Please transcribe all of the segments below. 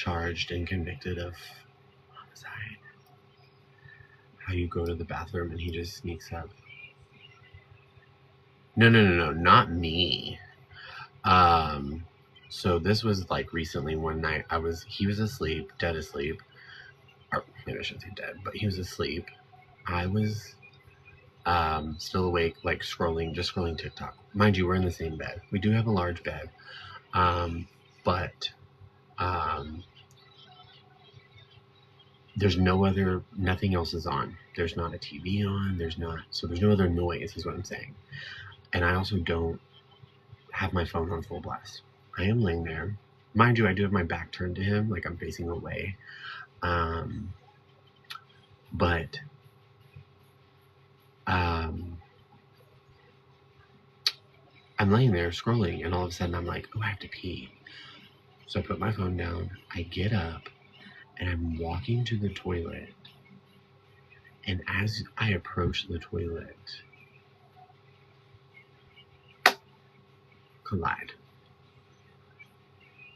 charged and convicted of homicide. How you go to the bathroom and he just sneaks up. No, not me. So this was like recently one night. He was asleep, dead asleep. Or maybe I shouldn't say dead, but he was asleep. I was still awake, like just scrolling TikTok. Mind you, we're in the same bed. We do have a large bed. But there's nothing else is on. There's not a TV on. There's no other noise, is what I'm saying. And I also don't have my phone on full blast. I am laying there. Mind you, I do have my back turned to him, like I'm facing away. But I'm laying there scrolling, and all of a sudden I'm like, oh, I have to pee. So I put my phone down, I get up, and I'm walking to the toilet. And as I approach the toilet, collide.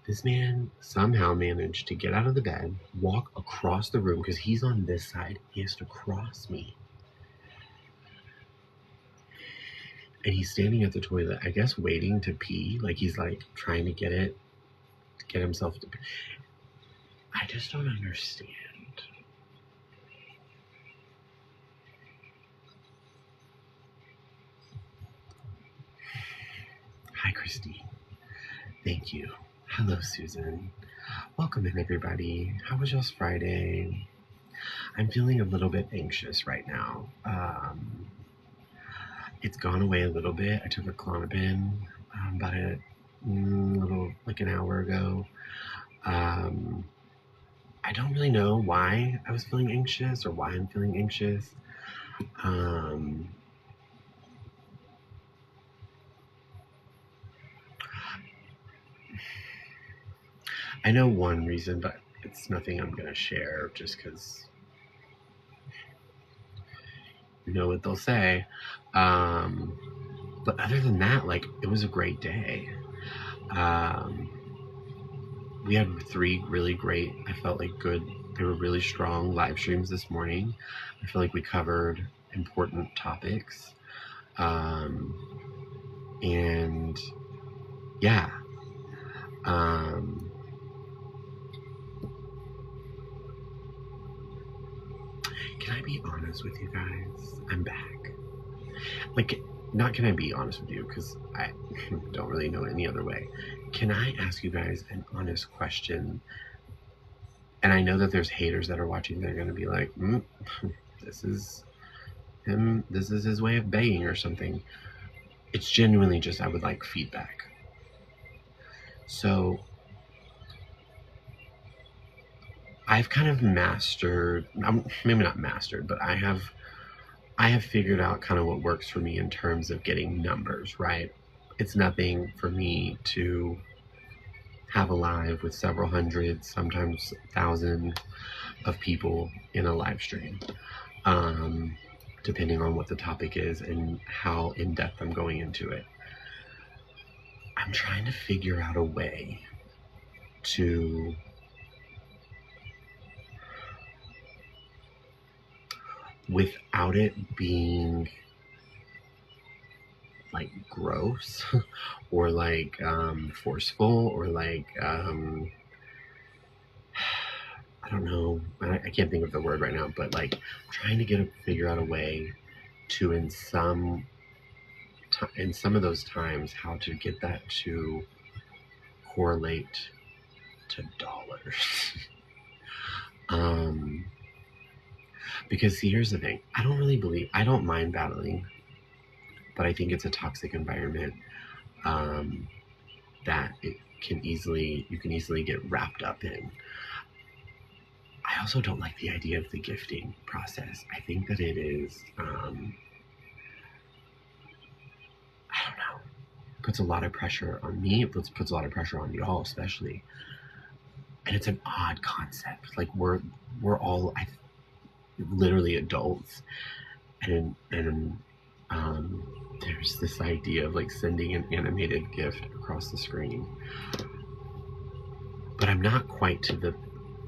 This man somehow managed to get out of the bed, walk across the room, because he's on this side. He has to cross me. And he's standing at the toilet, I guess waiting to pee. Like he's like trying to get himself to pee. I just don't understand. Hi, Christine. Thank you. Hello, Susan. Welcome in, everybody. How was y'all's Friday? I'm feeling a little bit anxious right now. It's gone away a little bit. I took a Klonopin about an hour ago. I don't really know why I was feeling anxious or why I'm feeling anxious. I know one reason, but it's nothing I'm going to share just because you know what they'll say. But other than that, like, it was a great day. We had 3 really great, I felt like they were really strong live streams this morning. I feel like we covered important topics. And yeah. Can I be honest with you guys? I'm back. Like, not can I be honest with you, because I don't really know any other way. Can I ask you guys an honest question? And I know that there's haters that are watching. They're going to be like, this is him. This is his way of baying or something. It's genuinely just I would like feedback. So I've kind of mastered, maybe not mastered, but I have figured out kind of what works for me in terms of getting numbers, right? It's nothing for me to have a live with several hundred, sometimes 1,000 of people in a live stream, depending on what the topic is and how in-depth I'm going into it. I'm trying to figure out a way to without it being like gross or like forceful or like I don't know, I can't think of the word right now, but like trying to figure out a way to in some of those times how to get that to correlate to dollars. Because see, here's the thing, I don't mind battling, but I think it's a toxic environment that you can easily get wrapped up in. I also don't like the idea of the gifting process. I think that it is, I don't know, puts a lot of pressure on me. It puts a lot of pressure on y'all, especially. And it's an odd concept. Like we're all literally adults, and there's this idea of like sending an animated gift across the screen. But I'm not quite to the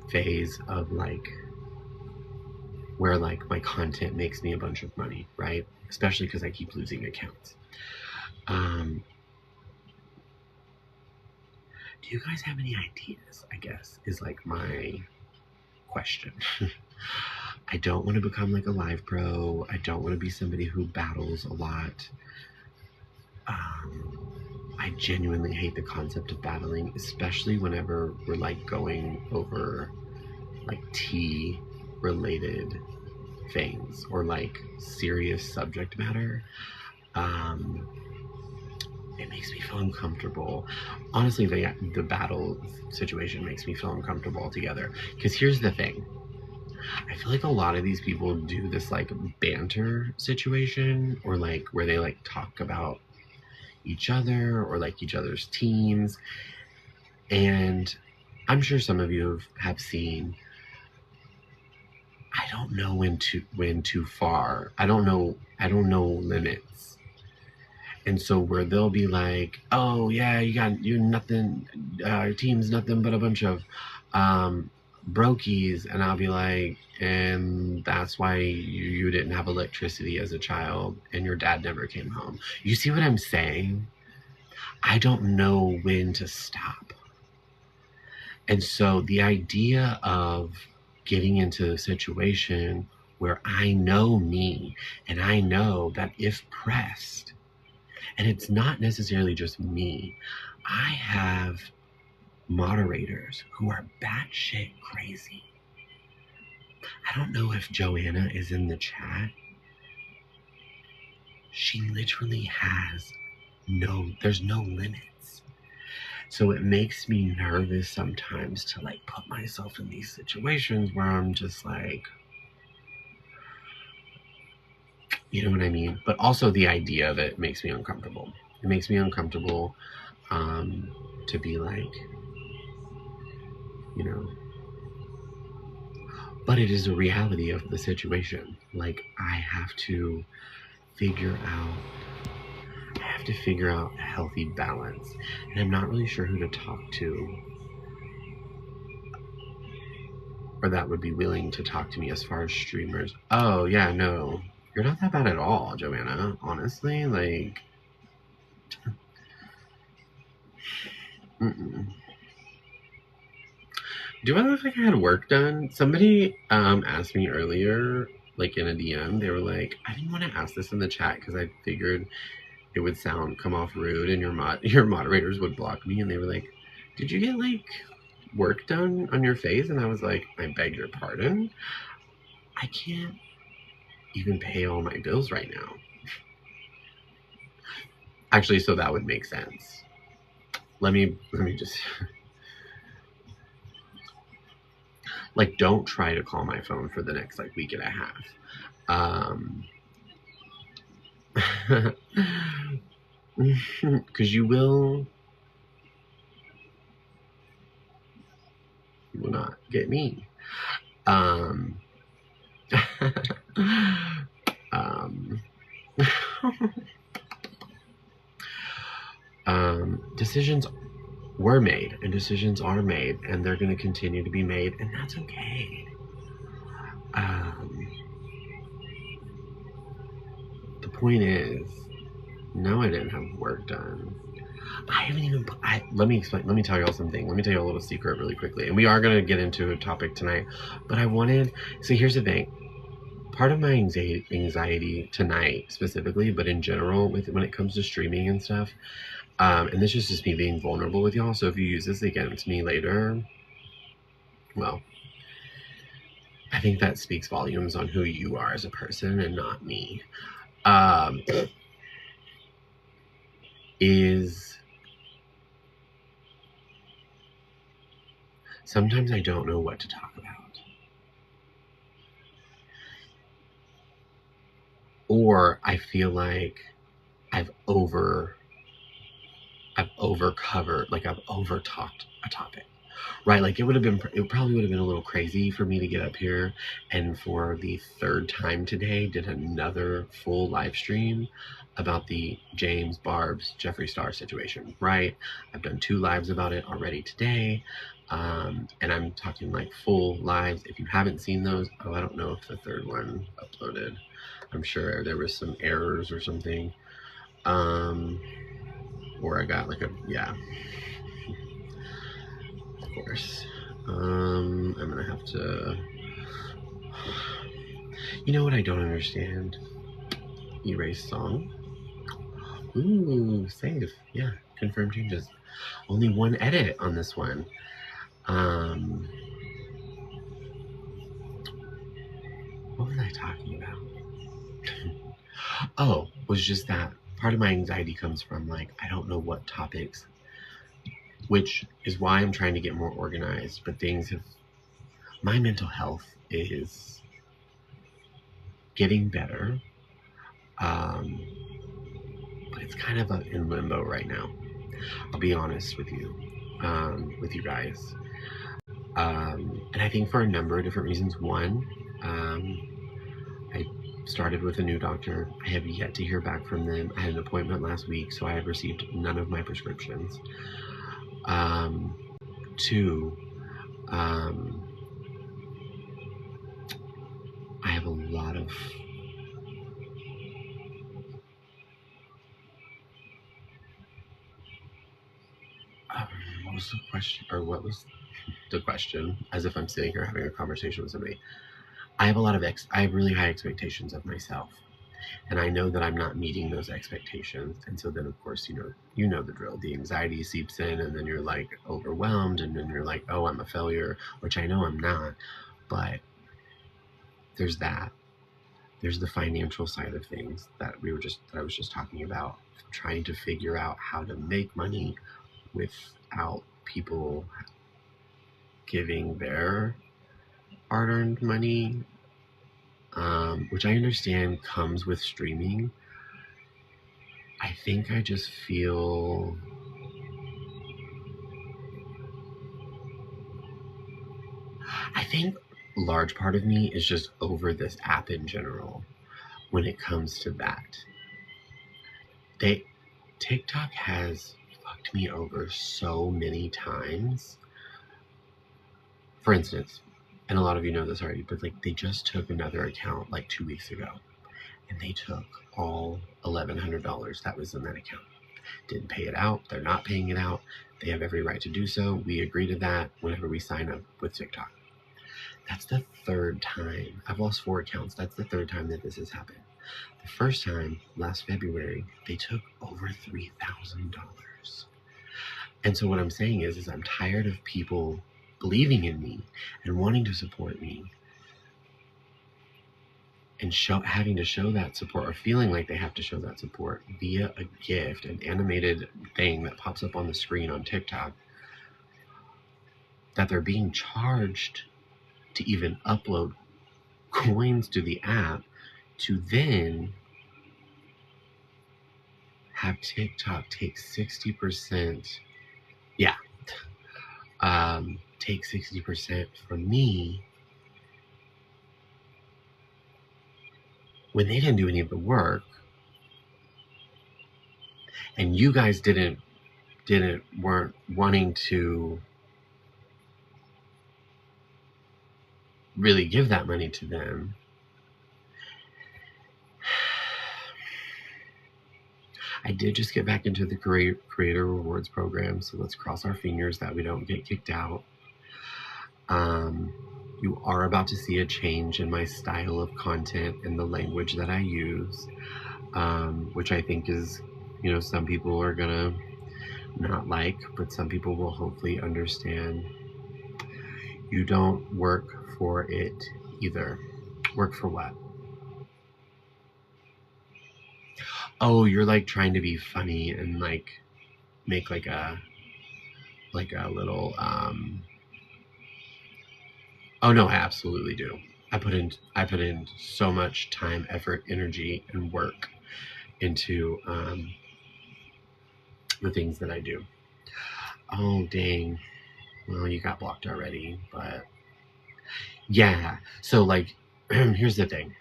phase of like where like my content makes me a bunch of money, right? Especially because I keep losing accounts. Do you guys have any ideas, I guess, is like my question. I don't want to become like a live pro. I don't want to be somebody who battles a lot. I genuinely hate the concept of battling, especially whenever we're like going over like tea related things or like serious subject matter. It makes me feel uncomfortable. Honestly, the battle situation makes me feel uncomfortable altogether. Because here's the thing. I feel like a lot of these people do this like banter situation or like where they like talk about each other or like each other's teams. And I'm sure some of you have seen, I don't know when too far. I don't know limits. And so where they'll be like, oh yeah, you're nothing, your team's nothing but a bunch of brokies, and I'll be like, and that's why you didn't have electricity as a child and your dad never came home. You see what I'm saying? I don't know when to stop. And so the idea of getting into a situation where I know me and I know that if pressed, and it's not necessarily just me, I have moderators who are batshit crazy. I don't know if Joanna is in the chat. She literally has there's no limits. So it makes me nervous sometimes to like put myself in these situations where I'm just like, you know what I mean? But also the idea of it makes me uncomfortable. It makes me uncomfortable to be like, you know, but it is a reality of the situation. Like I have to figure out a healthy balance. And I'm not really sure who to talk to or that would be willing to talk to me as far as streamers. Oh yeah, no. You're not that bad at all, Joanna. Honestly, like mm-mm. Do I look like I had work done? Somebody asked me earlier, like in a DM, they were like, I didn't want to ask this in the chat because I figured it would come off rude and your moderators would block me, and they were like, did you get like work done on your face? And I was like, I beg your pardon? I can't even pay all my bills right now. Actually, so that would make sense. Let me just like, don't try to call my phone for the next like week and a half. Because you will not get me. Decisions were made and decisions are made and they're going to continue to be made, and that's okay. The point is, no, I didn't have work done. I haven't even let me tell y'all something. Let me tell you a little secret really quickly, and we are going to get into a topic tonight, but here's the thing. Part of my anxiety tonight specifically, but in general when it comes to streaming and stuff, and this is just me being vulnerable with y'all, so if you use this against me later, well, I think that speaks volumes on who you are as a person and not me. Is sometimes I don't know what to talk about. Or I feel like I've overcovered, like I've overtalked a topic, right? Like it probably would have been a little crazy for me to get up here and for the third time today did another full live stream about the James Barbs Jeffree Star situation, right? I've done 2 lives about it already today. And I'm talking like full lives. If you haven't seen those, I don't know if the third one uploaded. I'm sure there was some errors or something. Or I got like yeah, of course. I'm gonna have to, you know what I don't understand? Erase song. Ooh, save. Yeah, confirm changes. Only one edit on this one. What was I talking about? Oh, was just that part of my anxiety comes from like, I don't know what topics, which is why I'm trying to get more organized, but my mental health is getting better. But it's kind of in limbo right now. I'll be honest with you guys. And I think for a number of different reasons. One, I started with a new doctor. I have yet to hear back from them. I had an appointment last week, so I have received none of my prescriptions. Two, I have a lot of what was the question, or what was the question? As if I'm sitting here having a conversation with somebody. I have a lot of I have really high expectations of myself, and I know that I'm not meeting those expectations. And so then, of course, you know the drill. The anxiety seeps in, and then you're like overwhelmed, and then you're like, oh, I'm a failure, which I know I'm not. But there's that. There's the financial side of things that I was just talking about, trying to figure out how to make money without people giving their hard-earned money, which I understand comes with streaming. I think I just feel I think a large part of me is just over this app in general when it comes to that. TikTok has fucked me over so many times. For instance, and a lot of you know this already, but like they just took another account like 2 weeks ago, and they took all $1,100 that was in that account. Didn't pay it out. They're not paying it out. They have every right to do so. We agree to that whenever we sign up with TikTok. That's the third time. I've lost 4 accounts. That's the third time that this has happened. The first time, last February, they took over $3,000. And so what I'm saying is I'm tired of people believing in me and wanting to support me and having to show that support, or feeling like they have to show that support via a gift, an animated thing that pops up on the screen on TikTok, that they're being charged to even upload coins to the app, to then have TikTok take 60%. Yeah. Take 60% from me when they didn't do any of the work, and you guys weren't wanting to really give that money to them. I did just get back into the creator rewards program, so let's cross our fingers that we don't get kicked out. You are about to see a change in my style of content and the language that I use, which I think is, some people are gonna not like, but some people will hopefully understand. You don't work for it either. Work for what? Oh, you're like trying to be funny and like make like a little oh no, I absolutely do. I put in so much time, effort, energy, and work into the things that I do. Oh dang. Well, you got blocked already, but yeah. So like here's the thing.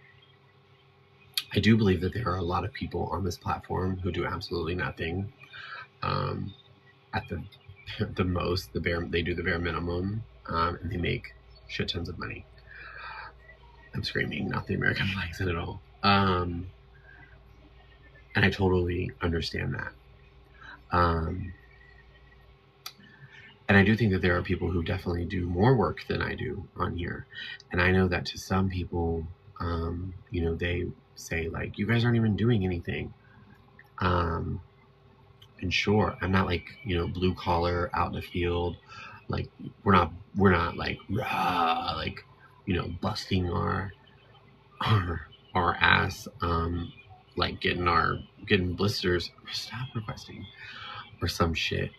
I do believe that there are a lot of people on this platform who do absolutely nothing at the the most, they do the bare minimum, and they make shit tons of money. I'm screaming, not the American accent at all. And I totally understand that. And I do think that there are people who definitely do more work than I do on here. And I know that to some people, they say, like, you guys aren't even doing anything. And sure, I'm not like, blue collar out in the field. Like, we're not like, rah, like, busting our ass, like getting blisters. Stop requesting or some shit.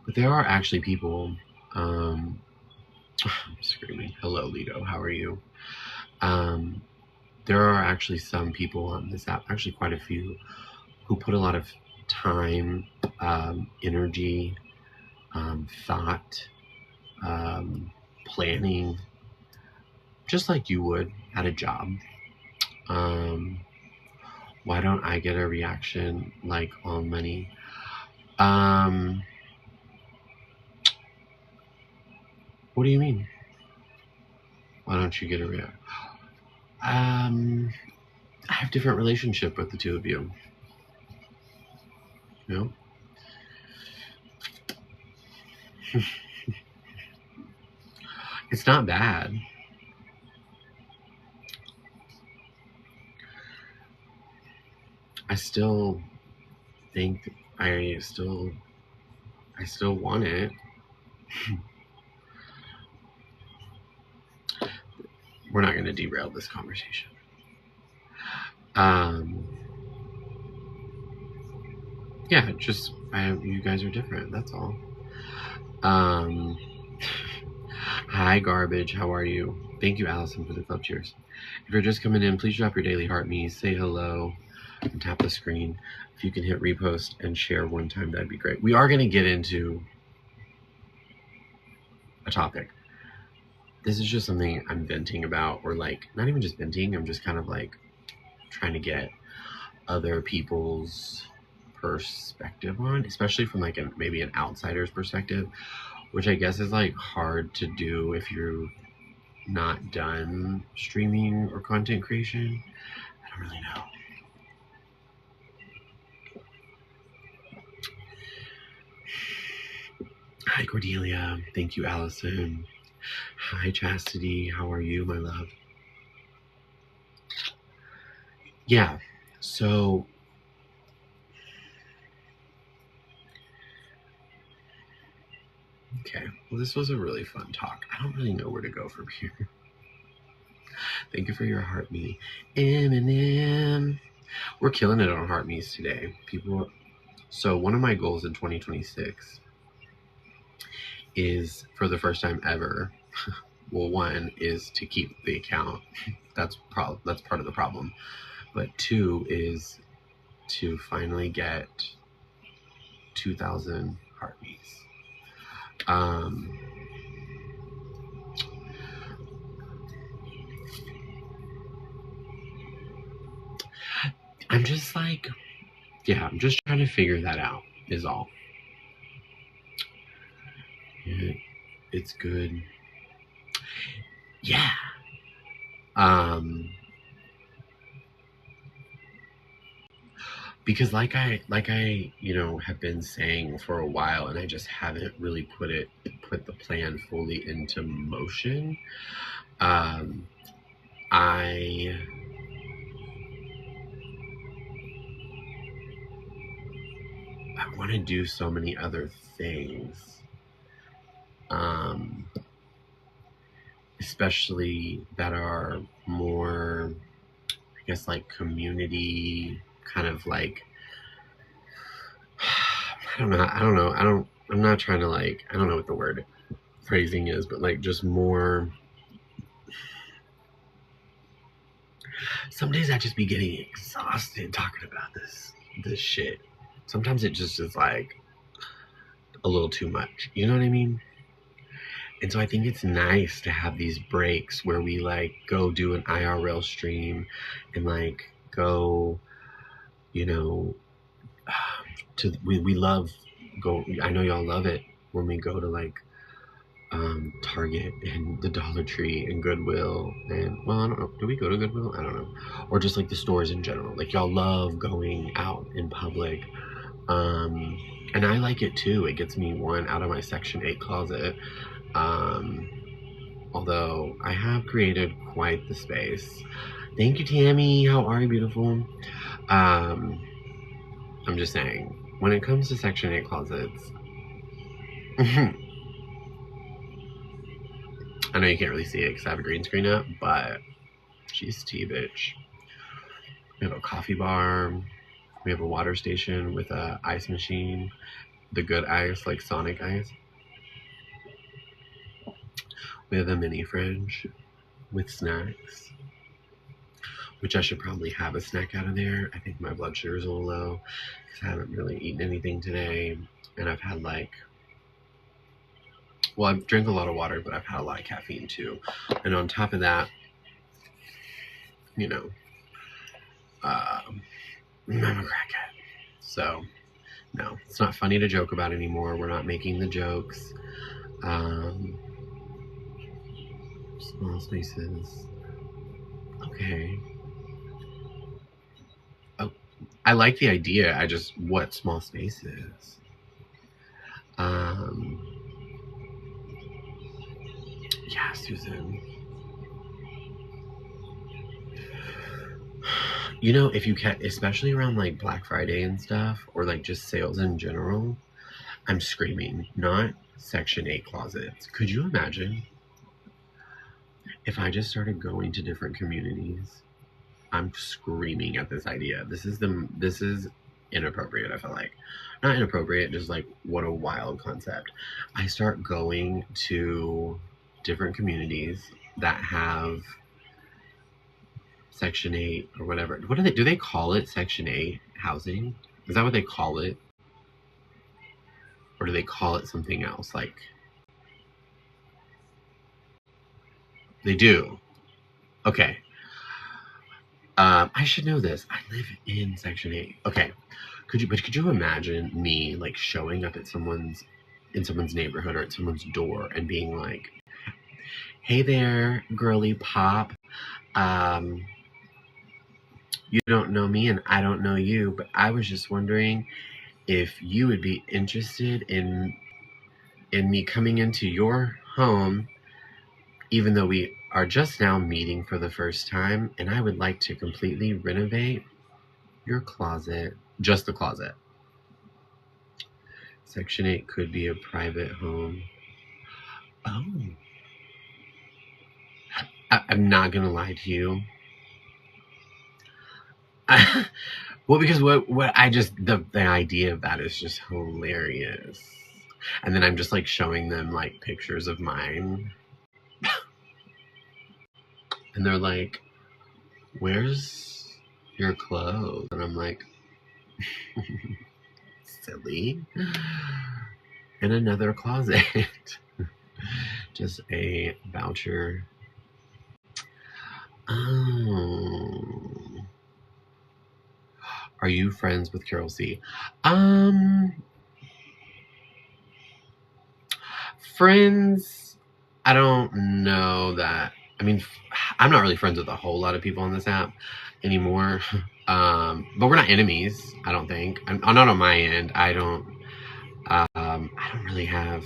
But there are actually people, I'm screaming, hello Lido, how are you? There are actually some people on this app, actually quite a few, who put a lot of time, energy, thought, planning, just like you would at a job. Why don't I get a reaction like all money? What do you mean? Why don't you get a reaction? I have different relationship with the two of you. It's not bad. I still think I still want it. We're not going to derail this conversation. Yeah, just you guys are different. That's all. Hi, Garbage. How are you? Thank you, Allison, for the club cheers. If you're just coming in, please drop your daily heart me, say hello, and tap the screen. If you can hit repost and share one time, that'd be great. We are going to get into a topic. This is just something I'm venting about, or like, not even just venting, I'm just kind of like trying to get other people's perspective on, especially from like maybe an outsider's perspective, which I guess is like hard to do if you're not done streaming or content creation. I don't really know. Hi, Cordelia. Thank you, Allison. Hi, Chastity. How are you, my love? Yeah, so okay. Well, this was a really fun talk. I don't really know where to go from here. Thank you for your heart me. Eminem. We're killing it on heart me's today. People. So one of my goals in 2026 is, for the first time ever, well, one is to keep the account. That's part of the problem. But two is to finally get 2,000 heartbeats. I'm just like, yeah, I'm just trying to figure that out, is all. It's good. Yeah. Because like I have been saying for a while, and I just haven't really put the plan fully into motion. I want to do so many other things. Especially that are more, I guess, like community kind of like, I'm not trying to like, I don't know what the word phrasing is, but like just more. Some days I just be getting exhausted talking about this shit. Sometimes it just is like a little too much. You know what I mean? And so I think it's nice to have these breaks where we like go do an IRL stream and like go, we love go. I know y'all love it when we go to like Target and the Dollar Tree and Goodwill and, well, I don't know, do we go to Goodwill? I don't know. Or just like the stores in general. Like y'all love going out in public. And I like it too. It gets me out of my Section 8 closet. Although I have created quite the space. Thank you, Tammy. How are you, beautiful? I'm just saying, when it comes to Section 8 closets, I know you can't really see it because I have a green screen up, but she's tea, bitch. We have a coffee bar. We have a water station with a ice machine. The good ice, like Sonic ice. We have a mini fridge with snacks, which I should probably have a snack out of there. I think my blood sugar is a little low because I haven't really eaten anything today. And I've had I've drank a lot of water, but I've had a lot of caffeine too. And on top of that, you know, I'm a crackhead. So, no, it's not funny to joke about anymore. We're not making the jokes. Small spaces. Okay. Oh, I like the idea. What small spaces? Yeah, Susan. You know, if you can, especially around like Black Friday and stuff, or like just sales in general, I'm screaming, not Section 8 closets. Could you imagine if I just started going to different communities? I'm screaming at this idea. This is inappropriate, I feel like. Not inappropriate, just like what a wild concept. I start going to different communities that have Section 8 or whatever. Do they call it Section 8 housing? Is that what they call it? Or do they call it something else? Like, they do. Okay. I should know this. I live in Section 8. Okay. Could you imagine me like showing up at someone's neighborhood or at someone's door and being like, "Hey there, girly pop. You don't know me and I don't know you, but I was just wondering if you would be interested in me coming into your home, even though we are just now meeting for the first time, and I would like to completely renovate your closet, just the closet. Section 8 could be a private home." Oh. I'm not gonna lie to you. Well, because the idea of that is just hilarious. And then I'm just like showing them like pictures of mine. And they're like, "Where's your clothes?" And I'm like, silly. In another closet. Just a voucher. Oh. Are you friends with Carol C? Friends, I don't know that. I mean, I'm not really friends with a whole lot of people on this app anymore. But we're not enemies, I don't think. I'm not on my end. I don't really have,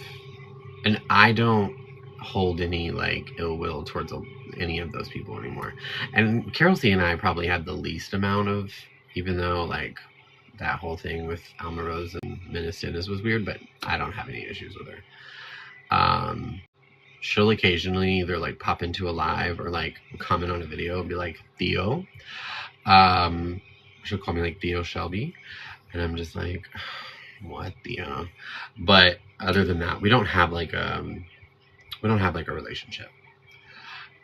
and I don't hold any like ill will towards any of those people anymore. And Carol C and I probably had the least amount of, even though like that whole thing with Alma Rose and Ministinus was weird, but I don't have any issues with her. She'll occasionally either like pop into a live or like comment on a video and be like, "Theo." She'll call me like Theo Shelby, and I'm just like, "What, Theo?" But other than that, we don't have like a relationship.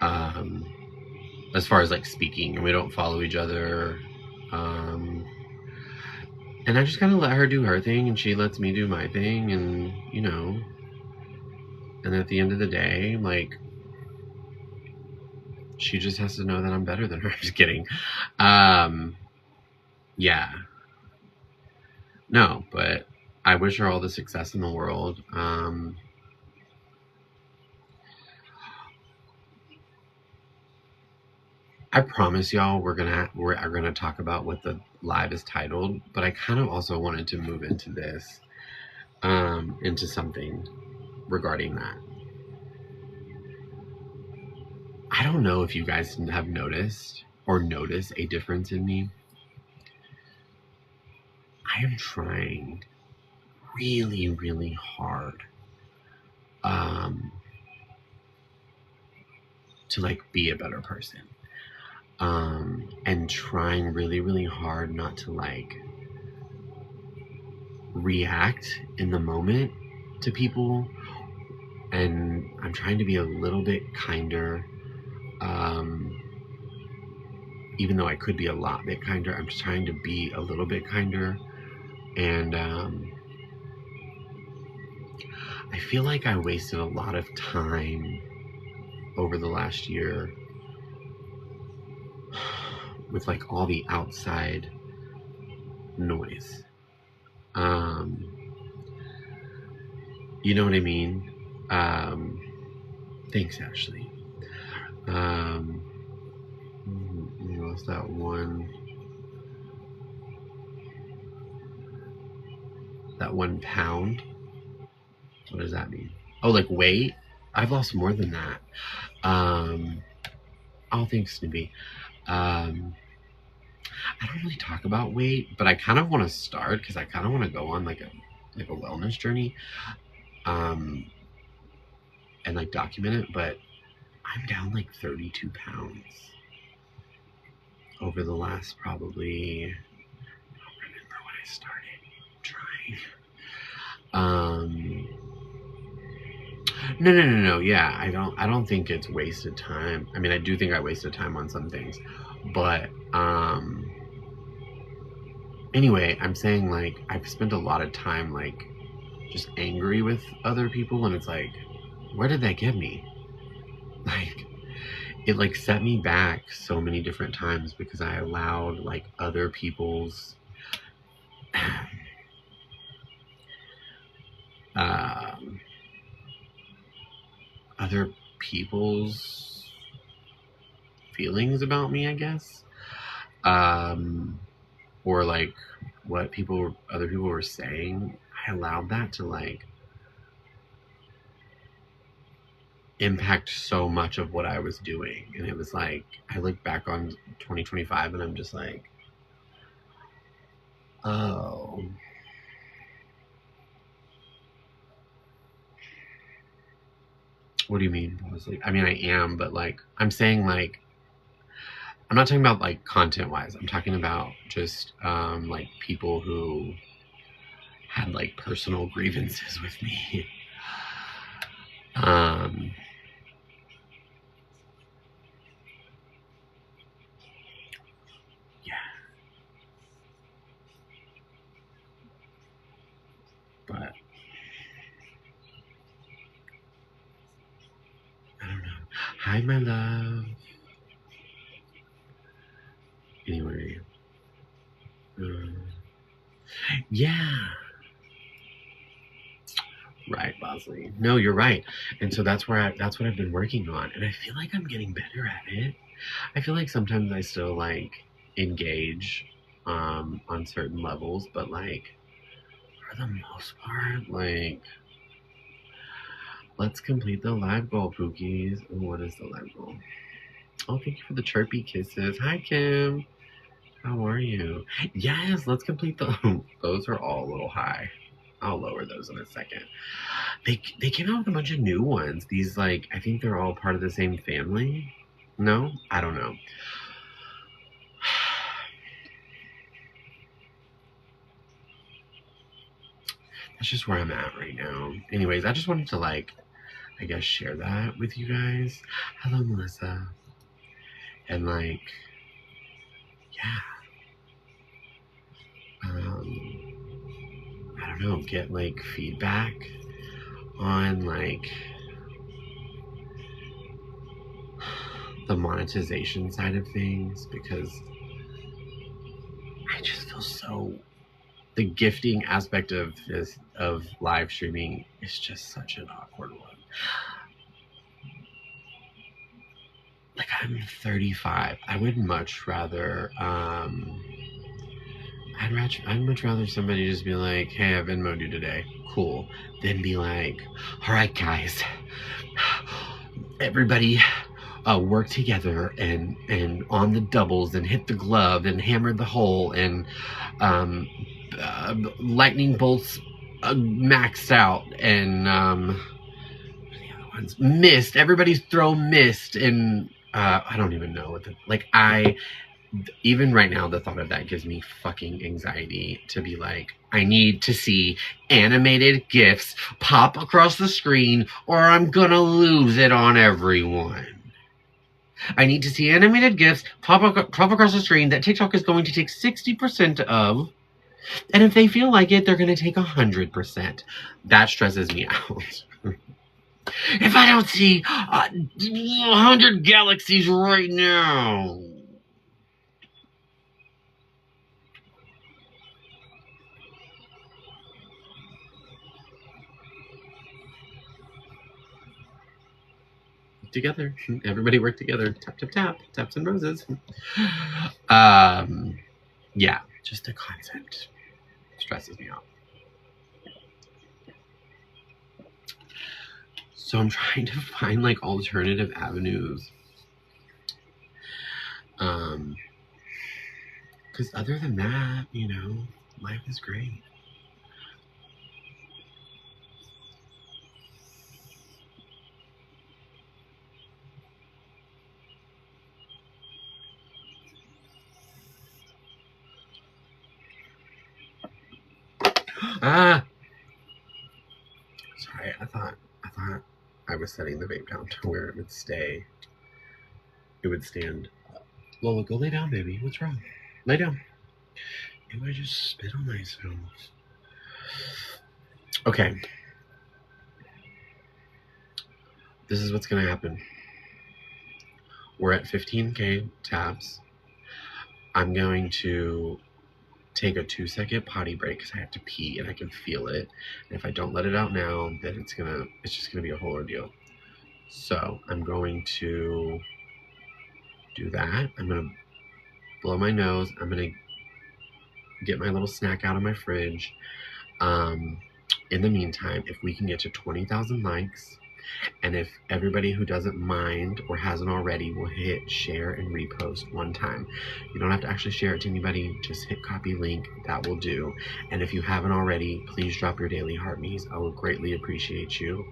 As far as like speaking, and we don't follow each other. And I just kind of let her do her thing, and she lets me do my thing, and you know. And at the end of the day, like, she just has to know that I'm better than her. I'm just kidding. Yeah. No, but I wish her all the success in the world. I promise y'all we're gonna talk about what the live is titled, but I kind of also wanted to move into this, into something regarding that. I don't know if you guys have noticed or notice a difference in me. I am trying really, really hard to like be a better person. And trying really, really hard not to like react in the moment to people. And I'm trying to be a little bit kinder. Even though I could be a lot bit kinder, I'm just trying to be a little bit kinder. And I feel like I wasted a lot of time over the last year with like all the outside noise. You know what I mean? Thanks, Ashley. What's that one? That 1 pound? What does that mean? Oh, like weight? I've lost more than that. Oh, thanks, Snoopy. I don't really talk about weight, but I kind of want to start because I kind of want to go on like a wellness journey, and like document it. But I'm down like 32 pounds over the last probably. I don't remember when I started trying. No. Yeah, I don't think it's wasted time. I mean, I do think I wasted time on some things, but anyway, I'm saying like I've spent a lot of time like just angry with other people, and it's like, where did that get me? Like, it like set me back so many different times because I allowed like other people's other people's feelings about me, I guess, or like what other people were saying. I allowed that to like impact so much of what I was doing. And it was like, I look back on 2025 and I'm just like, oh. What do you mean? I mean, I am, but like, I'm saying like, I'm not talking about like content wise. I'm talking about just like people who had like personal grievances with me. Yeah. But I don't know. Hi, my love. Anyway. Yeah. Right, Bosley. No, you're right. And so that's that's what I've been working on. And I feel like I'm getting better at it. I feel like sometimes I still like engage on certain levels, but like for the most part, like let's complete the live goal, Pookies. Ooh, what is the live goal? Oh, thank you for the chirpy kisses. Hi, Kim. How are you? Yes, let's complete the. Those are all a little high. I'll lower those in a second. They came out with a bunch of new ones. These like I think they're all part of the same family. No, I don't know. That's just where I'm at right now. Anyways, I just wanted to like, I guess share that with you guys. Hello, Melissa. And like, yeah. I don't know, get like feedback on like the monetization side of things because I just feel so the gifting aspect of this of live streaming is just such an awkward one. Like, I'm 35. I would much rather I'd much rather somebody just be like, hey, I Venmo'd you today. Cool. Than be like, all right, guys, everybody work together and on the doubles and hit the glove and hammer the hole and um, lightning bolts maxed out and the other ones missed. Everybody's throw missed and I don't even know what the like. I even right now, the thought of that gives me fucking anxiety to be like, I need to see animated GIFs pop across the screen or I'm gonna lose it on everyone. I need to see animated GIFs pop across the screen that TikTok is going to take 60% of. And if they feel like it, they're going to take 100%. That stresses me out. If I don't see 100 galaxies right now. Together. Everybody work together. Tap, tap, tap. Taps and roses. Yeah, just the concept stresses me out. So I'm trying to find like alternative avenues. Because other than that, you know, life is great. Ah! Sorry, I thought I was setting the vape down to where it would stay. It would stand. Lola, go lay down, baby. What's wrong? Lay down. Maybe I just spit on myself. Okay. This is what's gonna happen. We're at 15K taps. I'm going to take a 2-second potty break because I have to pee and I can feel it. And if I don't let it out now, then it's just gonna be a whole ordeal. So I'm going to do that. I'm gonna blow my nose. I'm gonna get my little snack out of my fridge. In the meantime, if we can get to 20,000 likes, and if everybody who doesn't mind or hasn't already will hit share and repost one time. You don't have to actually share it to anybody, just hit copy link, that will do. And if you haven't already, please drop your daily heart me's. I will greatly appreciate you,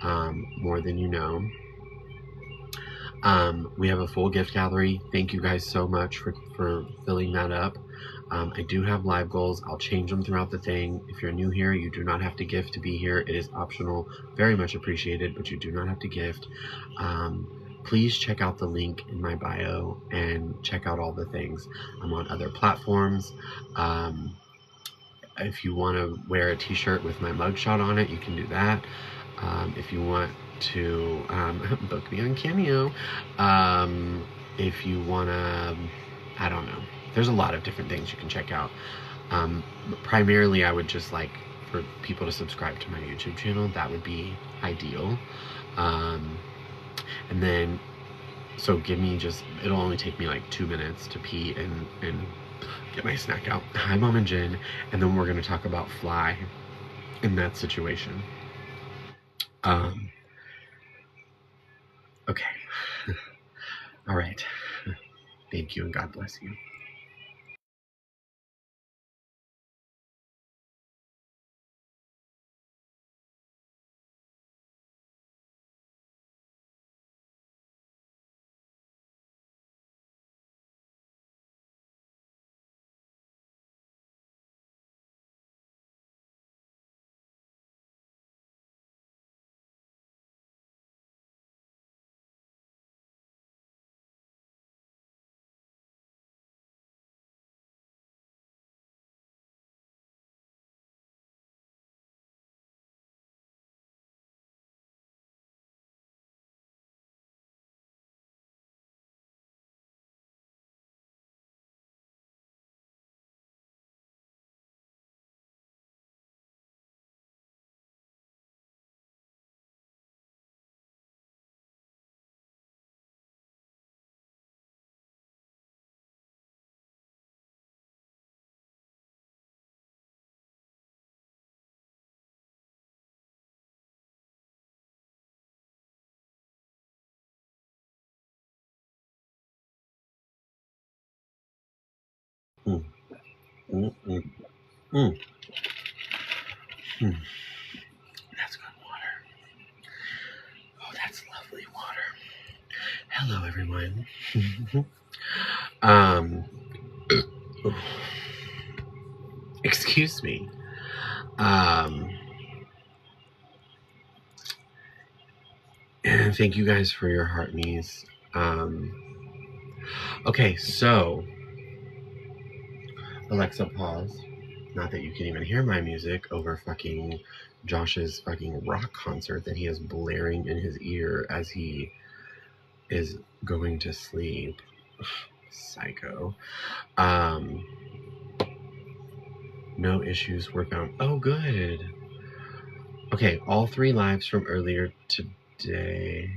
more than you know. We have a full gift gallery. Thank you guys so much for filling that up. I do have live goals. I'll change them throughout the thing. If you're new here, you do not have to gift to be here. It is optional. Very much appreciated, but you do not have to gift. Please check out the link in my bio and check out all the things. I'm on other platforms. If you want to wear a t-shirt with my mugshot on it, you can do that. If you want to book me on Cameo, if you want to, I don't know. There's a lot of different things you can check out. Primarily, I would just like for people to subscribe to my YouTube channel. That would be ideal. And then, so give me it'll only take me like 2 minutes to pee and get my snack out. Hi, Mom and Jen. And then we're going to talk about Fly in that situation. Okay. All right. Thank you and God bless you. Mm, mm, mm, mm, mm. That's good water. Oh, that's lovely water. Hello, everyone. um, excuse me. Um, and thank you guys for your heart knees. Okay, so Alexa, pause. Not that you can even hear my music over fucking Josh's fucking rock concert that he has blaring in his ear as he is going to sleep. Psycho. Um, no issues were found. Oh, good. Okay, all 3 lives from earlier today.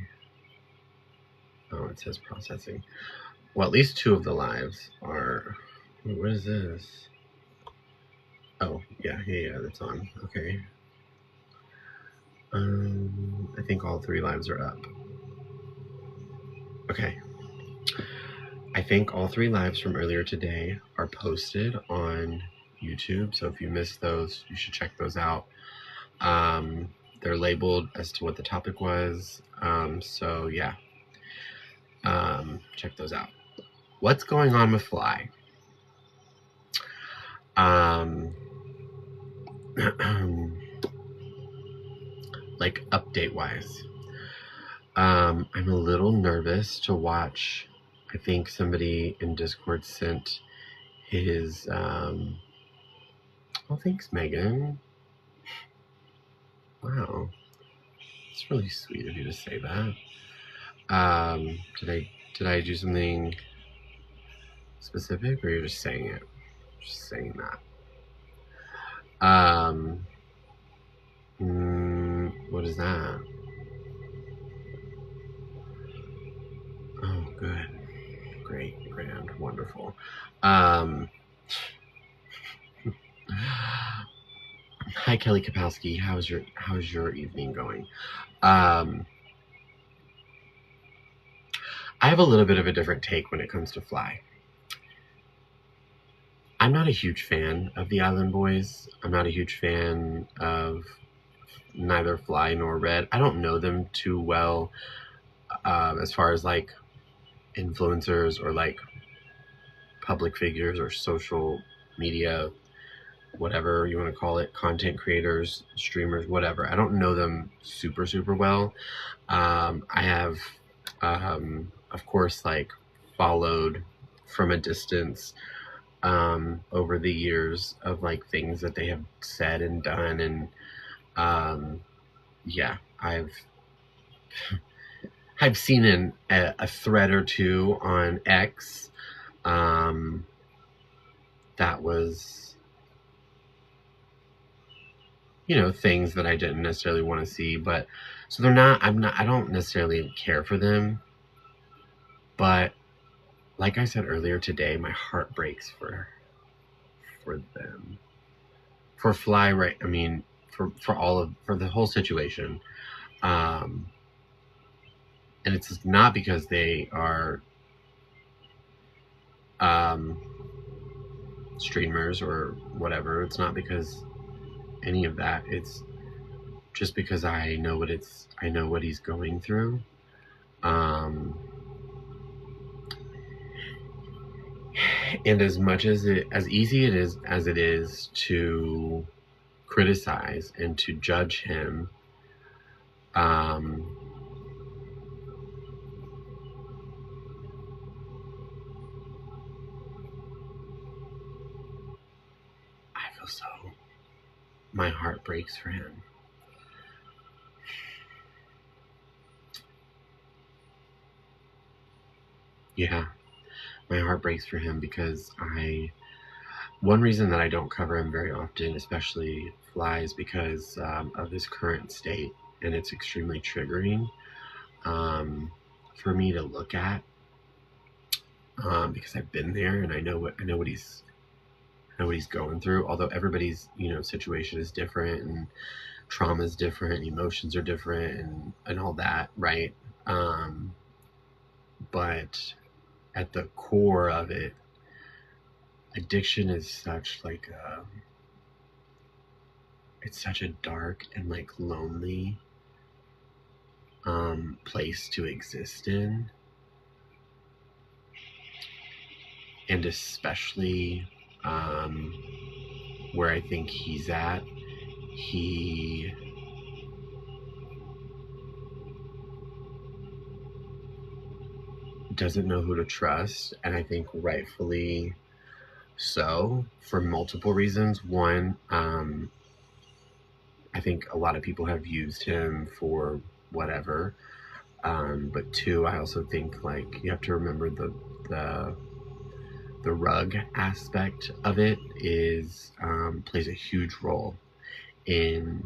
Oh, it says processing. Well, at least 2 of the lives are. What is this? Oh, yeah, that's on. Okay. I think all 3 lives are up. Okay. I think all 3 lives from earlier today are posted on YouTube. So if you missed those, you should check those out. They're labeled as to what the topic was. So yeah, check those out. What's going on with Fly? Like update wise, I'm a little nervous to watch. I think somebody in Discord sent his. Oh, thanks, Megan. Wow, it's really sweet of you to say that. Did I do something specific, or you're just saying it? Just saying that. What is that? Oh, good, great, grand, wonderful. Hi, Kelly Kapowski. How's your evening going? I have a little bit of a different take when it comes to Fly. I'm not a huge fan of the Island Boys. I'm not a huge fan of neither Fly nor Red. I don't know them too well as far as like influencers or like public figures or social media, whatever you want to call it, content creators, streamers, whatever. I don't know them super, super well. I have, of course, like followed from a distance over the years of like things that they have said and done. And yeah, I've seen a thread or two on X that was, things that I didn't necessarily want to see. But so I don't necessarily care for them. But like I said earlier today, my heart breaks for them. For Fly, right? I mean, for the whole situation. And it's not because they are streamers or whatever. It's not because any of that. It's just because I know what he's going through. And as much as easy as it is to criticize and to judge him, I feel so. My heart breaks for him. Yeah, my heart breaks for him because one reason that I don't cover him very often, especially Fly, is because of his current state, and it's extremely triggering for me to look at because I've been there and I know what he's going through. Although everybody's situation is different and trauma is different, emotions are different, and all that, right? But at the core of it, addiction is such like it's such a dark and like lonely place to exist in, and especially where I think he's at, he doesn't know who to trust, and I think rightfully so, for multiple reasons. One, I think a lot of people have used him for whatever, but two, I also think like you have to remember the rug aspect of it is plays a huge role in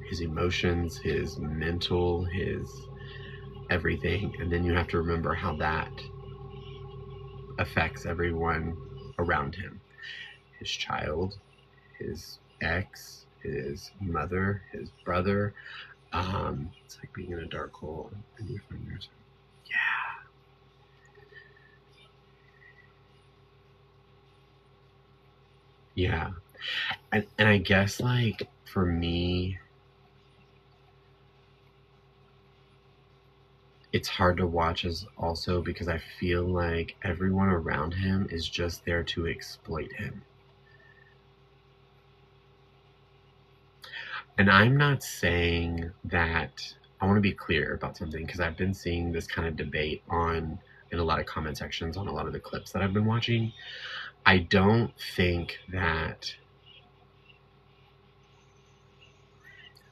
his emotions, his mental, his everything, and then you have to remember how that affects everyone around him: his child, his ex, his mother, his brother. It's like being in a dark hole and you find yourself. Yeah. And I guess like for me, it's hard to watch as also because I feel like everyone around him is just there to exploit him. And I'm not saying that, I want to be clear about something because I've been seeing this kind of debate on in a lot of comment sections on a lot of the clips that I've been watching. I don't think that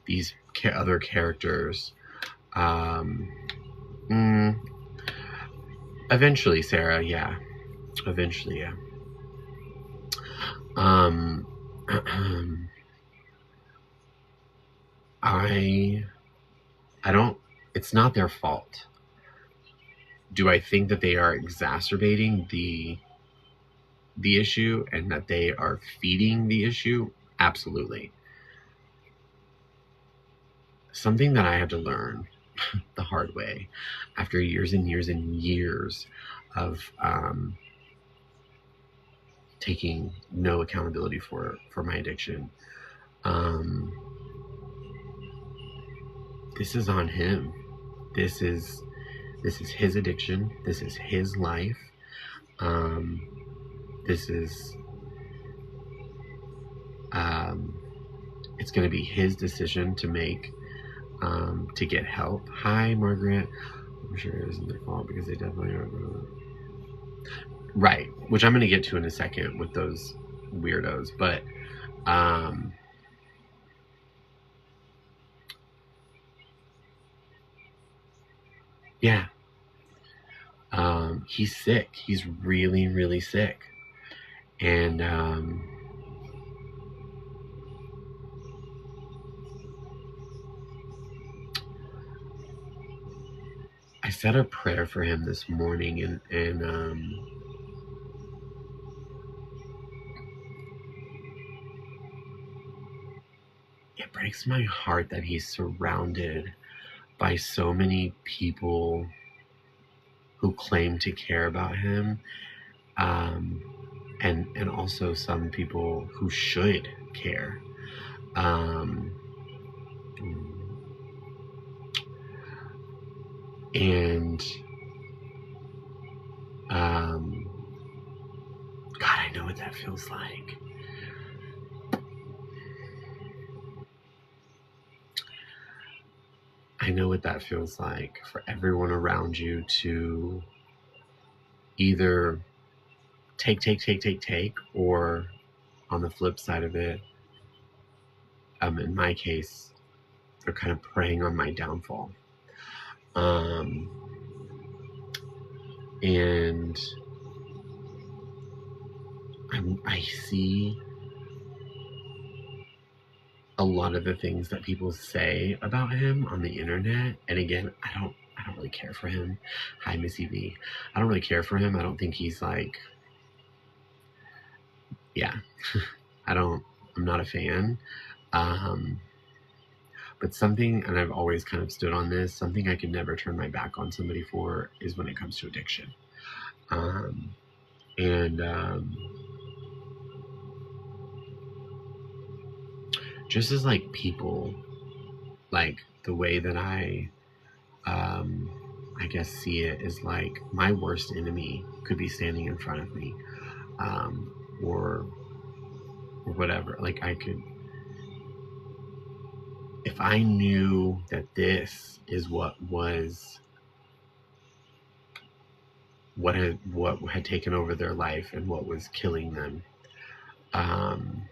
these other characters eventually, Sarah, yeah. Eventually, yeah. I don't, it's not their fault. Do I think that they are exacerbating the issue and that they are feeding the issue? Absolutely. Something that I had to learn the hard way after years and years and years of taking no accountability for my addiction. This is on him. This is his addiction. This is his life. This is it's going to be his decision to make to get help. Hi, Margaret. I'm sure it isn't their fault because they definitely are. Right, which I'm going to get to in a second with those weirdos. But yeah, he's sick. He's really, really sick. And I said a prayer for him this morning, and it breaks my heart that he's surrounded by so many people who claim to care about him, and also some people who should care. And God, I know what that feels like. I know what that feels like for everyone around you to either take, or on the flip side of it, in my case, they're kind of preying on my downfall. And I see a lot of the things that people say about him on the internet, and again, I don't really care for him. Hi, Missy V. I don't really care for him. I don't think he's like, yeah, I'm not a fan. But something, and I've always kind of stood on this, something I can never turn my back on somebody for is when it comes to addiction. And just as like people, like the way that I guess see it is like my worst enemy could be standing in front of me, um, or whatever. Like I could, if I knew that this is what had taken over their life and what was killing them, um,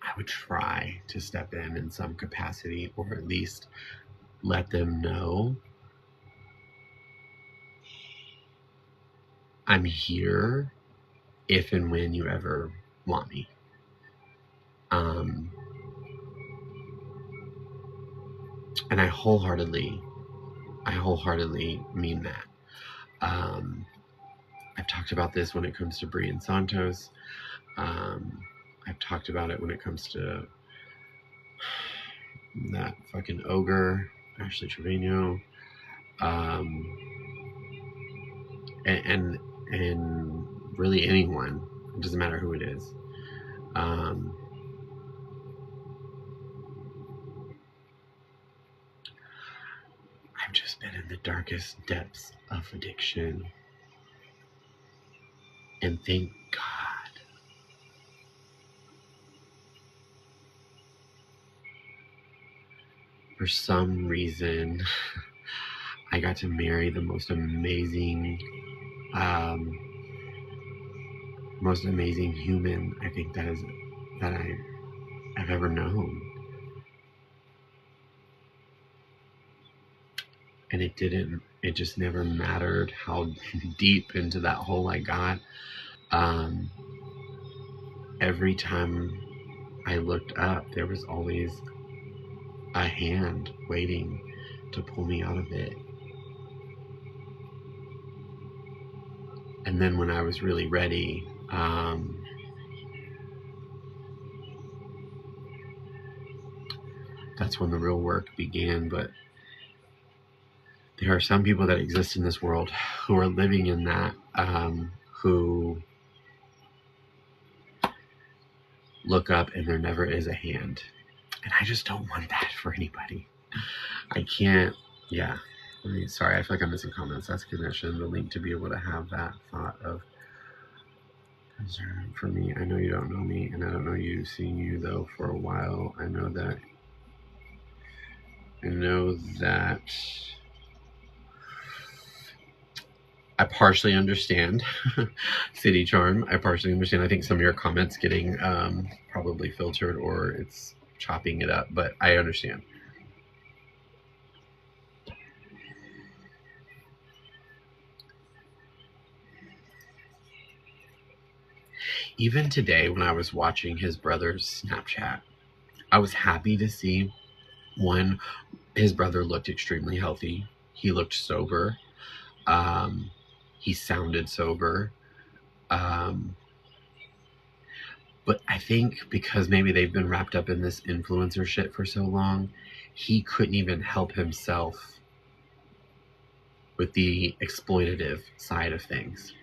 I would try to step in some capacity, or at least let them know I'm here if and when you ever want me. Um, and I wholeheartedly mean that. Um, I've talked about this when it comes to Brie and Santos. I've talked about it when it comes to that fucking ogre, Ashley Trevino, um, and really anyone. It doesn't matter who it is. Um, I've just been in the darkest depths of addiction, and thank God for some reason I got to marry the most amazing human I think that I've ever known. And it just never mattered how deep into that hole I got. Um, every time I looked up, there was always a hand waiting to pull me out of it. And then when I was really ready, that's when the real work began. But there are some people that exist in this world who are living in that, who look up and there never is a hand. And I just don't want that for anybody. I can't, yeah. Sorry, I feel like I'm missing comments. That's connection, the link to be able to have that thought of concern for me. I know you don't know me, and I don't know you. Seeing you, though, for a while, I know that I partially understand City Charm. I partially understand. I think some of your comments getting probably filtered or it's chopping it up, but I understand. Even today, when I was watching his brother's Snapchat, I was happy to see, one, his brother looked extremely healthy. He looked sober. He sounded sober. But I think because maybe they've been wrapped up in this influencer shit for so long, he couldn't even help himself with the exploitative side of things.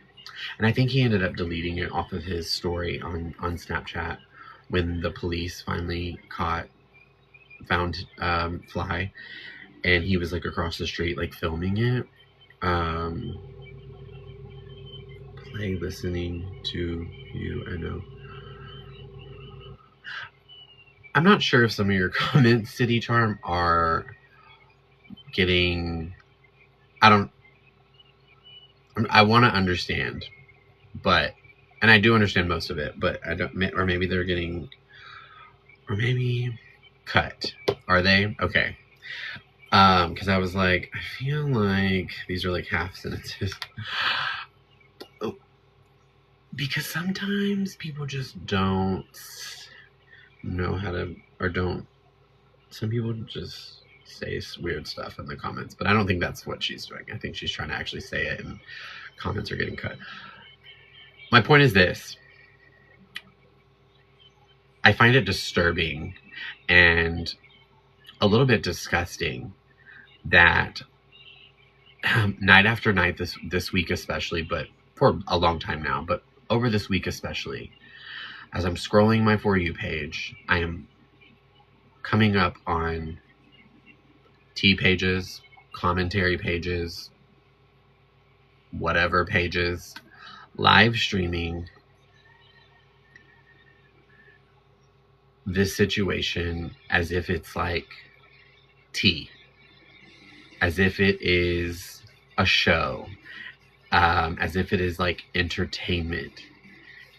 And I think he ended up deleting it off of his story on Snapchat when the police finally found Fly, and he was like across the street like filming it. Play listening to you, I know. I'm not sure if some of your comments, City Charm, are getting, I want to understand, but, and I do understand most of it, but I don't, or maybe they're getting, or maybe cut. Are they? Okay. Because I was like, I feel like these are like half sentences. Because sometimes people just don't know how to, or don't, some people just say weird stuff in the comments, but I don't think that's what she's doing. I think she's trying to actually say it and comments are getting cut. My point is this. I find it disturbing and a little bit disgusting that night after night, this week especially, but for a long time now, but over this week especially, as I'm scrolling my For You page, I am coming up on tea pages, commentary pages, whatever pages, live streaming this situation as if it's like tea, as if it is a show, as if it is like entertainment.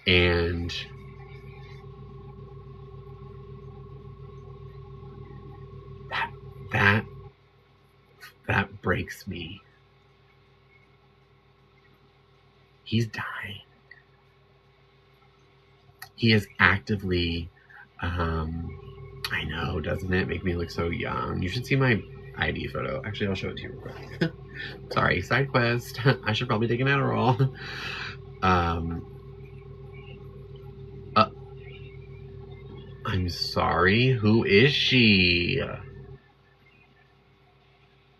And that breaks me. He's dying. He is actively, I know, doesn't it make me look so young? You should see my ID photo. Actually, I'll show it to you real quick. Sorry, side quest. I should probably take an Adderall. I'm sorry. Who is she?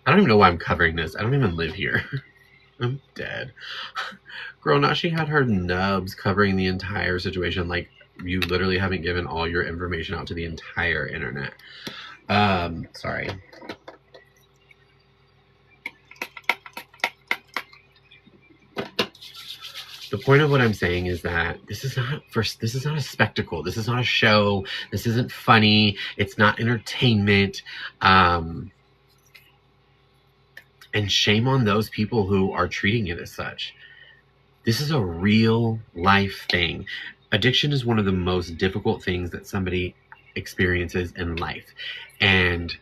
I don't even know why I'm covering this. I don't even live here. I'm dead. Girl, now she had her nubs covering the entire situation. Like, you literally haven't given all your information out to the entire internet. Sorry. The point of what I'm saying is that this is not a spectacle. This is not a show. This isn't funny. It's not entertainment. And shame on those people who are treating it as such. This is a real life thing. Addiction is one of the most difficult things that somebody experiences in life. And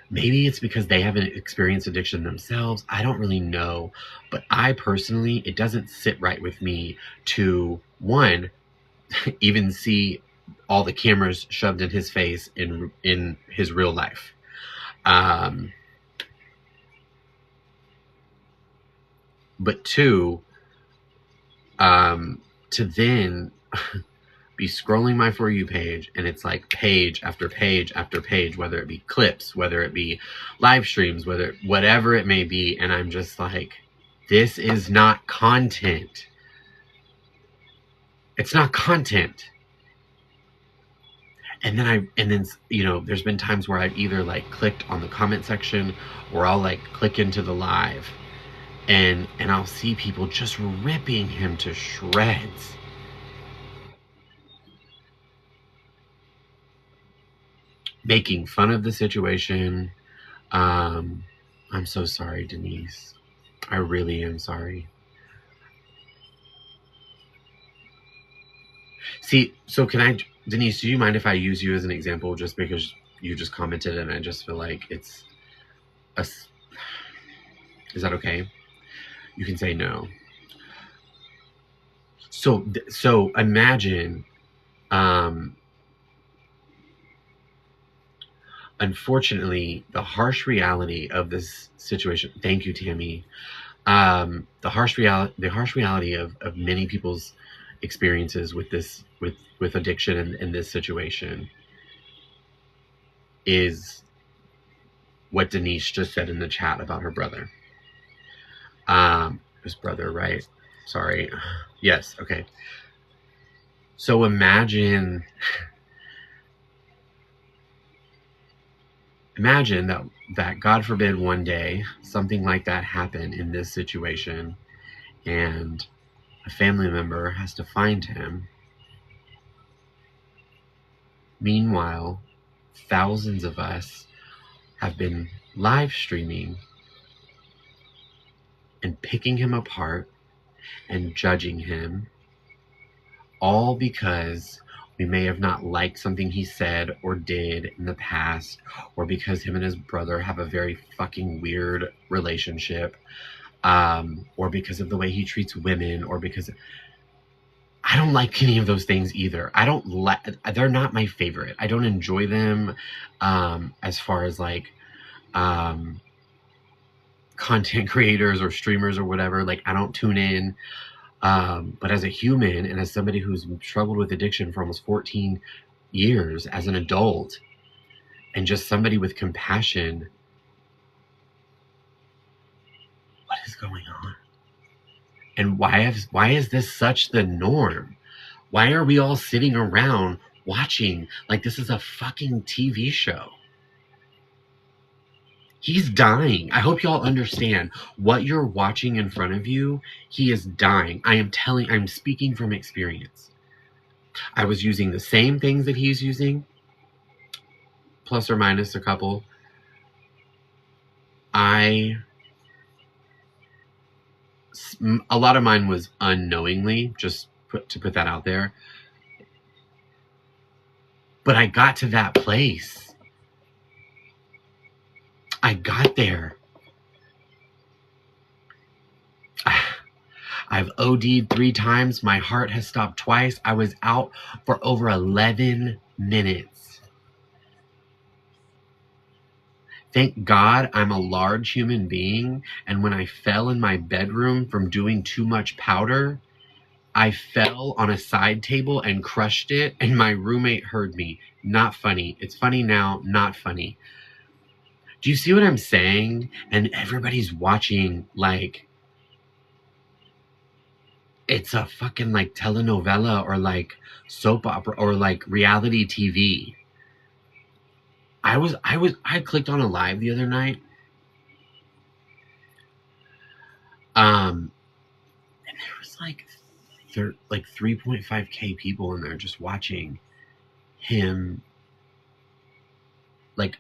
maybe it's because they haven't experienced addiction themselves. I don't really know. But I personally, it doesn't sit right with me to, one, even see all the cameras shoved in his face in his real life. But two, to then be scrolling my For You page, and it's like page after page after page, whether it be clips, whether it be live streams, whatever it may be, and I'm just like, this is not content. It's not content. And then you know, there's been times where I've either like clicked on the comment section, or I'll like click into the live, and I'll see people just ripping him to shreds. Making fun of the situation. I'm so sorry, Denise. I really am sorry. See, so Denise, do you mind if I use you as an example, just because you just commented and I just feel like it's is that okay? You can say no. So imagine, unfortunately, the harsh reality of this situation. Thank you, Tammy. The harsh reality of many people's experiences with addiction in this situation is what Denise just said in the chat about her brother. His brother, right? Sorry. Yes. Okay. So imagine that God forbid one day something like that happened in this situation, and a family member has to find him. Meanwhile, thousands of us have been live streaming and picking him apart and judging him, all because we may have not liked something he said or did in the past, or because him and his brother have a very fucking weird relationship, or because of the way he treats women, or because I don't like any of those things either. They're not my favorite. I don't enjoy them, as far as like, content creators or streamers or whatever. Like, I don't tune in. But as a human, and as somebody who's struggled with addiction for almost 14 years as an adult, and just somebody with compassion, what is going on? And why is this such the norm? Why are we all sitting around watching like this is a fucking TV show? He's dying. I hope y'all understand what you're watching in front of you. He is dying. I'm speaking from experience. I was using the same things that he's using, plus or minus a couple. A lot of mine was unknowingly, just to put that out there. But I got to that place. I got there. I've OD'd 3 times. My heart has stopped twice. I was out for over 11 minutes. Thank God I'm a large human being, and when I fell in my bedroom from doing too much powder, I fell on a side table and crushed it, and my roommate heard me. Not funny. It's funny now, not funny. Do you see what I'm saying? And everybody's watching like it's a fucking like telenovela or like soap opera or like reality TV. I clicked on a live the other night. And there was like 3.5K people in there just watching him like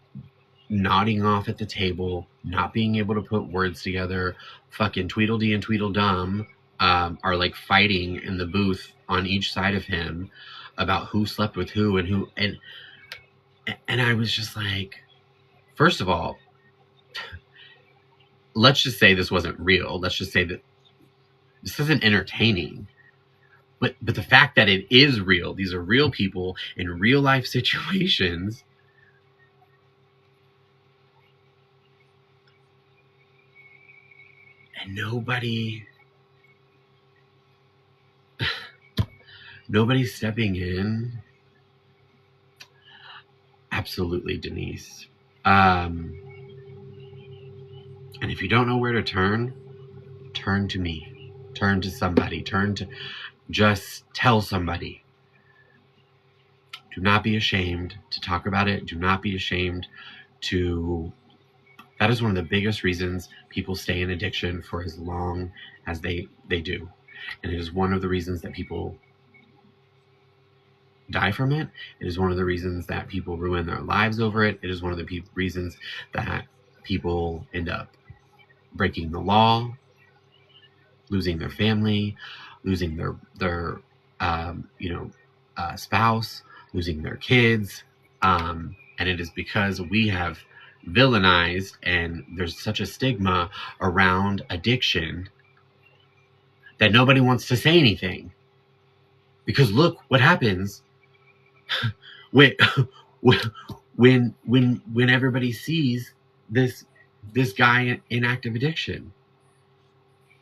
nodding off at the table, not being able to put words together. Fucking Tweedledee and Tweedledum are like fighting in the booth on each side of him about who slept with who and I was just like, first of all, let's just say this wasn't real. Let's just say that this isn't entertaining. But the fact that it is real, these are real people in real life situations. And nobody's stepping in. Absolutely, Denise. And if you don't know where to turn to me. Turn to somebody. Just tell somebody. Do not be ashamed to talk about it. Do not be ashamed to... That is one of the biggest reasons people stay in addiction for as long as they do. And it is one of the reasons that people die from it. It is one of the reasons that people ruin their lives over it. It is one of the reasons that people end up breaking the law, losing their family, losing their spouse, losing their kids. And it is because we have villainized and there's such a stigma around addiction that nobody wants to say anything. Because look what happens when everybody sees this guy in active addiction.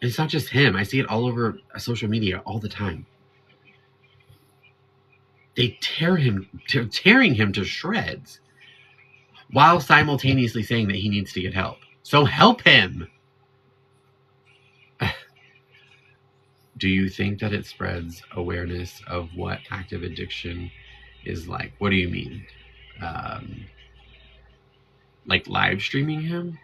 And it's not just him. I see it all over social media all the time. They tearing him to shreds while simultaneously saying that he needs to get help. So help him. Do you think that it spreads awareness of what active addiction is like? What do you mean? Like live streaming him?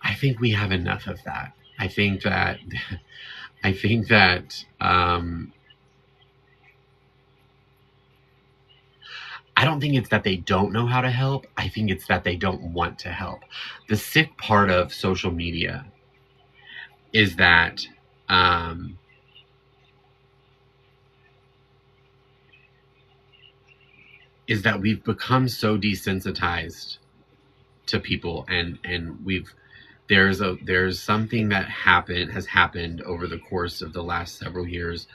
I think we have enough of that. I think that I don't think it's that they don't know how to help. I think it's that they don't want to help. The sick part of social media is that we've become so desensitized to people, and there's something that has happened over the course of the last several years,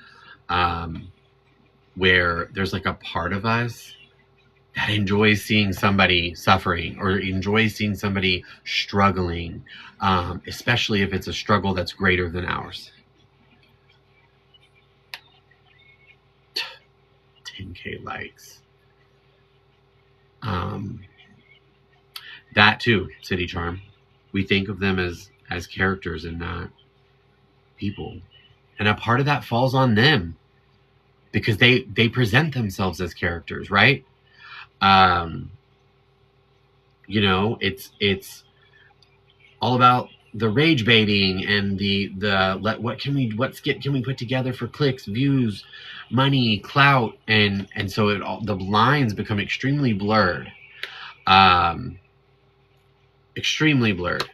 where there's like a part of us that enjoys seeing somebody suffering or enjoys seeing somebody struggling, especially if it's a struggle that's greater than ours. 10K likes. That too, City Charm. We think of them as characters and not people. And a part of that falls on them because they present themselves as characters, right? You know, it's all about the rage baiting and the what can we put together for clicks, views, money, clout, and so it all, the lines become extremely blurred. Extremely blurred.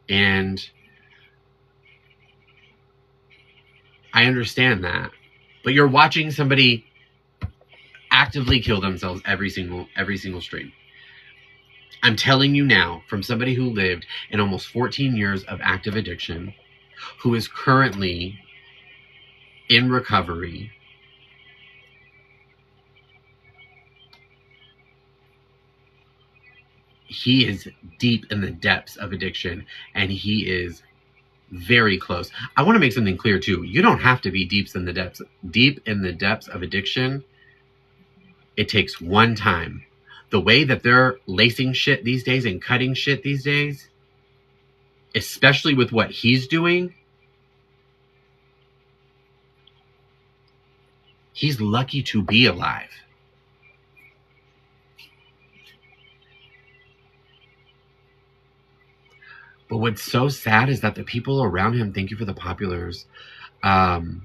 And I understand that. But you're watching somebody actively kill themselves every single stream. I'm telling you now, from somebody who lived in almost 14 years of active addiction, who is currently in recovery, he is deep in the depths of addiction, and he is very close. I want to make something clear too. You don't have to be deep in the depths of addiction. It takes one time. The way that they're lacing shit these days and cutting shit these days, especially with what he's doing, he's lucky to be alive. But what's so sad is that the people around him, thank you for the populars, the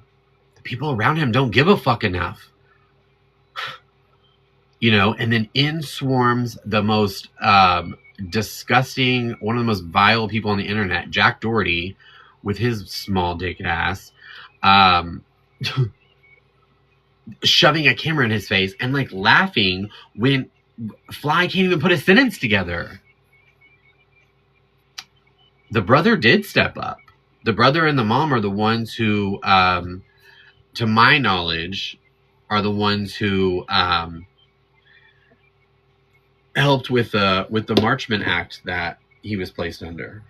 people around him don't give a fuck enough. You know, and then in swarms the most disgusting, one of the most vile people on the internet, Jack Doherty, with his small dick ass, shoving a camera in his face and like laughing when Fly can't even put a sentence together. The brother did step up. The brother and the mom are the ones who, to my knowledge, are the ones who helped with the Marchman Act that he was placed under.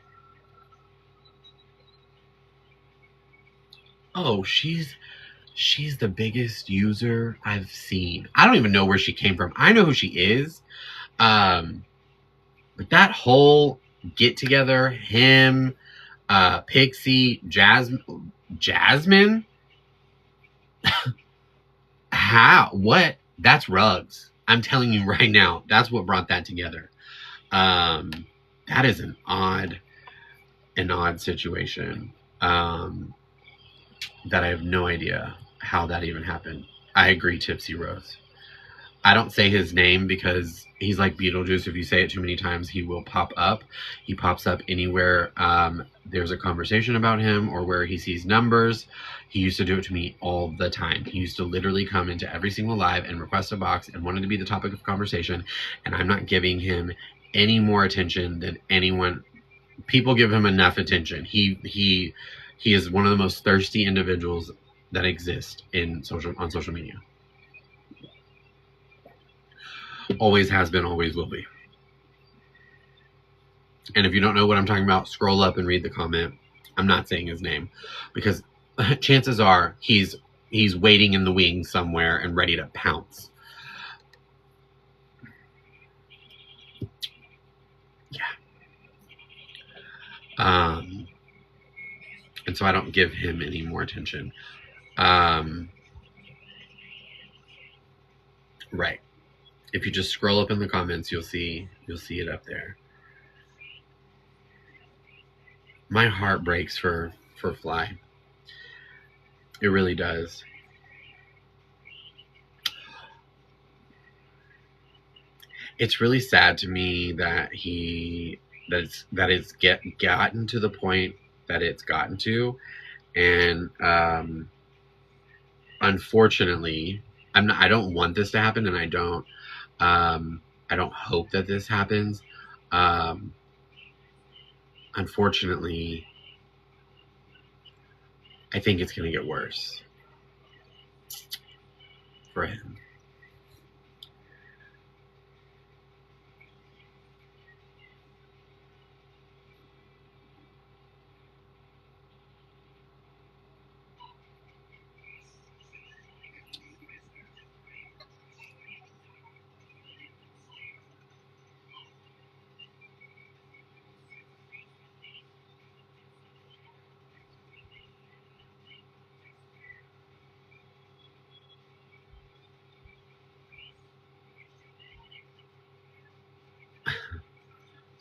Oh, she's the biggest user I've seen. I don't even know where she came from. I know who she is. But that whole get together, him, Pixie, Jasmine, how? What? That's Ruggs. I'm telling you right now, that's what brought that together. That is an odd situation. That I have no idea how that even happened. I agree, Tipsy Rose. I don't say his name because he's like Beetlejuice. If you say it too many times, he will pop up. He pops up anywhere there's a conversation about him or where he sees numbers. He used to do it to me all the time. He used to literally come into every single live and request a box and wanted to be the topic of conversation. And I'm not giving him any more attention than anyone. People give him enough attention. He is one of the most thirsty individuals that exist on social media. Always has been, always will be. And if you don't know what I'm talking about, scroll up and read the comment. I'm not saying his name because chances are he's waiting in the wings somewhere and ready to pounce. Yeah. And so I don't give him any more attention. Right. If you just scroll up in the comments, you'll see it up there. My heart breaks for Fly. It really does. It's really sad to me that it's gotten to the point that it's gotten to, and unfortunately, I don't want this to happen, and I don't hope that this happens. Unfortunately, I think it's going to get worse for him.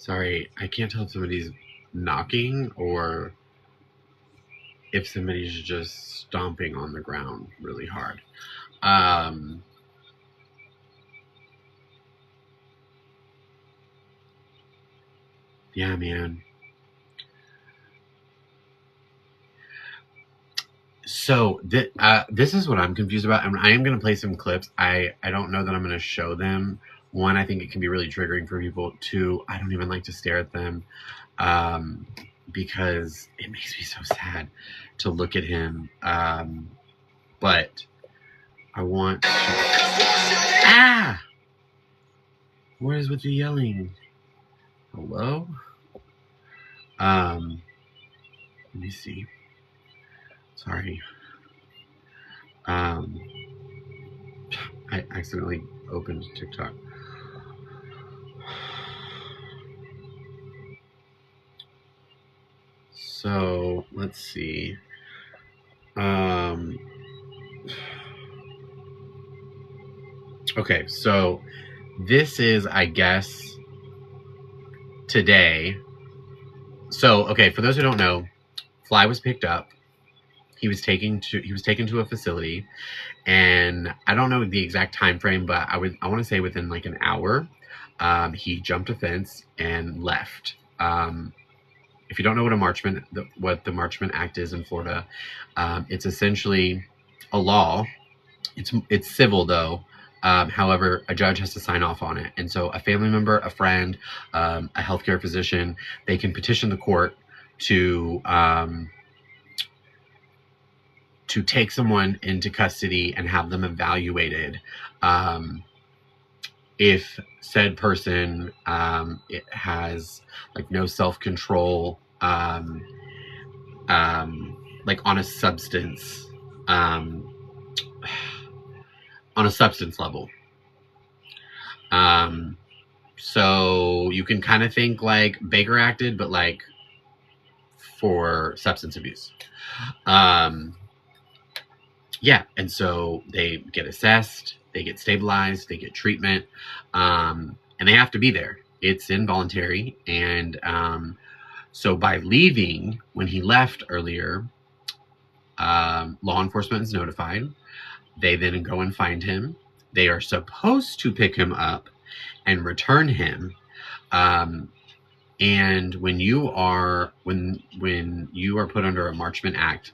Sorry, I can't tell if somebody's knocking or if somebody's just stomping on the ground really hard. Yeah, man. So this is what I'm confused about, and I am going to play some clips. I don't know that I'm going to show them. One, I think it can be really triggering for people. Two, I don't even like to stare at them, because it makes me so sad to look at him. But I want to... Ah! What is with the yelling? Hello? Let me see. Sorry. I accidentally opened TikTok. So let's see. Okay, so this is, I guess, today. So, okay, for those who don't know, Fly was picked up. He was taken to a facility, and I don't know the exact time frame, but I want to say within like an hour, he jumped a fence and left. If you don't know what what the Marchment Act is in Florida, it's essentially a law. It's civil though. However, a judge has to sign off on it, and so a family member, a friend, a healthcare physician, they can petition the court to take someone into custody and have them evaluated. If said person it has like no self-control, like on a substance level. So you can kind of think like Baker acted, but like for substance abuse. Yeah, and so they get assessed, they get stabilized, they get treatment, and they have to be there. It's involuntary, and so by leaving, when he left earlier, law enforcement is notified. They then go and find him. They are supposed to pick him up and return him. And when you are put under a Marchment Act,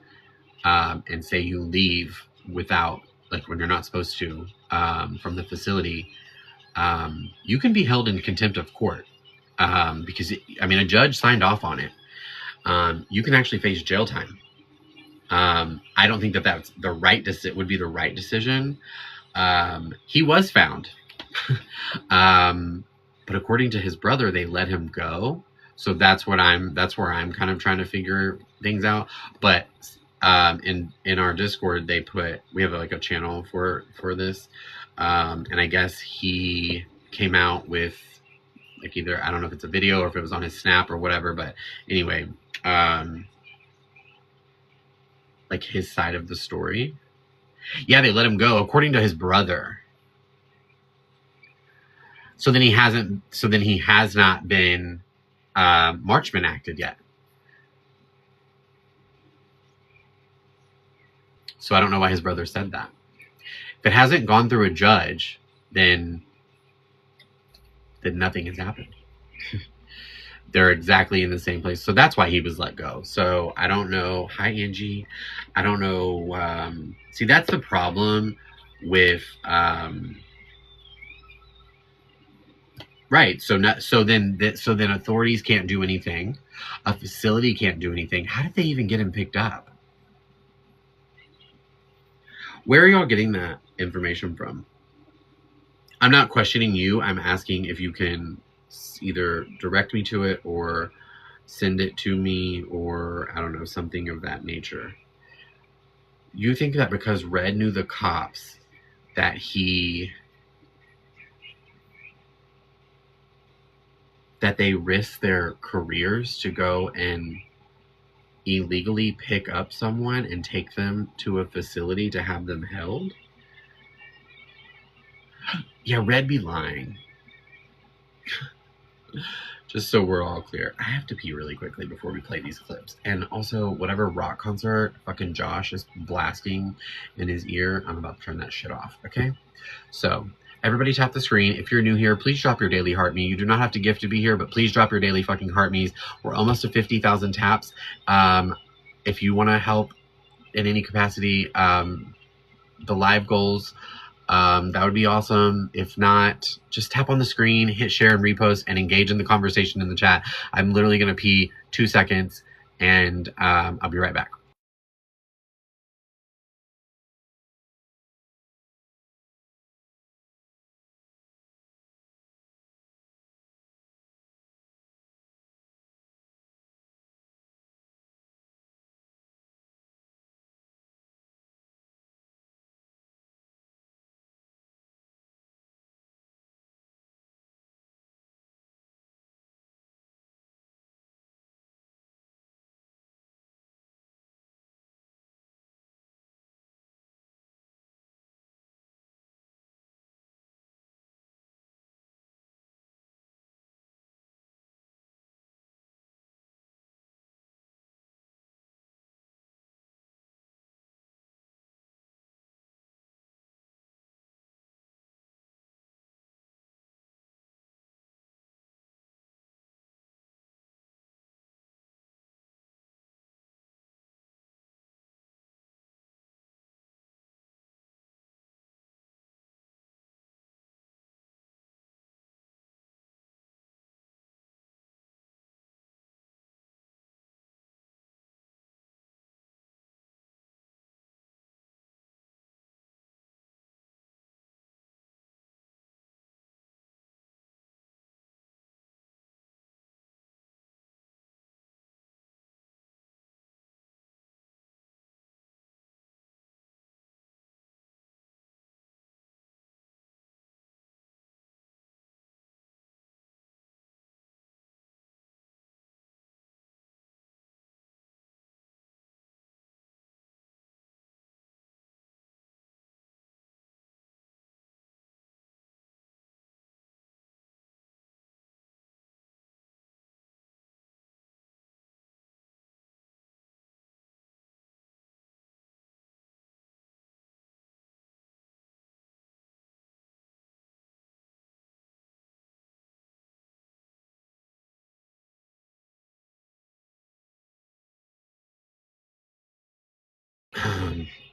and say you leave without, like when you're not supposed to, from the facility, you can be held in contempt of court, because a judge signed off on it. You can actually face jail time. I don't think that's the right would be the right decision. He was found, but according to his brother, they let him go. So that's where I'm kind of trying to figure things out. But in our Discord, we have like a channel for this, and I guess he came out with like either, I don't know if it's a video or if it was on his Snap or whatever, but anyway, like his side of the story. Yeah, they let him go according to his brother. So then he has not been Marchment acted yet. So I don't know why his brother said that. If it hasn't gone through a judge, then nothing has happened. They're exactly in the same place. So that's why he was let go. So I don't know. Hi, Angie. I don't know. See, that's the problem with... Right. So then authorities can't do anything. A facility can't do anything. How did they even get him picked up? Where are y'all getting that information from? I'm not questioning you. I'm asking if you can either direct me to it or send it to me, or I don't know, something of that nature. You think that because Red knew the cops that they risk their careers to go and illegally pick up someone and take them to a facility to have them held? Yeah, Red be lying. Just so we're all clear, I have to pee really quickly before we play these clips. And also, whatever rock concert fucking Josh is blasting in his ear, I'm about to turn that shit off, okay? So, everybody tap the screen. If you're new here, please drop your daily heart me. You do not have to gift to be here, but please drop your daily fucking heart me's. We're almost to 50,000 taps. If you want to help in any capacity, the live goals, that would be awesome. If not, just tap on the screen, hit share and repost, and engage in the conversation in the chat. I'm literally going to pee 2 seconds, and I'll be right back.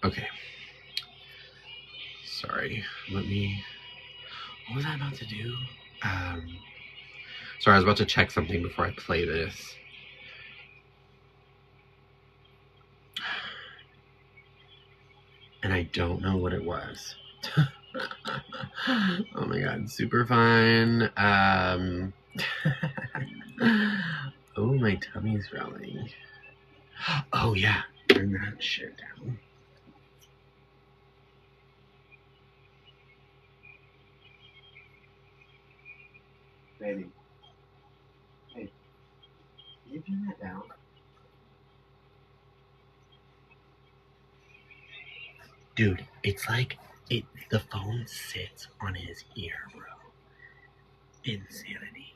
Okay. Sorry. What was I about to do? Sorry, I was about to check something before I play this. And I don't know what it was. Oh my god, super fun. Oh, my tummy's growling. Oh yeah, turn that shit down. Baby. Hey, can you turn that down? Dude, it's like the phone sits on his ear, bro. Insanity.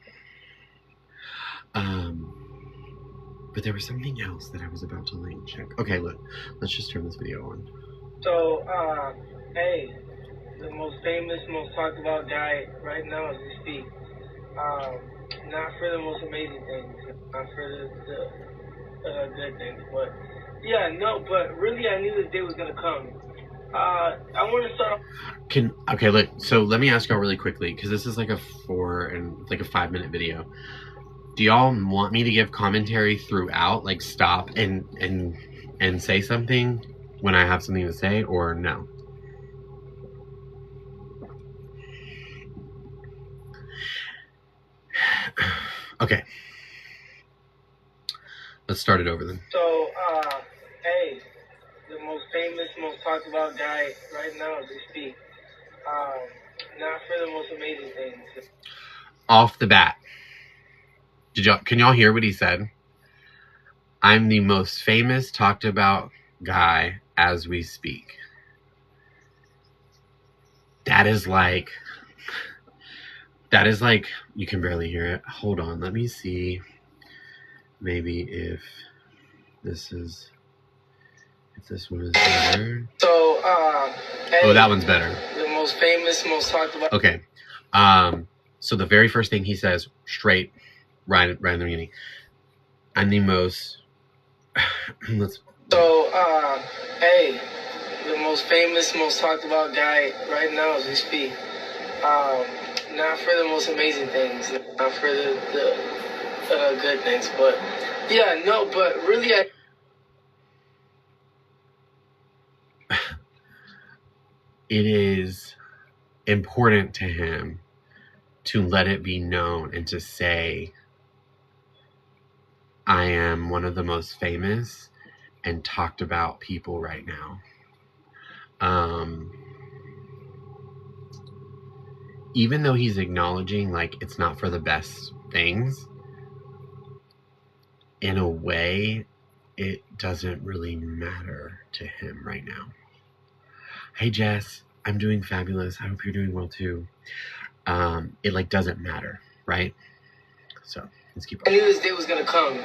But there was something else that I was about to like check. Okay, look, let's just turn this video on. So, hey, the most famous, most talked about guy right now as we speak. Not for the most amazing things, not for the good things, but yeah, no, but really I knew this day was gonna come. I want to start. Okay, look. So let me ask y'all really quickly because this is like a 5-minute video. Do y'all want me to give commentary throughout, like stop and say something when I have something to say, or no? Okay. Let's start it over then. So, hey, the most famous, most talked about guy right now as we speak. Not for the most amazing things. Off the bat, can y'all hear what he said? I'm the most famous, talked about guy as we speak. That is like That is like, you can barely hear it. Hold on, let me see. Maybe if this one is better. So, hey, oh, that one's better. The most famous, most talked about. Okay. So the very first thing he says, straight, right in the beginning. I'm the most. Let's. So, hey, the most famous, most talked about guy right now as we speak. Not for the most amazing things, not for the good things, but yeah, no, but really, it is important to him to let it be known and to say, I am one of the most famous and talked about people right now. Even though he's acknowledging like it's not for the best things, in a way, it doesn't really matter to him right now. Hey Jess, I'm doing fabulous. I hope you're doing well too. It like doesn't matter, right? So let's keep on. I knew this day was gonna come.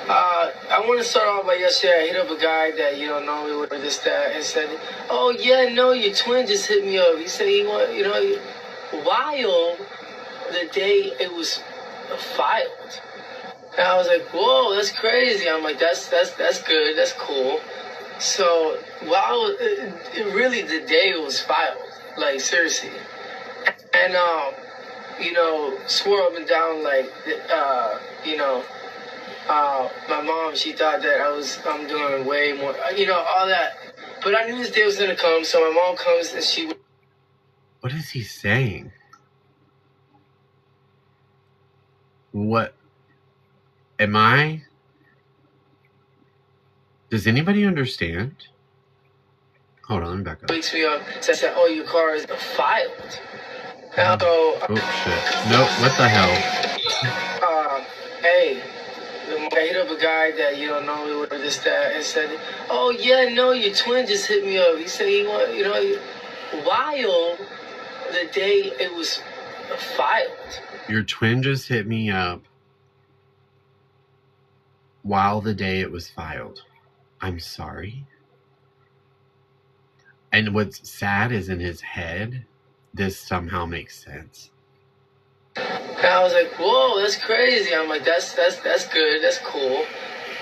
I want to start off by yesterday. I hit up a guy that normally would this that and said, "Oh yeah, no, your twin just hit me up." He said he want while the day it was filed. And I was like, "Whoa, that's crazy." I'm like, "That's good. That's cool." So while really the day it was filed, like seriously, and swore up and down like my mom, she thought that I'm doing way more, all that. But I knew this day was gonna come, so my mom comes and she. What is he saying? What am I? Does anybody understand? Hold on, let me back up. Wakes me up, says, "Oh, your car is filed." And I'll go. Oh shit! No, what the hell? Hey. I hit up a guy that normally would this that and said, "Oh yeah, no, your twin just hit me up." He said he want while the day it was filed. Your twin just hit me up while the day it was filed. I'm sorry. And what's sad is in his head, this somehow makes sense. And I was like, "Whoa, that's crazy." I'm like, "That's good. That's cool."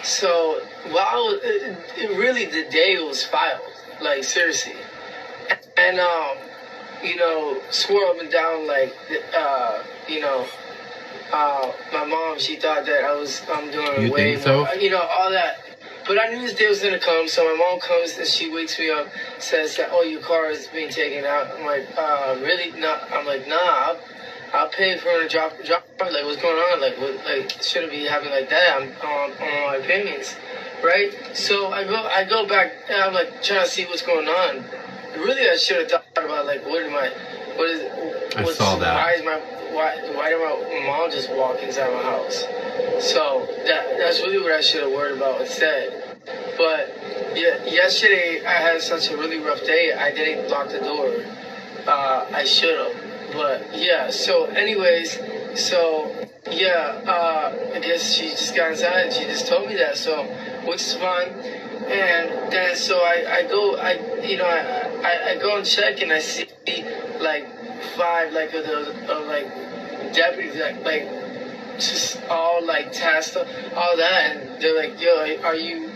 So while really the day it was filed, like seriously, and swore up and down like my mom, she thought that I'm doing way more, all that. But I knew this day was gonna come, so my mom comes and she wakes me up, says that, "Oh, your car is being taken out." I'm like, "Really?" No. I'm like, "Nah, I'll pay for her to drop. Like, what's going on? Like, what? Like, shouldn't be happening like that. I'm on my opinions, right?" So I go back and I'm like trying to see what's going on. Really, I should have thought about like, I saw that. Why did my mom just walk inside my house? So that's really what I should have worried about instead. But yeah, yesterday I had such a really rough day. I didn't lock the door. I should have. But yeah, so anyways, I guess she just got inside and she just told me that, so which is fine. And then so I go and check and I see like 5 like of deputies like just all like tasked all that, and they're like, "Yo, are you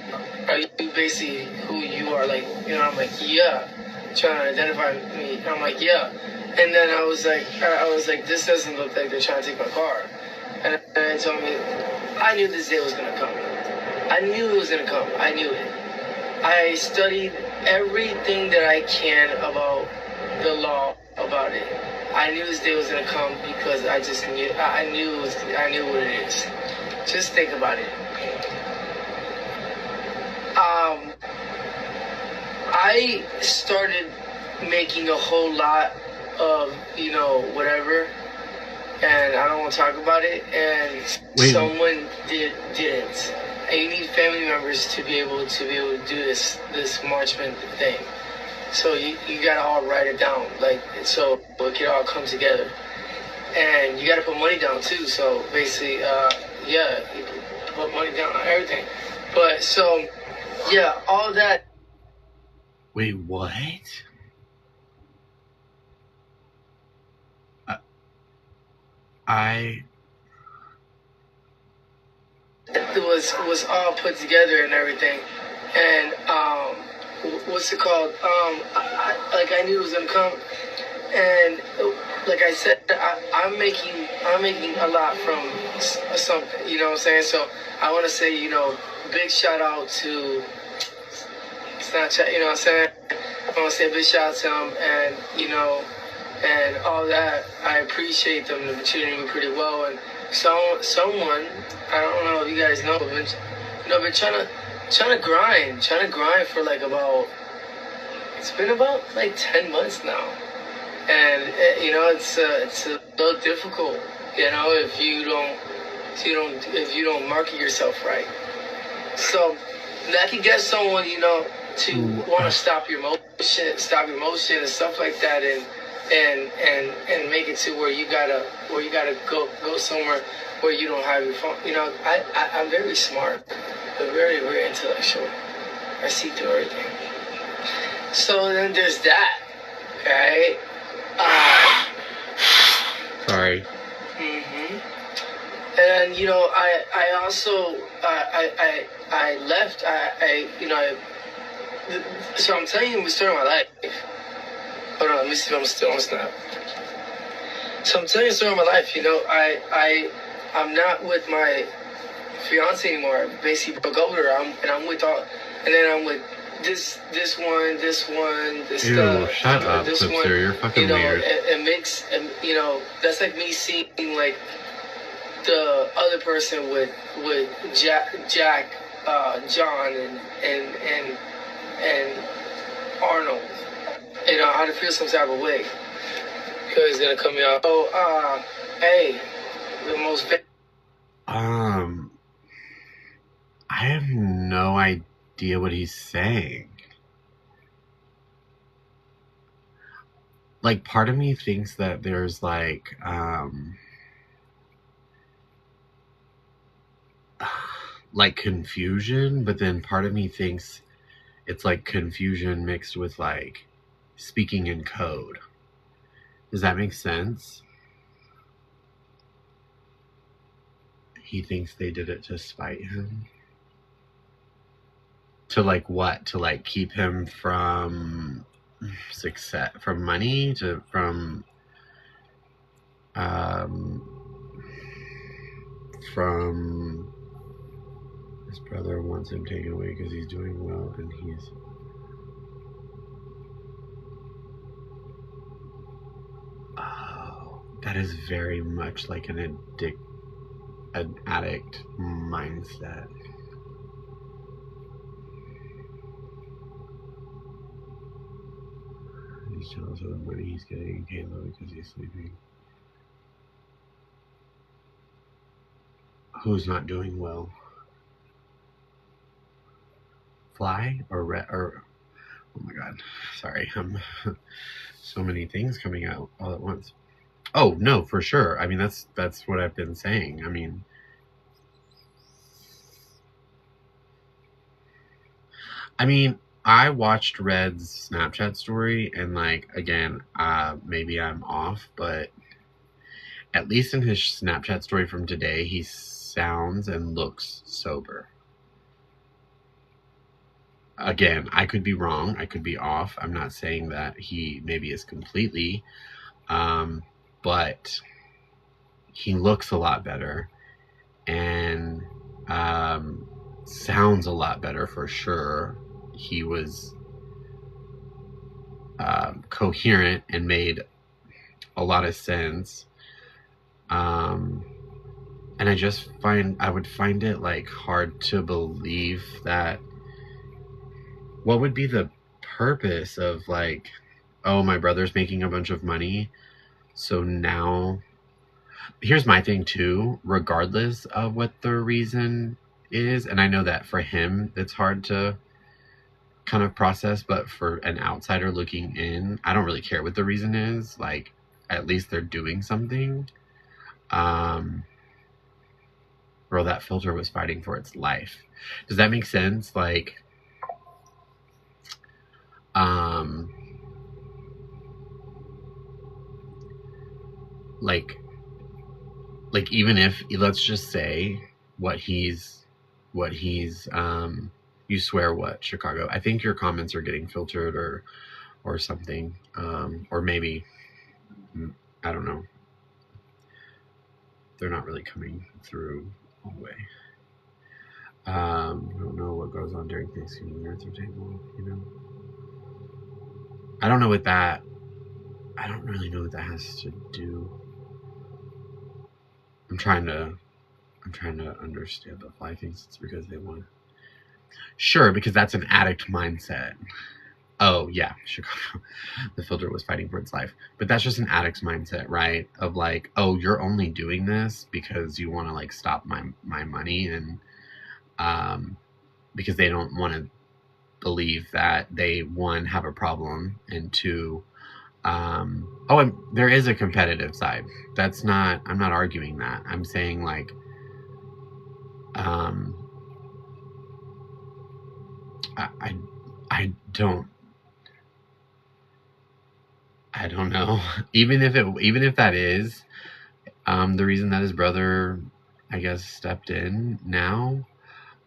basically who you are?" Like, I'm like, "Yeah," trying to identify me. I'm like, "Yeah." And then I was like, "This doesn't look like they're trying to take my car." And they told me, I knew this day was going to come. I knew it was going to come. I knew it. I studied everything that I can about the law about it. I knew this day was going to come because I just knew. I knew what it is. Just think about it. I started making a whole lot of whatever, and I don't want to talk about it, and someone didn't, and you need family members to be able to do this Marchman thing, so you gotta all write it down, like, so it can all come together. and you got to put money down too. So basically, yeah, you put money down on everything. But so, yeah, all that. Wait, what? It was all put together and everything, and what's it called? I knew it was gonna come, and like I said, I'm making a lot from something. You know what I'm saying? So I want to say, big shout out to Snapchat. You know what I'm saying? I want to say a big shout out to them, and and all that. I appreciate them. They've been treating me pretty well, and someone, I don't know if you guys know, but been trying to grind for like it's been about like 10 months now, and it's a little difficult, if you don't market yourself right. So that can get someone, to want to stop your motion and stuff like that, and make it to where you gotta go somewhere where you don't have your phone. I'm very smart, but very, very intellectual. I see through everything. So then there's that, okay? Sorry. And I also I left. So I'm telling you the story of my life. Hold on, let me see if I'm still on Snap. So I'm telling you the story of my life. I'm not with my fiance anymore. I basically broke up with her. I'm with this one, this Ew, stuff. shut up, this Flipster. one. You're fucking weird. It makes, that's like me seeing like the other person with Jack, John, and Arnold. I'd feel some type of way. Because he's gonna come out. Oh, hey, the most. I have no idea what he's saying. Like, part of me thinks that there's like confusion, but then part of me thinks it's like confusion mixed with like speaking in code. Does that make sense? He thinks they did it to spite him. To like what? To like keep him from success, from money, from his brother wants him taken away because he's doing well and he's that is very much like an addict mindset. He's jealous of the money he's getting in Halo because he's sleeping. Who's not doing well? Fly or Red or oh my god, sorry, so many things coming out all at once. Oh no, for sure. I mean, that's what I've been saying. I mean, I watched Red's Snapchat story, and like, again, maybe I'm off, but at least in his Snapchat story from today, he sounds and looks sober. Again, I could be wrong. I could be off. I'm not saying that he maybe is completely, but he looks a lot better and sounds a lot better for sure. He was coherent and made a lot of sense. And I would find it like hard to believe that. What would be the purpose of like, oh, my brother's making a bunch of money, so now, here's my thing too, regardless of what the reason is, and I know that for him it's hard to kind of process, but for an outsider looking in, I don't really care what the reason is. Like, at least they're doing something. Or that filter was fighting for its life. Does that make sense? Like, like even if, let's just say what he's you swear what, Chicago? I think your comments are getting filtered or something, or maybe, I don't know, they're not really coming through all the way. I don't know what goes on during Thanksgiving dinner at their table, you know. I don't really know what that has to do. I'm trying to understand the fly thinks it's because they want. Sure, because that's an addict mindset. Oh yeah, Chicago. The filter was fighting for its life, but that's just an addict's mindset, right? Of like, oh, you're only doing this because you want to like stop my money, and because they don't want to believe that they, one, have a problem, and two, and there is a competitive side. I'm not arguing that. I'm saying like, I don't know. Even if that is the reason that his brother, I guess, stepped in now,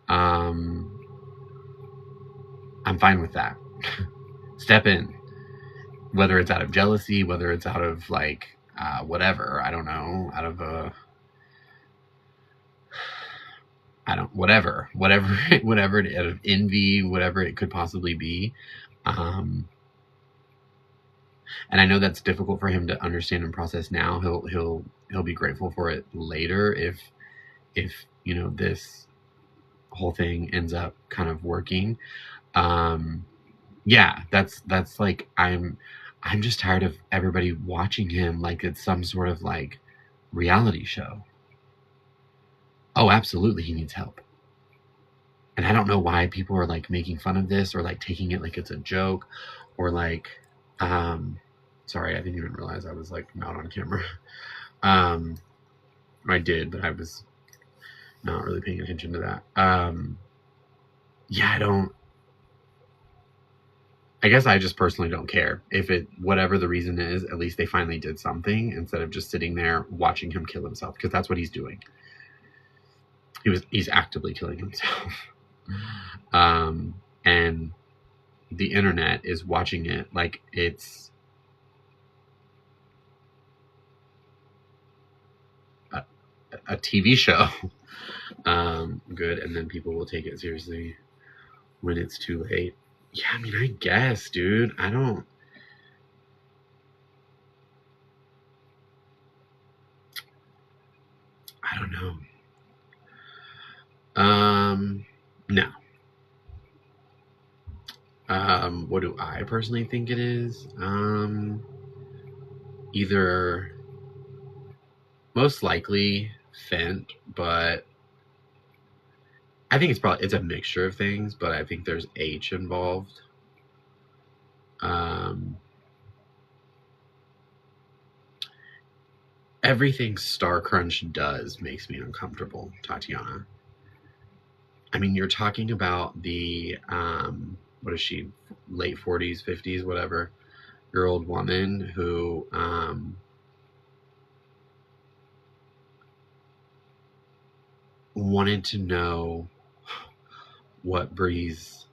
I'm fine with that. Step in, whether it's out of jealousy, whether it's out of like whatever, I don't know, out of whatever out of envy, whatever it could possibly be. And I know that's difficult for him to understand and process now. He'll be grateful for it later if you know, this whole thing ends up kind of working. Yeah, that's like, I'm just tired of everybody watching him like it's some sort of like reality show. Oh, absolutely, he needs help. And I don't know why people are like making fun of this or like taking it like it's a joke, or like, sorry, I didn't even realize I was like not on camera. I did, but I was not really paying attention to that. Yeah, I guess I just personally don't care if it, whatever the reason is, at least they finally did something instead of just sitting there watching him kill himself, because that's what he's doing. He's actively killing himself. And the internet is watching it like it's a TV show. Good. And then people will take it seriously when it's too late. Yeah, I mean, I guess, dude. I don't know. No. What do I personally think it is? Either, most likely Fent, but I think it's a mixture of things, but I think there's H involved. Everything Star Crunch does makes me uncomfortable, Tatiana. I mean, you're talking about the what is she, late 40s, 50s, whatever, year old woman who wanted to know what Bree's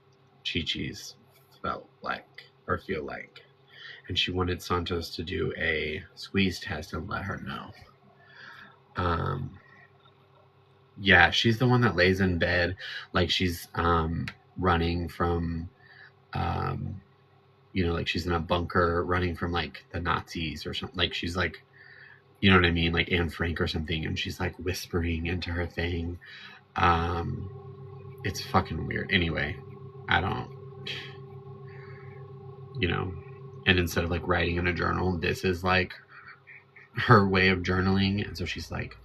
Chi-Chi's felt like or feel like, and she wanted Santos to do a squeeze test and let her know. Yeah, she's the one that lays in bed like she's running from you know, like she's in a bunker running from like the Nazis or something. Like she's like, you know what I mean, like Anne Frank or something, and she's like whispering into her thing. It's fucking weird. Anyway, I don't, you know, and instead of like writing in a journal, this is like her way of journaling. And so she's like,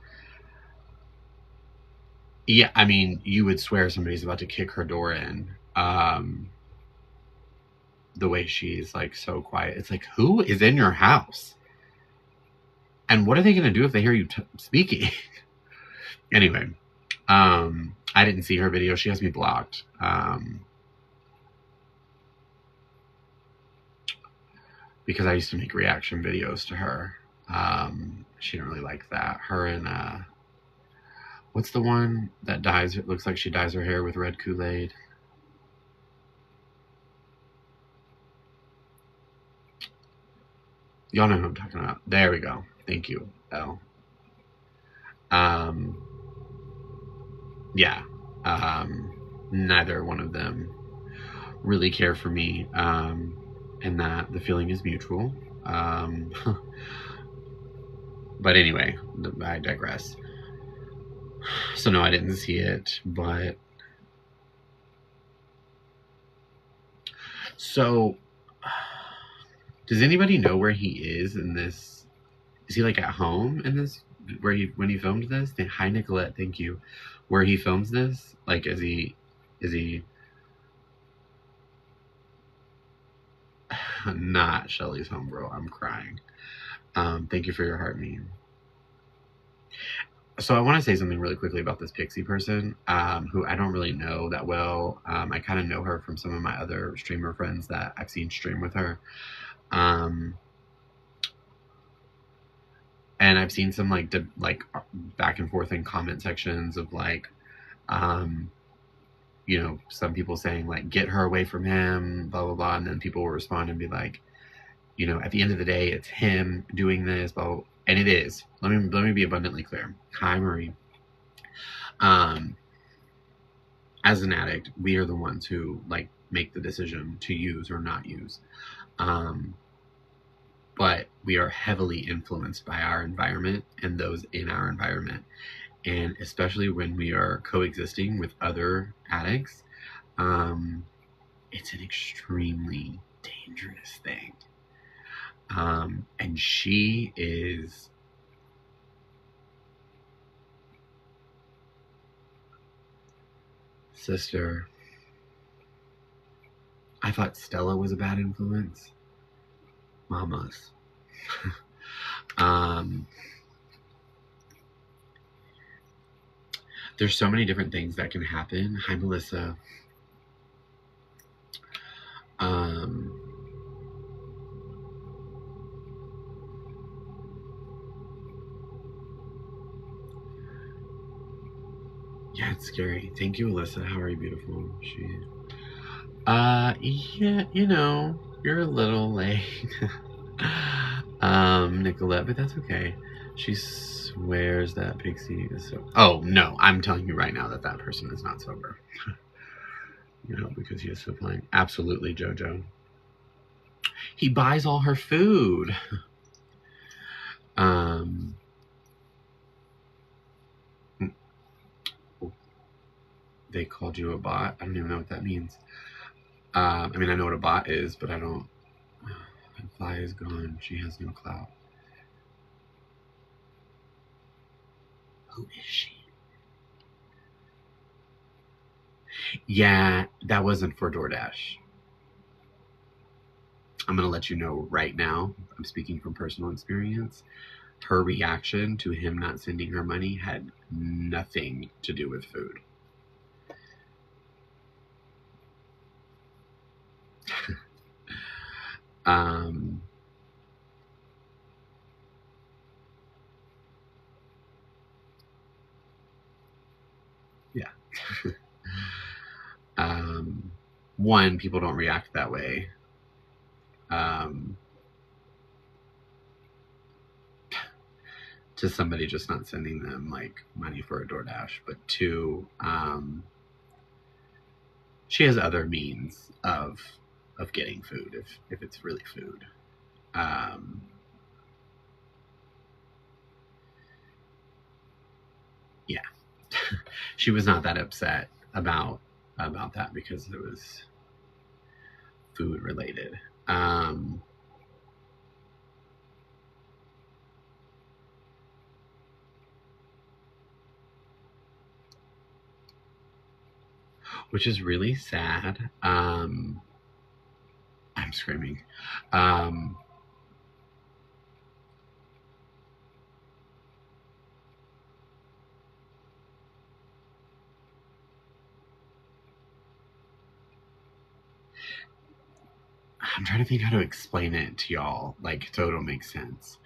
yeah, I mean, you would swear somebody's about to kick her door in. The way she's like so quiet. It's like, who is in your house? And what are they going to do if they hear you speaking? Anyway, I didn't see her video. She has me blocked. Because I used to make reaction videos to her. She didn't really like that. Her and what's the one that dyes? It looks like she dyes her hair with red Kool-Aid. Y'all know who I'm talking about. There we go. Thank you, Elle. Yeah. Neither one of them really care for me, and that the feeling is mutual. But anyway, I digress. So no, I didn't see it, but so does anybody know where he is in this? Is he like at home in this? Where he when he filmed this? Hi Nicolette, thank you. Where he films this? Like, is he not Shelly's home, bro? I'm crying. Thank you for your heart meme. So I want to say something really quickly about this Pixie person, who I don't really know that well. I kind of know her from some of my other streamer friends that I've seen stream with her. And I've seen some like back and forth in comment sections of like, you know, some people saying like, get her away from him, blah, blah, blah. And then people will respond and be like, you know, at the end of the day, it's him doing this, blah, blah, blah. And it is. Let me be abundantly clear. Hi, Marie. As an addict, we are the ones who like make the decision to use or not use. But we are heavily influenced by our environment and those in our environment. And especially when we are coexisting with other addicts, it's an extremely dangerous thing. And she is sister. I thought Stella was a bad influence. Mamas. There's so many different things that can happen. Hi, Melissa. Yeah, it's scary. Thank you, Alyssa. How are you, beautiful? Yeah, you know, you're a little late. Nicolette, but that's okay. She swears that Pixie is so. Oh no, I'm telling you right now that that person is not sober. You know, because he is so playing. Absolutely, JoJo. He buys all her food. They called you a bot. I don't even know what that means. I mean, I know what a bot is, but I don't. And Fly is gone. She has no clout. Who is she? Yeah, that wasn't for DoorDash. I'm going to let you know right now. I'm speaking from personal experience. Her reaction to him not sending her money had nothing to do with food. Yeah. One, people don't react that way. To somebody just not sending them like money for a DoorDash, but two, she has other means of getting food if it's really food. Yeah. She was not that upset about that because it was food related. Which is really sad. I'm screaming. I'm trying to think how to explain it to y'all, like, so it'll make sense.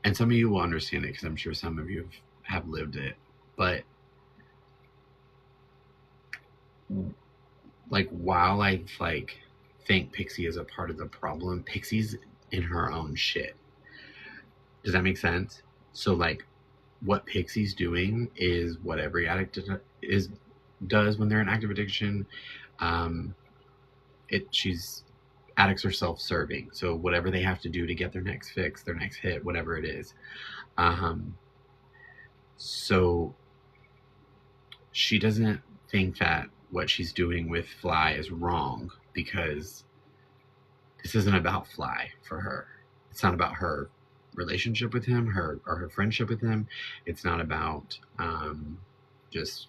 And some of you will understand it because I'm sure some of you have lived it. But, like, while I, like, think Pixie is a part of the problem, Pixie's in her own shit. Does that make sense? So, like, what Pixie's doing is what every addict does when they're in active addiction. She's addicts are self-serving, so whatever they have to do to get their next fix, their next hit, whatever it is. So she doesn't think that what she's doing with Fly is wrong, because this isn't about Fly for her. It's not about her relationship with him, her friendship with him. It's not about just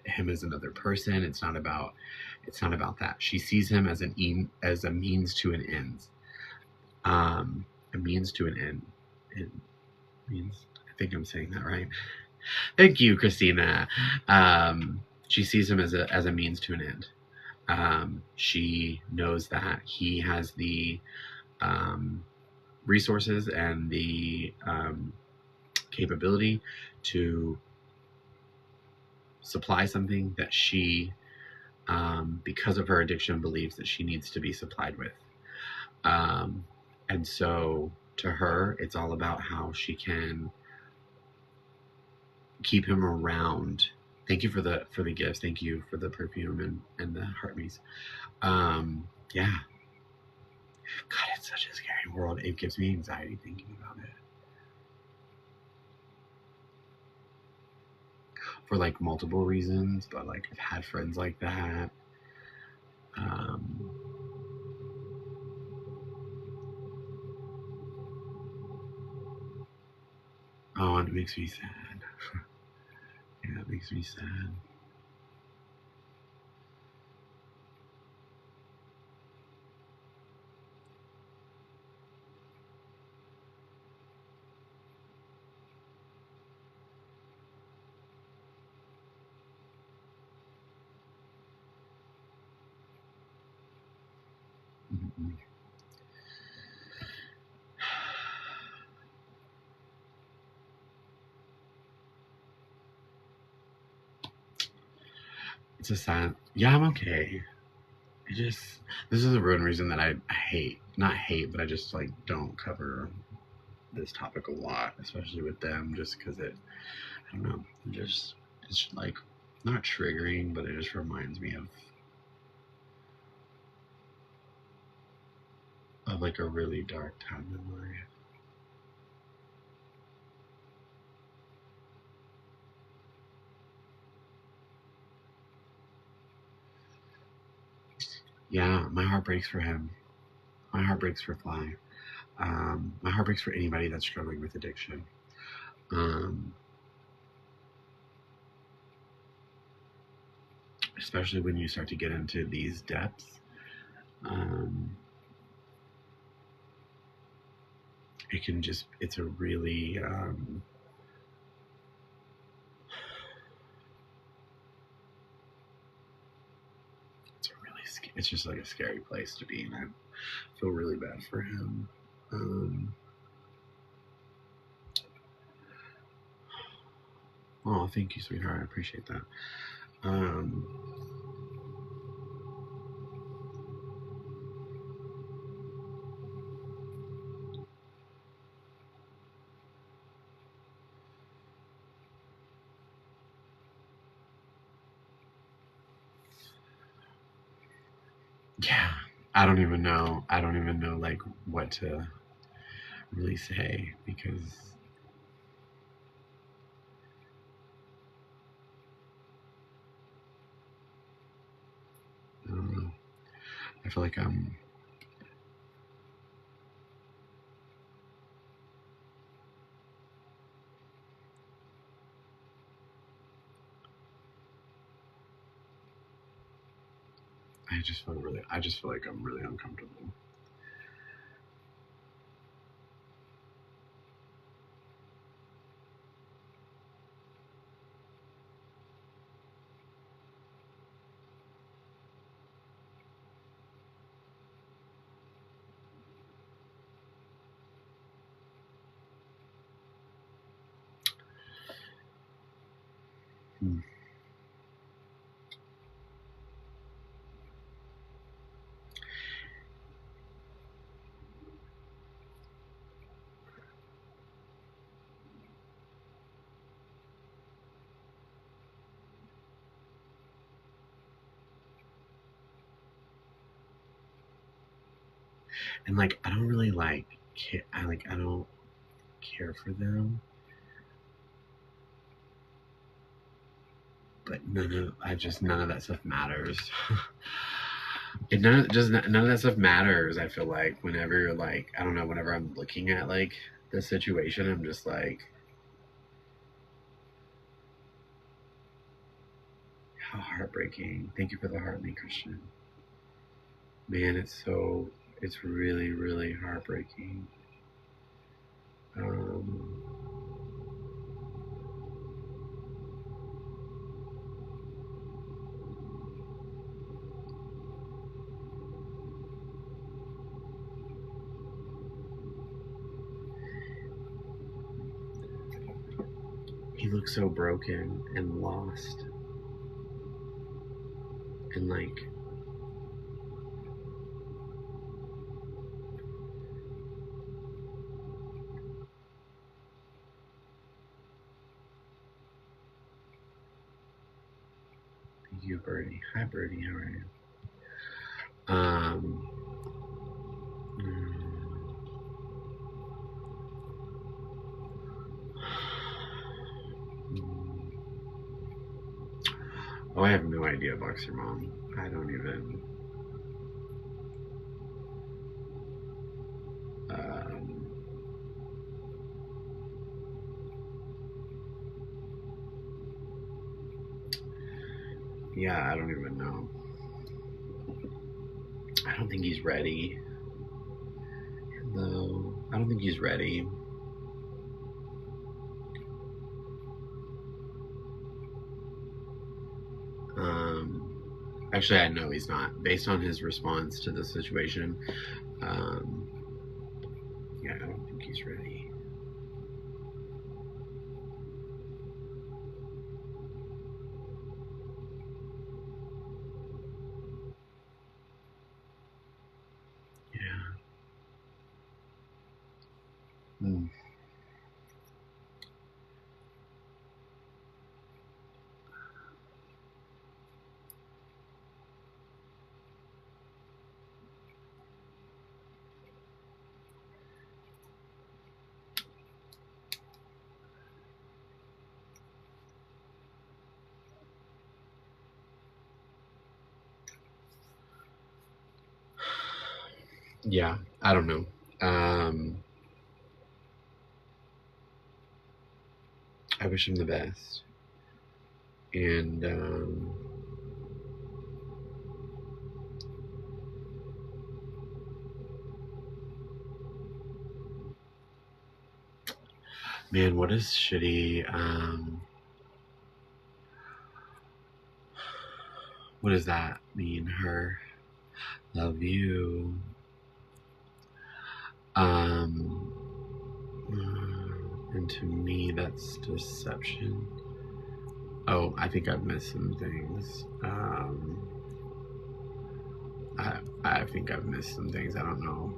him as another person. It's not about that. She sees him as a means to an end. A means to an end. It means, I think I'm saying that right. Thank you, Christina. She sees him as a means to an end. She knows that he has the resources and the capability to supply something that she, because of her addiction, believes that she needs to be supplied with. And so to her, it's all about how she can keep him around. Thank you for the gifts. Thank you for the perfume and the heartbeats. Yeah. God, it's such a scary world. It gives me anxiety thinking about it. For like multiple reasons, but like I've had friends like that. Oh, and it makes me sad. Yeah, it makes me sad. Mm-mm. It's a sad. Yeah, I'm okay. This is a real reason that I hate, not hate, but I just like don't cover this topic a lot, especially with them, just because I don't know, it's like not triggering, but it just reminds me of like a really dark time in life. Yeah, my heart breaks for him. My heart breaks for Fly. My heart breaks for anybody that's struggling with addiction. Especially when you start to get into these depths. It can just, it's a really, it's just like a scary place to be, and I feel really bad for him. Oh, thank you, sweetheart. I appreciate that. Yeah, I don't even know. I don't even know like what to really say, because I don't know. I feel like I just feel like I'm really uncomfortable. And like, I don't really like, I don't care for them, but none of that stuff matters. None of that stuff matters. I feel like whenever you're like, I don't know, whenever I'm looking at like the situation, I'm just like, how heartbreaking. Thank you for the heart, me, Christian. Man, it's really, really heartbreaking. He looks so broken and lost. And like, thank you, Birdie. Hi, Birdie. How are you? Oh, I have no idea, Boxer Mom. I don't even. Yeah, I don't even know. I don't think he's ready. Hello. I don't think he's ready. Actually, I know he's not. Based on his response to the situation, yeah, I don't think he's ready. Yeah. Yeah, I don't know. I wish him the best. And man, what is shitty? What does that mean? Her love you. And to me, that's deception. Oh, I think I've missed some things. I think I've missed some things. I don't know.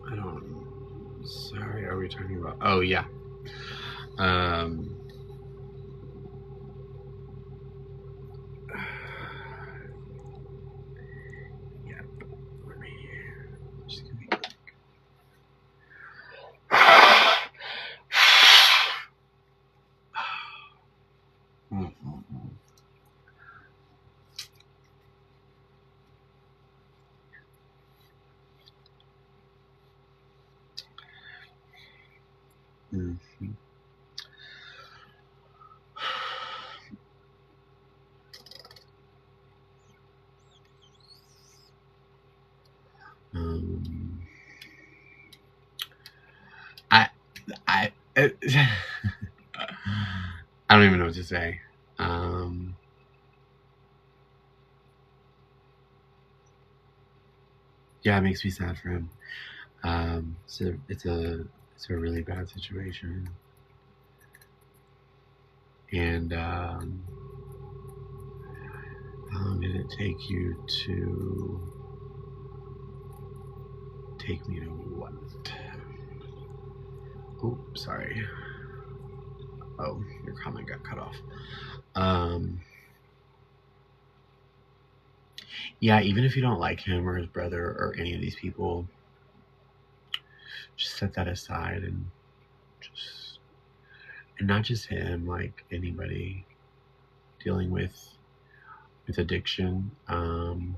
I don't. Sorry, are we talking about? Oh yeah. Yeah. Let me. Just give me. Mm-hmm. I I don't even know what to say. Yeah, it makes me sad for him. So it's a really bad situation. And how long did it take you to take me to what? Oh, sorry. Oh, your comment got cut off. Yeah, even if you don't like him or his brother or any of these people, just set that aside and not just him, like anybody dealing with addiction. God,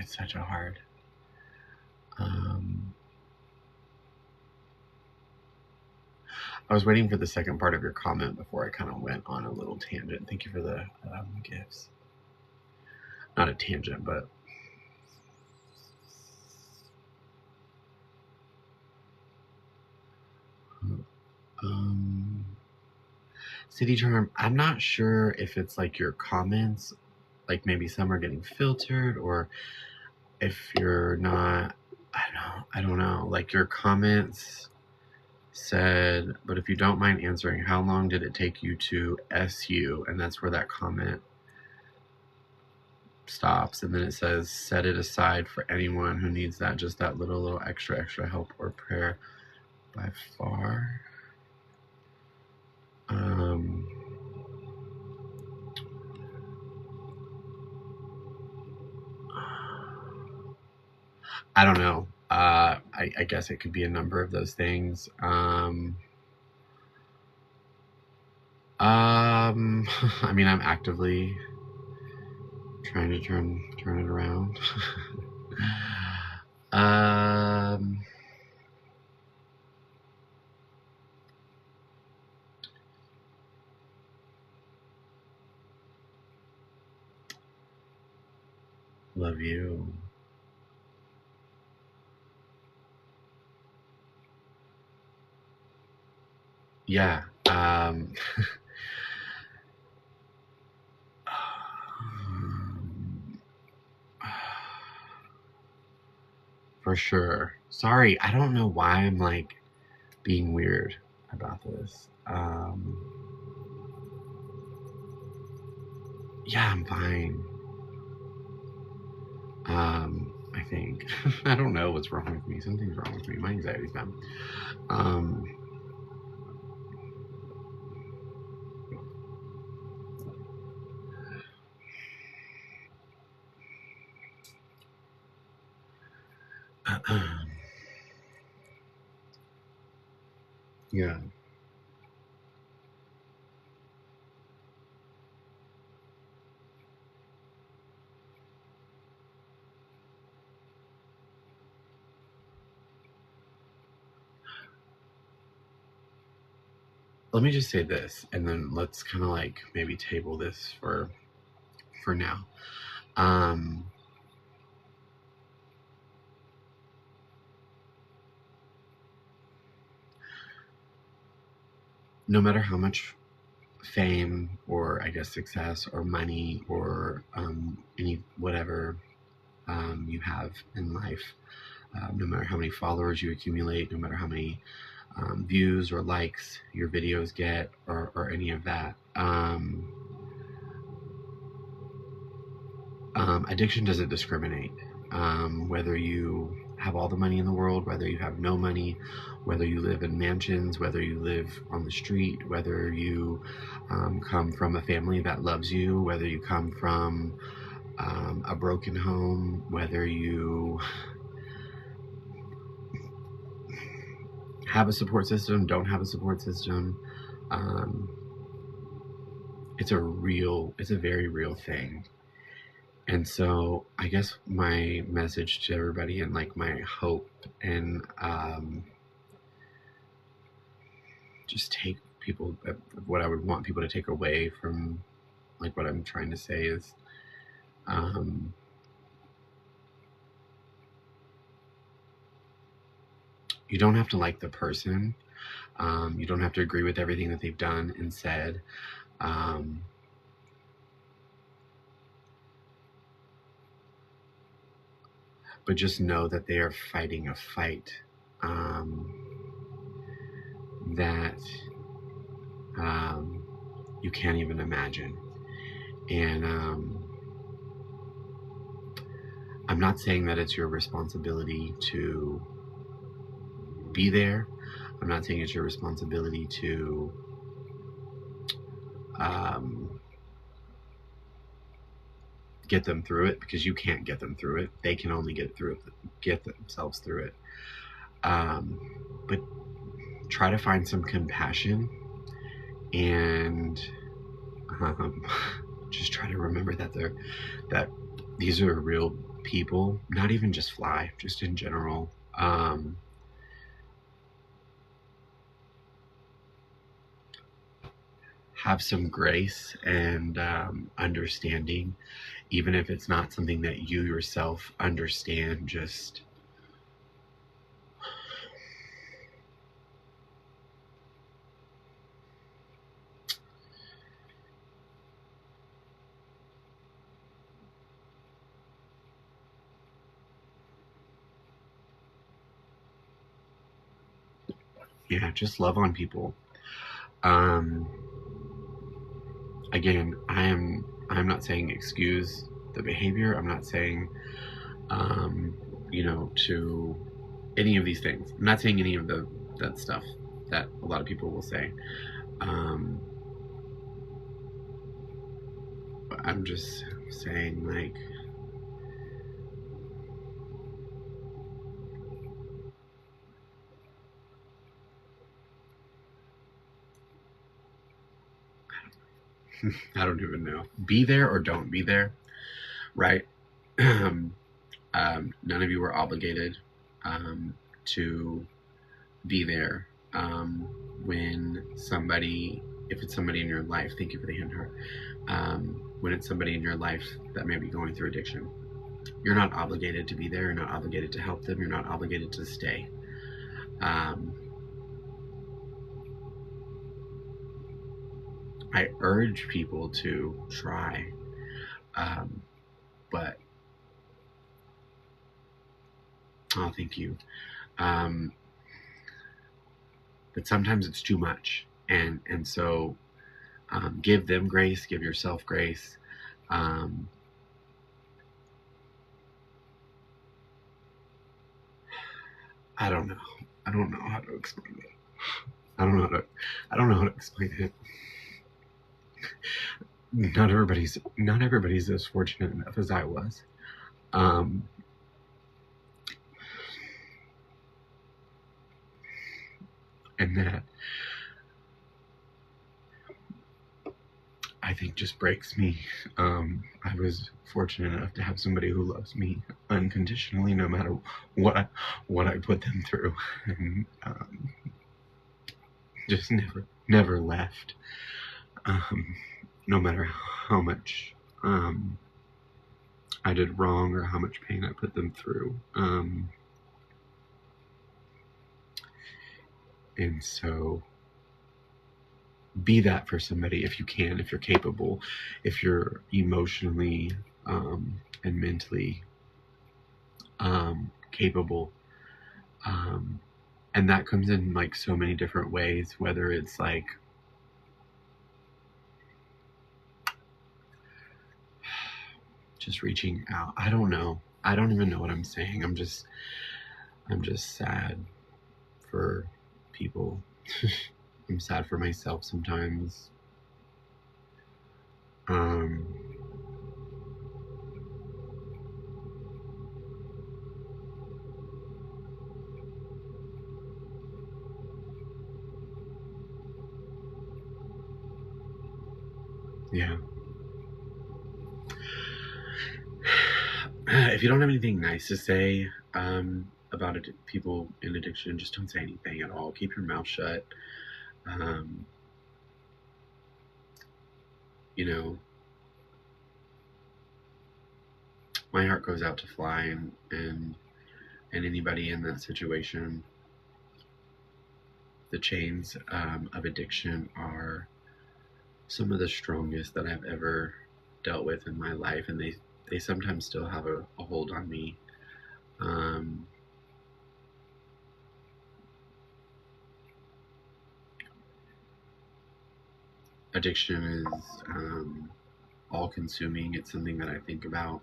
it's such a hard. I was waiting for the second part of your comment before I kind of went on a little tangent. Thank you for the gifts. Not a tangent, but City Charm. I'm not sure if it's like your comments, like maybe some are getting filtered, or if you're not. I don't know. Like your comments said, but if you don't mind answering, how long did it take you to SU? And that's where that comment stops, and then it says set it aside for anyone who needs that, just that little extra help or prayer. By far, I don't know. I guess it could be a number of those things. I mean, I'm actively trying to turn it around. Love you. Yeah. For sure. Sorry, I don't know why I'm like being weird about this. Yeah, I'm fine. I think. I don't know what's wrong with me. Something's wrong with me. My anxiety's bad. Yeah. Let me just say this, and then let's kind of like maybe table this for now. No matter how much fame or I guess success or money or any whatever you have in life, no matter how many followers you accumulate, no matter how many views or likes your videos get, or any of that, addiction doesn't discriminate. Whether you have all the money in the world, whether you have no money, whether you live in mansions, whether you live on the street, whether you come from a family that loves you, whether you come from a broken home, whether you have a support system, don't have a support system, it's a very real thing. And so I guess my message to everybody, and like my hope, and just take people, what I would want people to take away from like what I'm trying to say is you don't have to like the person. You don't have to agree with everything that they've done and said. But just know that they are fighting a fight that you can't even imagine. And I'm not saying that it's your responsibility to be there. I'm not saying it's your responsibility to get them through it, because you can't get them through it. They can only get themselves through it. But try to find some compassion, and just try to remember that these are real people, not even just Fly, just in general. Have some grace and understanding, even if it's not something that you yourself understand. Just just love on people. Again, I'm not saying excuse the behavior. I'm not saying to any of these things. I'm not saying any of that stuff that a lot of people will say. But I'm just saying, like, I don't even know. Be there or don't be there, right? None of you are obligated to be there when somebody, if it's somebody in your life, thank you for the hand heart, when it's somebody in your life that may be going through addiction. You're not obligated to be there. You're not obligated to help them. You're not obligated to stay. I urge people to try, but oh, thank you. But sometimes it's too much, and so give them grace, give yourself grace. I don't know. I don't know how to explain it. I don't know how to explain it. Not everybody's as fortunate enough as I was. And that, I think, just breaks me. I was fortunate enough to have somebody who loves me unconditionally, no matter what I put them through, and just never left. No matter how much I did wrong or how much pain I put them through. And so be that for somebody if you can, if you're capable, if you're emotionally and mentally capable. And that comes in like so many different ways, whether it's like just reaching out. I don't know. I don't even know what I'm saying. I'm just sad for people. I'm sad for myself sometimes. Yeah. If you don't have anything nice to say about it, people in addiction, just don't say anything at all. Keep your mouth shut. My heart goes out to Fly and anybody in that situation. The chains of addiction are some of the strongest that I've ever dealt with in my life, and they sometimes still have a hold on me. addiction is all-consuming. It's something that I think about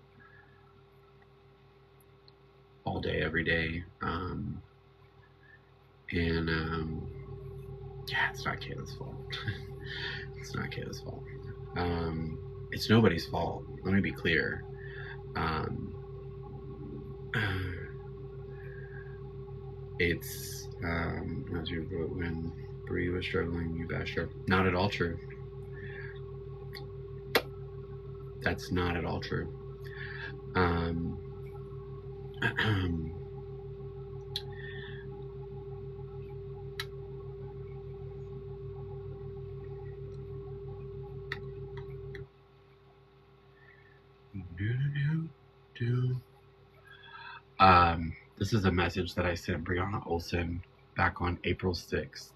all day, every day. Yeah, it's not Kayla's fault. It's not Kayla's fault. It's nobody's fault. Let me be clear. It's as you wrote, when Bree was struggling, you bashed her. Not at all true. That's not at all true. This is a message that I sent Brianna Olson back on April 6th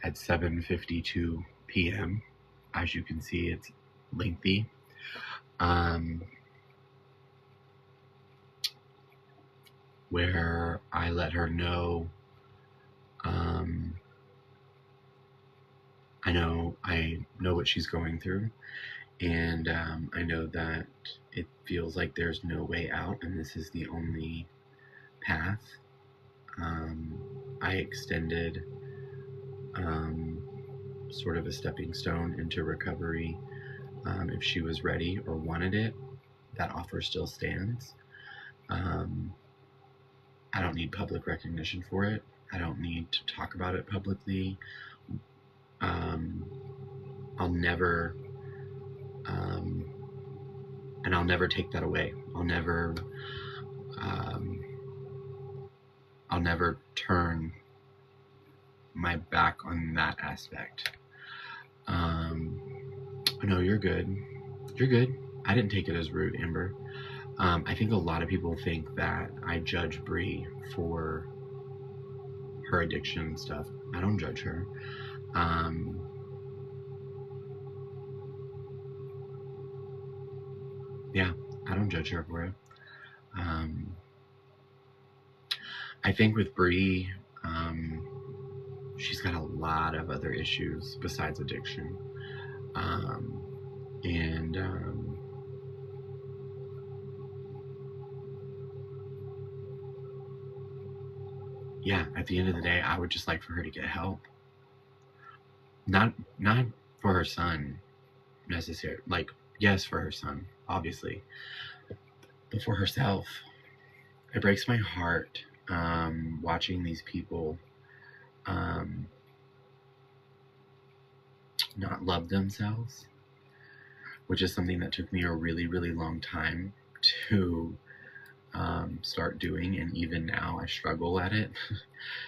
at 7:52 p.m. As you can see, it's lengthy. Where I let her know, I know what she's going through, and I know that it feels like there's no way out, and this is the only path. I extended sort of a stepping stone into recovery. If she was ready or wanted it, that offer still stands. I don't need public recognition for it. I don't need to talk about it publicly. I'll never, and I'll never take that away. I'll never turn my back on that aspect. No, you're good. You're good. I didn't take it as rude, Amber. I think a lot of people think that I judge Bree for her addiction and stuff. I don't judge her. Yeah, I don't judge her for it. I think with Bree, she's got a lot of other issues besides addiction. Yeah, at the end of the day, I would just like for her to get help. Not for her son, necessarily. Like, yes, for her son, obviously, but for herself. It breaks my heart watching these people not love themselves, which is something that took me a really, really long time to start doing, and even now I struggle at it.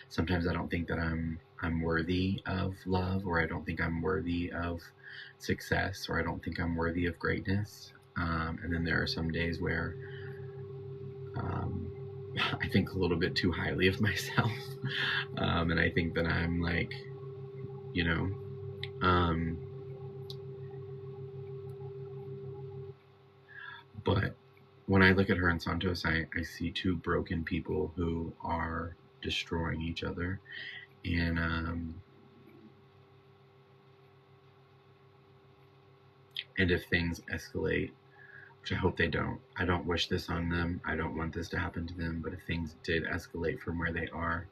Sometimes I don't think that I'm worthy of love, or I don't think I'm worthy of success, or I don't think I'm worthy of greatness. And then there are some days where I think a little bit too highly of myself, and I think that I'm like, but when I look at her and Santos, I see two broken people who are destroying each other, and if things escalate, which I hope they don't, I don't wish this on them, I don't want this to happen to them, but if things did escalate from where they are,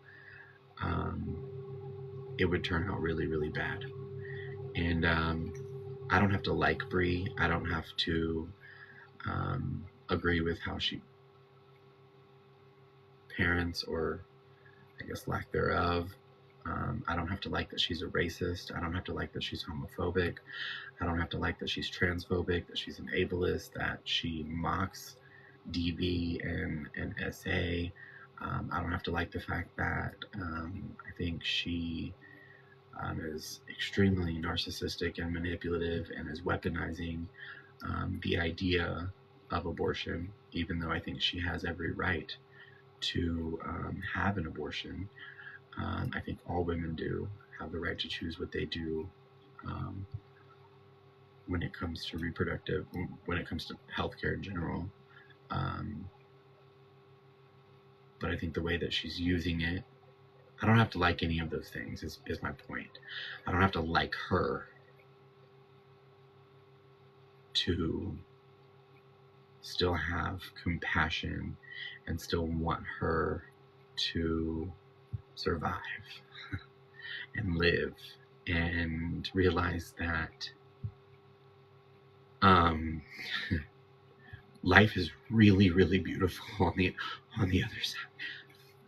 it would turn out really, really bad. And I don't have to like Bree, I don't have to agree with how she parents, or I guess lack thereof. I don't have to like that she's a racist. I don't have to like that she's homophobic. I don't have to like that she's transphobic, that she's an ableist, that she mocks DB and SA. I don't have to like the fact that I think she is extremely narcissistic and manipulative and is weaponizing the idea of abortion, even though I think she has every right to have an abortion. I think all women do have the right to choose what they do when it comes to when it comes to healthcare in general. But I think the way that she's using it, I don't have to like any of those things, is my point. I don't have to like her. to still have compassion and still want her to survive and live, and realize that life is really, really beautiful on the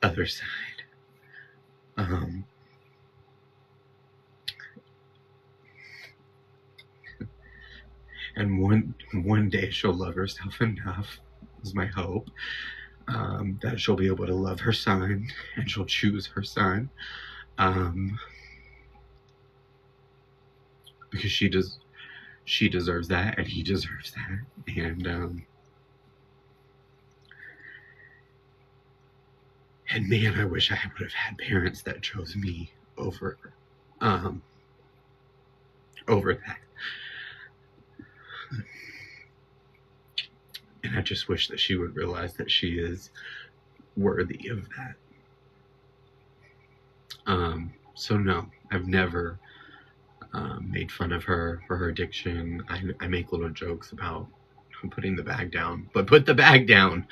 other side. And one day she'll love herself enough, is my hope, that she'll be able to love her son, and she'll choose her son, because she deserves that, and he deserves that, and man, I wish I would have had parents that chose me over that. And I just wish that she would realize that she is worthy of that. So no, I've never made fun of her for her addiction. I make little jokes about putting the bag down, but put the bag down.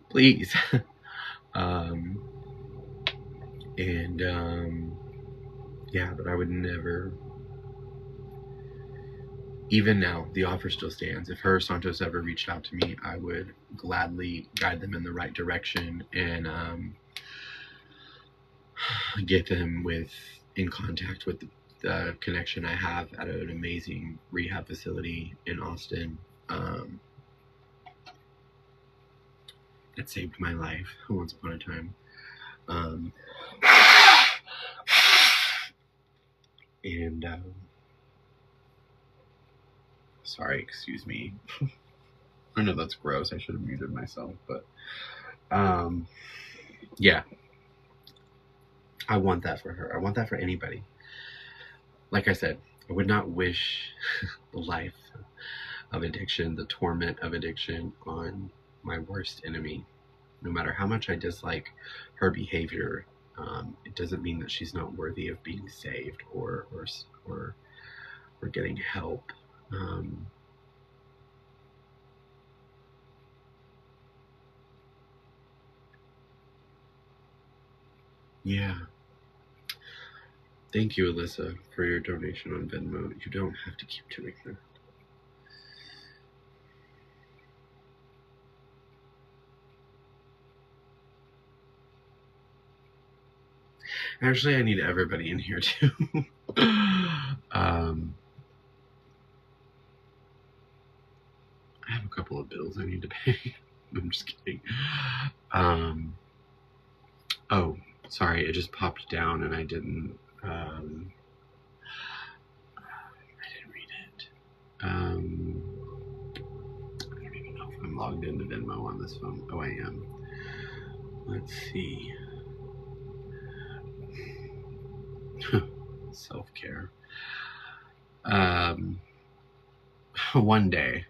Please. Yeah, but I would never. Even now, the offer still stands. If her Santos ever reached out to me, I would gladly guide them in the right direction and get them in contact with the connection I have at an amazing rehab facility in Austin. That saved my life once upon a time. Sorry, excuse me. I know that's gross. I should have muted myself, but yeah. I want that for her. I want that for anybody. Like I said, I would not wish the life of addiction, the torment of addiction on my worst enemy. No matter how much I dislike her behavior, it doesn't mean that she's not worthy of being saved or getting help. Yeah. Thank you, Alyssa, for your donation on Venmo. You don't have to keep doing that. Actually, I need everybody in here too. I have a couple of bills I need to pay. I'm just kidding. Oh, sorry, it just popped down and I didn't read it. I don't even know if I'm logged into Venmo on this phone. Oh, I am. Let's see. Self-care. One day.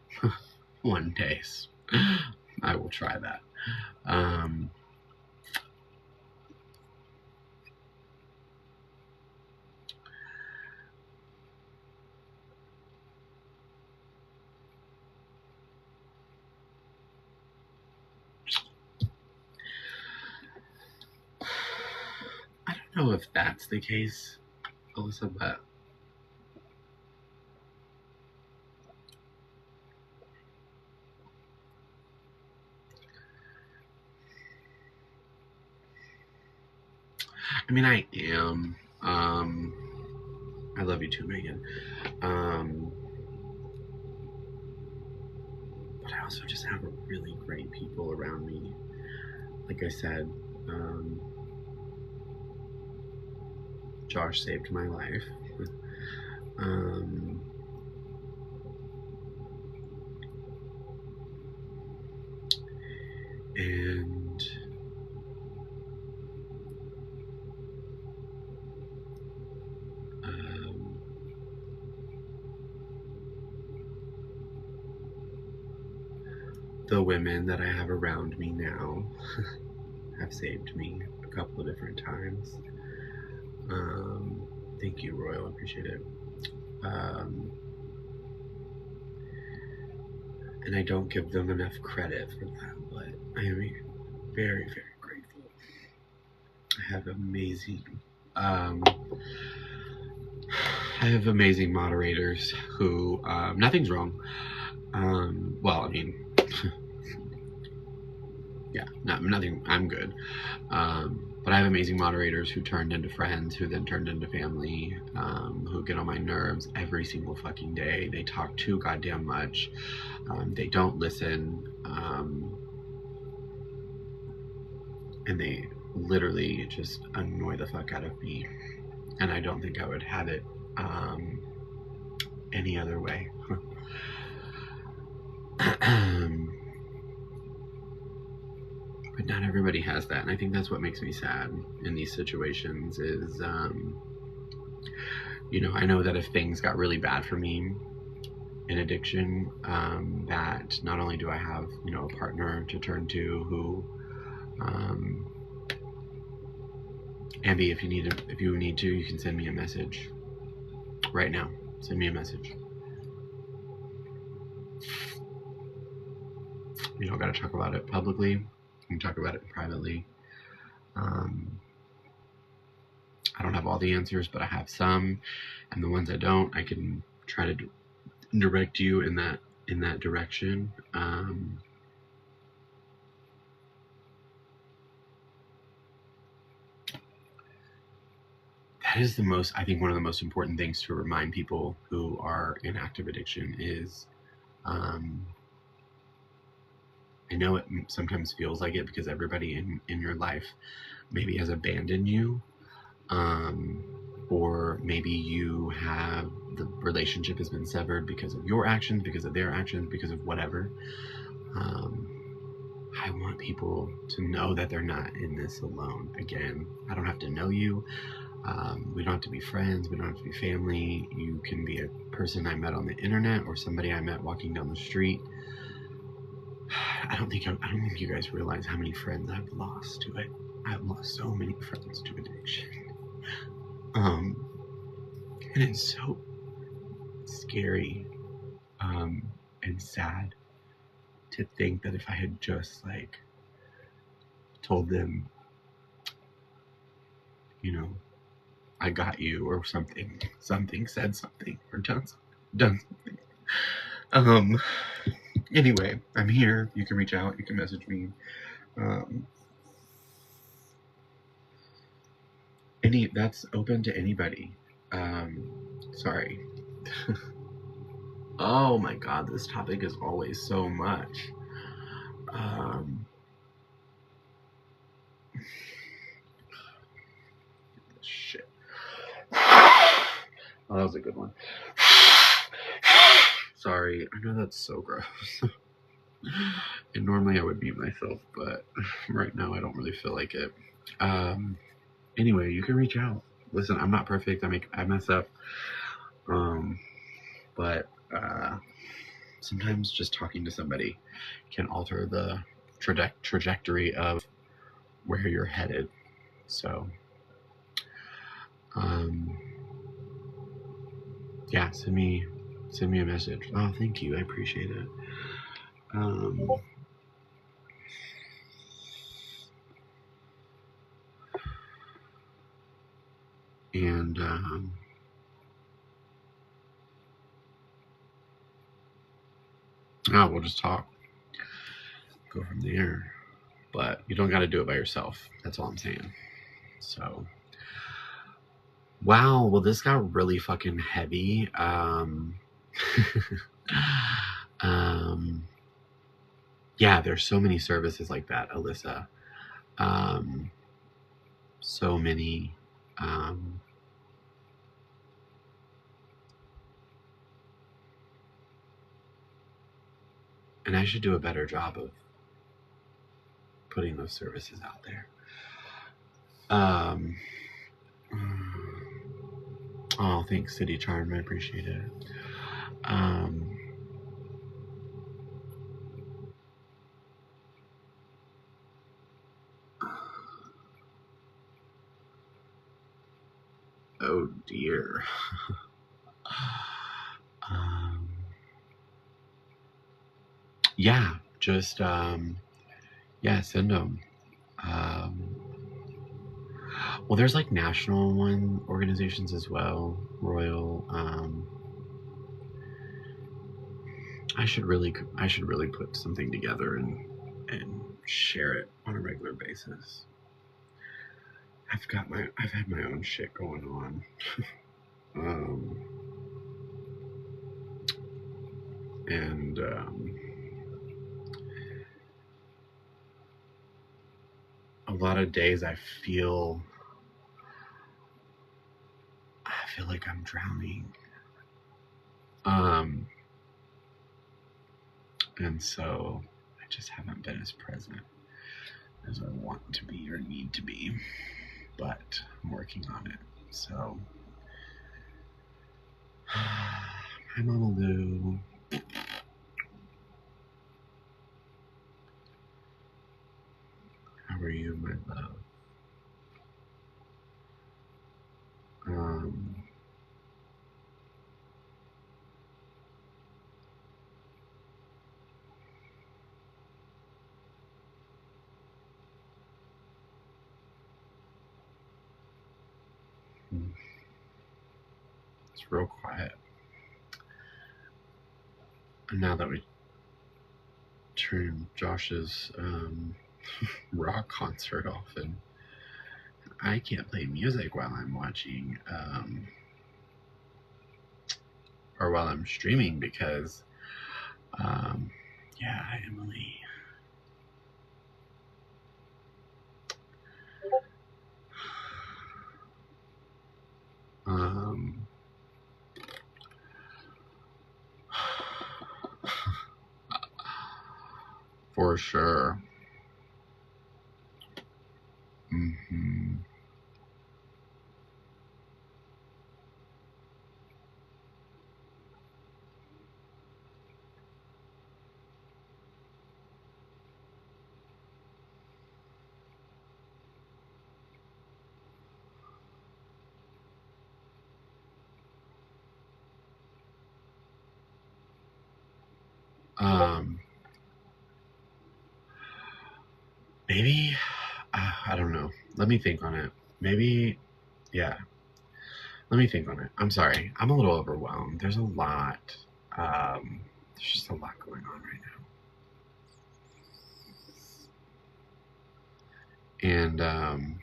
One day. I will try that. I don't know if that's the case, Alyssa, but I mean, I am. I love you too, Megan. But I also just have really great people around me. Like I said, Josh saved my life. And the women that I have around me now have saved me a couple of different times. Thank you, Royal. I appreciate it. And I don't give them enough credit for that, but I am very, very grateful. I have amazing moderators who, nothing's wrong. Well, I mean, yeah, nothing, I'm good. But I have amazing moderators who turned into friends, who then turned into family, who get on my nerves every single fucking day. They talk too goddamn much. They don't listen. And they literally just annoy the fuck out of me. And I don't think I would have it any other way. But not everybody has that, and I think that's what makes me sad in these situations is, you know, I know that if things got really bad for me in addiction, that not only do I have, you know, a partner to turn to who, Ambi, if you need to, you can send me a message right now. Send me a message. You don't got to talk about it publicly. You can talk about it privately. I don't have all the answers, but I have some, and the ones I don't, I can try to direct you in that direction. That is I think one of the most important things to remind people who are in active addiction is, I know it sometimes feels like it because everybody in your life maybe has abandoned you, or maybe the relationship has been severed because of your actions, because of their actions, because of whatever. I want people to know that they're not in this alone. Again, I don't have to know you. We don't have to be friends. We don't have to be family. You can be a person I met on the internet or somebody I met walking down the street. I don't think you guys realize how many friends I've lost to it. I've lost so many friends to addiction. And it's so scary, and sad to think that if I had just told them, you know, I got you, or something, said something, or done something. Anyway, I'm here. You can reach out. You can message me. That's open to anybody. Sorry. Oh my God, this topic is always so much. Shit. Oh, that was a good one. Sorry, I know that's so gross. And normally I would mute myself, but right now I don't really feel like it. Anyway, you can reach out. Listen, I'm not perfect. I mess up. But sometimes just talking to somebody can alter the trajectory of where you're headed. So, yeah, send me a message. Oh, thank you. I appreciate it. And we'll just talk. Go from there. But you don't got to do it by yourself. That's all I'm saying. So, wow. Well, this got really fucking heavy. Yeah, there's so many services like that, Alyssa. So many. And I should do a better job of putting those services out there. Oh, thanks, City Charm. I appreciate it. Oh dear. Yeah, just yeah, send them. Well, there's like national one organizations as well. Royal. I should really put something together and share it on a regular basis. I've had my own shit going on. um, and a lot of days I feel like I'm drowning. Um, and so I just haven't been as present as I want to be or need to be, but I'm working on it. So, hi, Mama Lou. How are you, my love? Um, it's real quiet. And now that we turned Josh's rock concert off, and I can't play music while I'm watching or while I'm streaming because, yeah, Emily. Um, for sure. Mm-hmm. Um, maybe I don't know. Let me think on it. Maybe, yeah. Let me think on it. I'm sorry. I'm a little overwhelmed. There's a lot. There's just a lot going on right now. And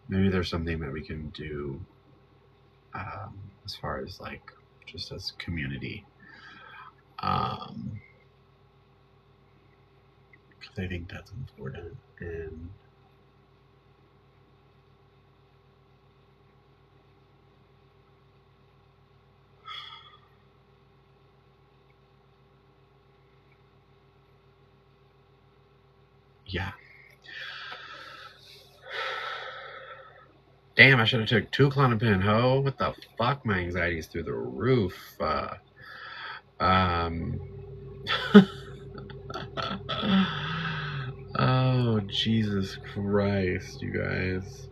maybe there's something that we can do as far as like just as community. Because I think that's important. And yeah. Damn, I should have took 2 Klonopin, ho. What the fuck? My anxiety's through the roof. Um. Oh, Jesus Christ, you guys.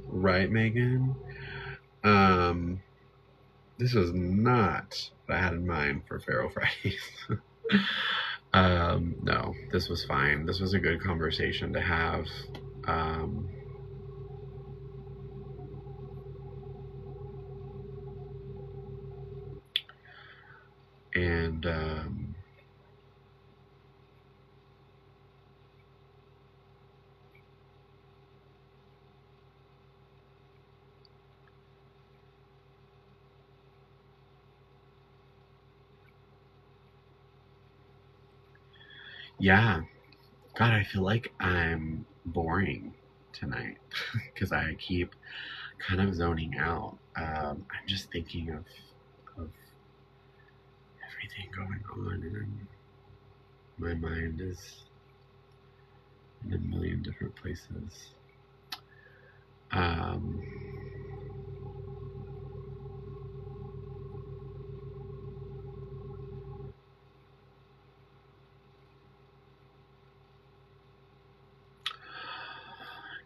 Right, Megan? Um, this was not what I had in mind for Pharaoh Fridays. No, this was fine. This was a good conversation to have. Um, and yeah, God, I feel like I'm boring tonight because I keep kind of zoning out. I'm just thinking of everything going on, and my mind is in a million different places. Um,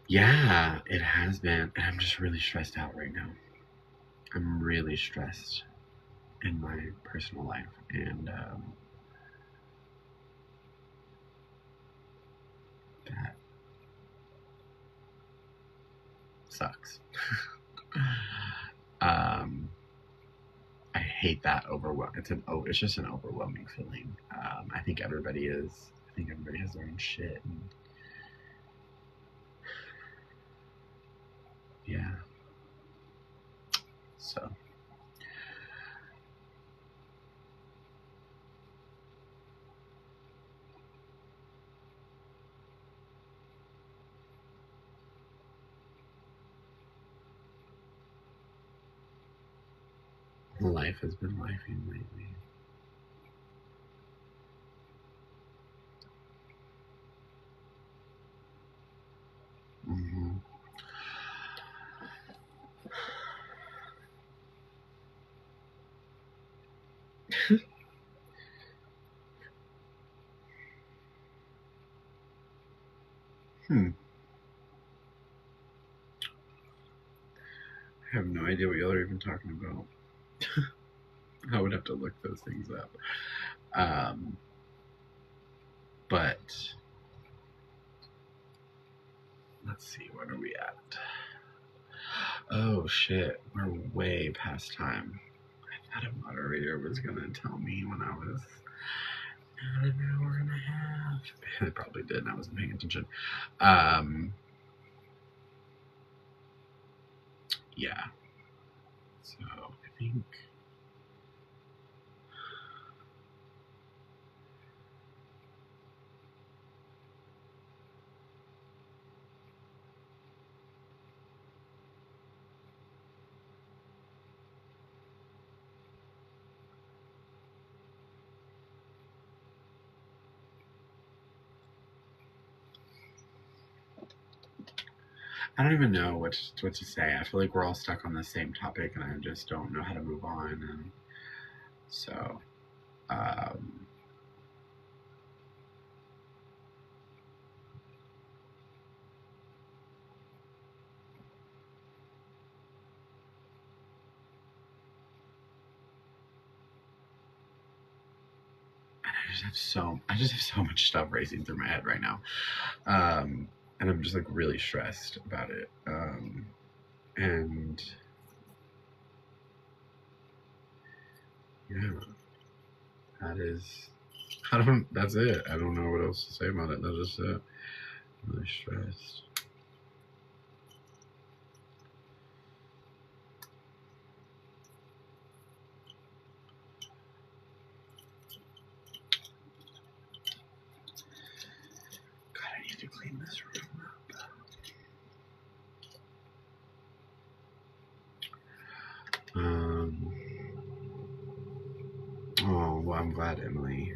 yeah, it has been, and I'm just really stressed out right now. I'm really stressed, in my personal life, and that sucks. I hate that it's just an overwhelming feeling. I think everybody has their own shit, and yeah. So life has been lifing lately. Mm-hmm. I have no idea what y'all are even talking about. I would have to look those things up. But let's see, what are we at? Oh shit, we're way past time. I thought a moderator was gonna tell me when I was at an hour and a half. They probably did, and I wasn't paying attention. Yeah. So I think I don't even know what to say. I feel like we're all stuck on the same topic, and I just don't know how to move on. And so, I just have so much stuff racing through my head right now, and I'm just like really stressed about it. And yeah, that's it. I don't know what else to say about it. That's just it. I'm really stressed. God, I need to clean this room up. Oh, well, I'm glad, Emily.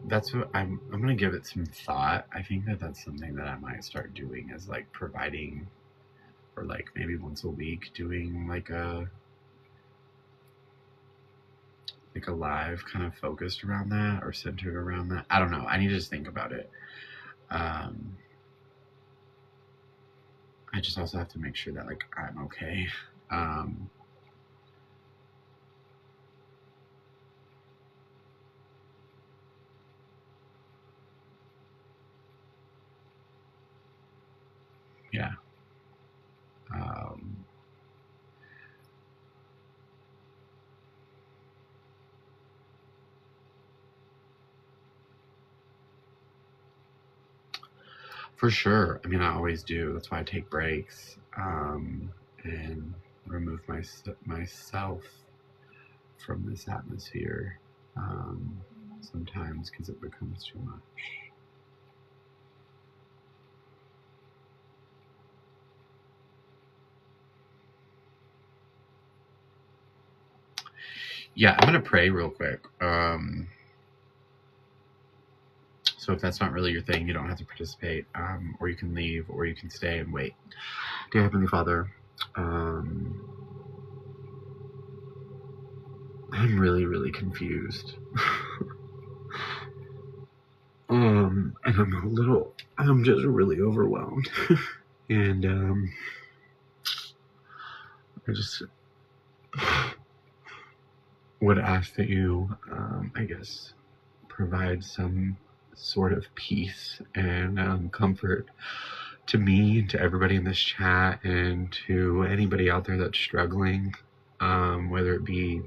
That's what I'm gonna give it some thought. I think that's something that I might start doing, is like providing, or like maybe once a week doing like a live kind of focused around that or centered around that. I don't know. I need to just think about it. I just also have to make sure that like I'm okay. Yeah. For sure. I mean, I always do. That's why I take breaks, and remove myself from this atmosphere, sometimes, because it becomes too much. Yeah, I'm gonna pray real quick. So if that's not really your thing, you don't have to participate, or you can leave, or you can stay and wait. Dear Heavenly Father, I'm really, really confused. And I'm just really overwhelmed. And I just would ask that you, I guess, provide some sort of peace and comfort to me, to everybody in this chat, and to anybody out there that's struggling, whether it be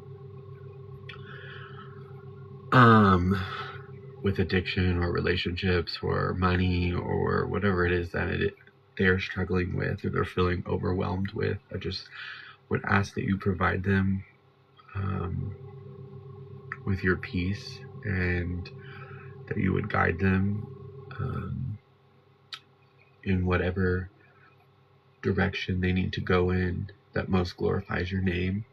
with addiction or relationships or money or whatever it is that they're struggling with or they're feeling overwhelmed with. I just would ask that you provide them with your peace, and that you would guide them in whatever direction they need to go in that most glorifies your name,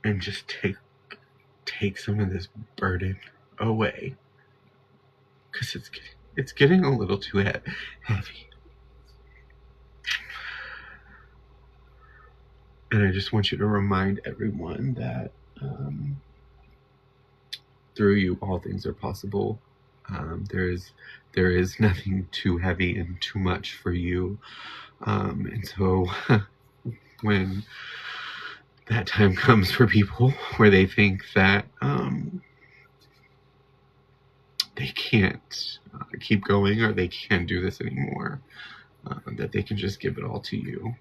and just take some of this burden away, because it's getting a little too heavy. And I just want you to remind everyone that through you all things are possible. There is nothing too heavy and too much for you. And so when that time comes for people where they think that they can't keep going, or they can't do this anymore, that they can just give it all to you.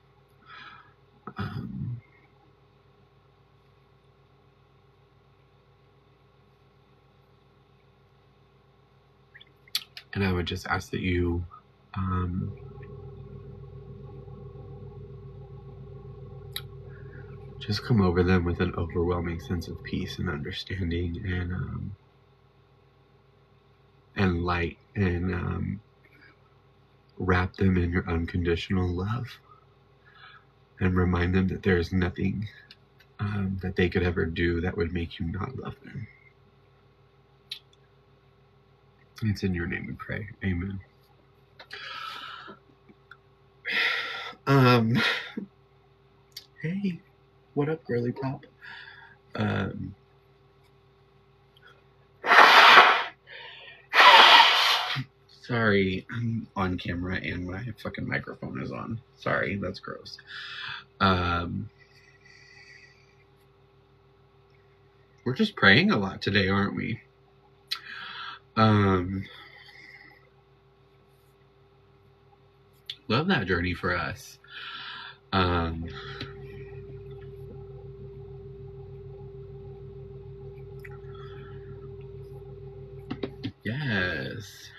And I would just ask that you just come over them with an overwhelming sense of peace and understanding, and light, and wrap them in your unconditional love, and remind them that there is nothing that they could ever do that would make you not love them. It's in your name we pray. Amen. Hey, what up, girly pop? Sorry, I'm on camera and my fucking microphone is on. Sorry, that's gross. We're just praying a lot today, aren't we? Love that journey for us. Yes.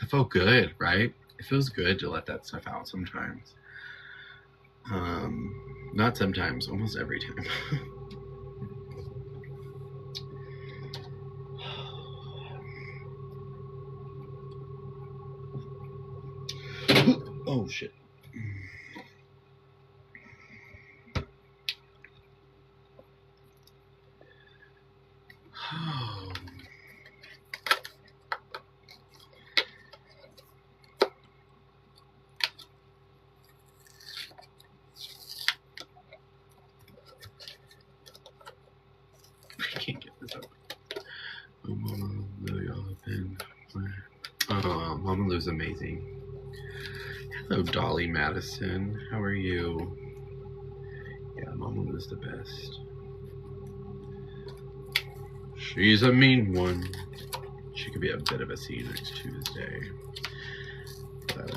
It felt good, right? It feels good to let that stuff out sometimes. Not sometimes, almost every time. Oh, shit. I can't get this up. Oh, Mama Lou, y'all have been. Oh, Mama Lou's amazing. Hello, Dolly Madison. How are you? Yeah, Mama Lou's the best. She's a mean one. She could be a bit of a C next Tuesday. But,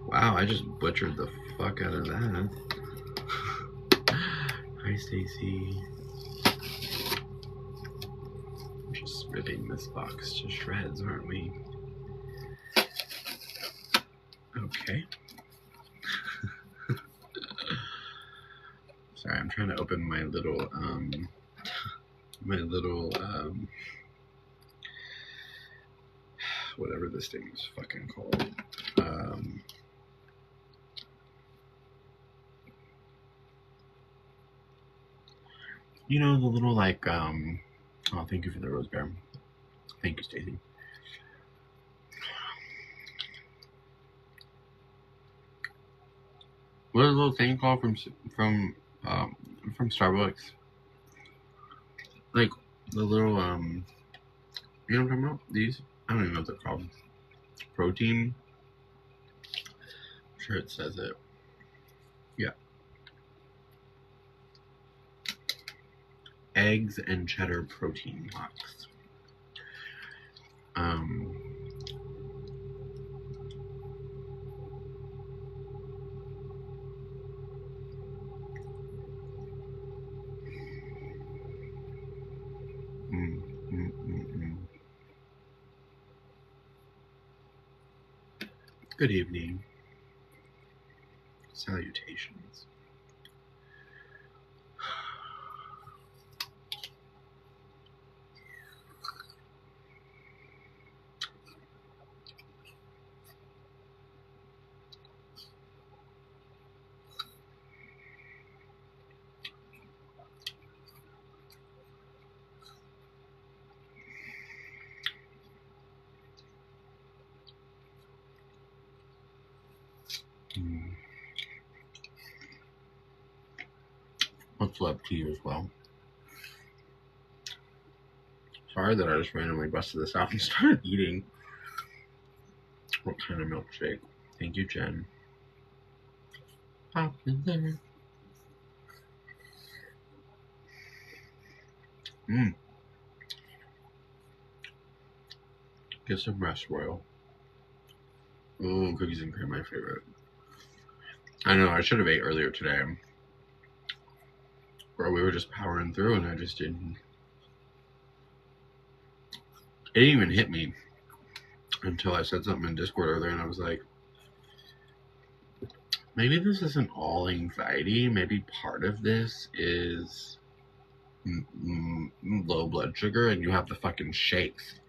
wow, I just butchered the fuck out of that. Hi, Stacy. We're just ripping this box to shreds, aren't we? Okay. Sorry, I'm trying to open my little, whatever this thing is fucking called. You know, the little, oh, thank you for the rose bear. Thank you, Stacy. What is a little thing called from Starbucks? Like the little you know what I'm talking about? These, I don't even know what they're called. Protein. I'm sure it says it. Yeah. Eggs and cheddar protein box. Mm, mm, mm, mm. Good evening. Salutations. Mm. Much love to you as well. Sorry that I just randomly busted this out and started eating. What kind of milkshake? Thank you, Jen. Pop in there. Get some rest royal. Ooh, cookies and cream, my favorite. I know, I should have ate earlier today. Bro, we were just powering through and I just didn't. It didn't even hit me until I said something in Discord earlier and I was like, maybe this isn't all anxiety. Maybe part of this is low blood sugar and you have the fucking shakes.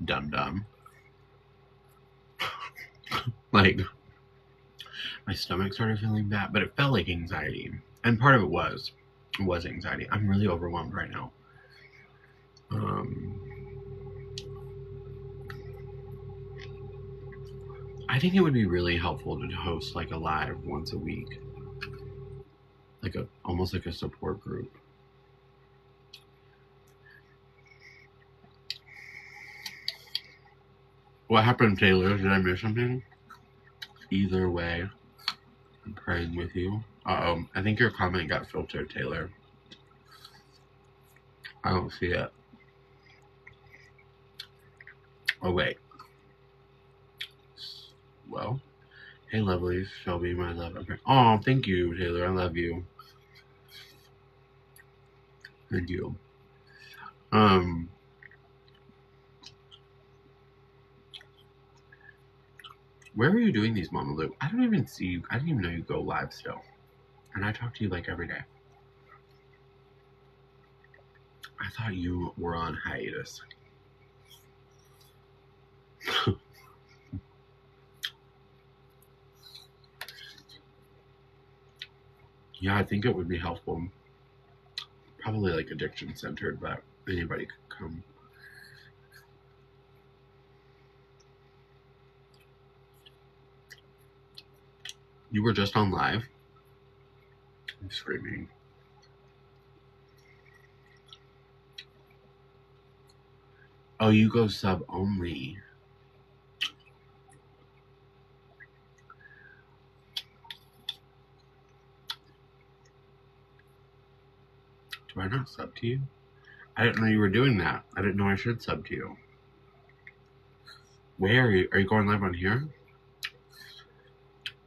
Dum-dum. Like, my stomach started feeling bad, but it felt like anxiety. And part of it was anxiety. I'm really overwhelmed right now. I think it would be really helpful to host like a live once a week. Like almost like a support group. What happened, Taylor? Did I miss something? Either way, I'm praying with you. Uh-oh. I think your comment got filtered, Taylor. I don't see it. Oh, wait. Well, hey, lovelies. Shelby, my love. Okay. Oh, thank you, Taylor. I love you. Thank you. Where are you doing these, Mama Lou? I don't even see you. I didn't even know you go live still. And I talk to you like every day. I thought you were on hiatus. Yeah, I think it would be helpful. Probably like addiction centered, but anybody could come. You were just on live? I'm screaming. Oh, you go sub only. Do I not sub to you? I didn't know you were doing that. I didn't know I should sub to you. Where are you? Are you going live on here?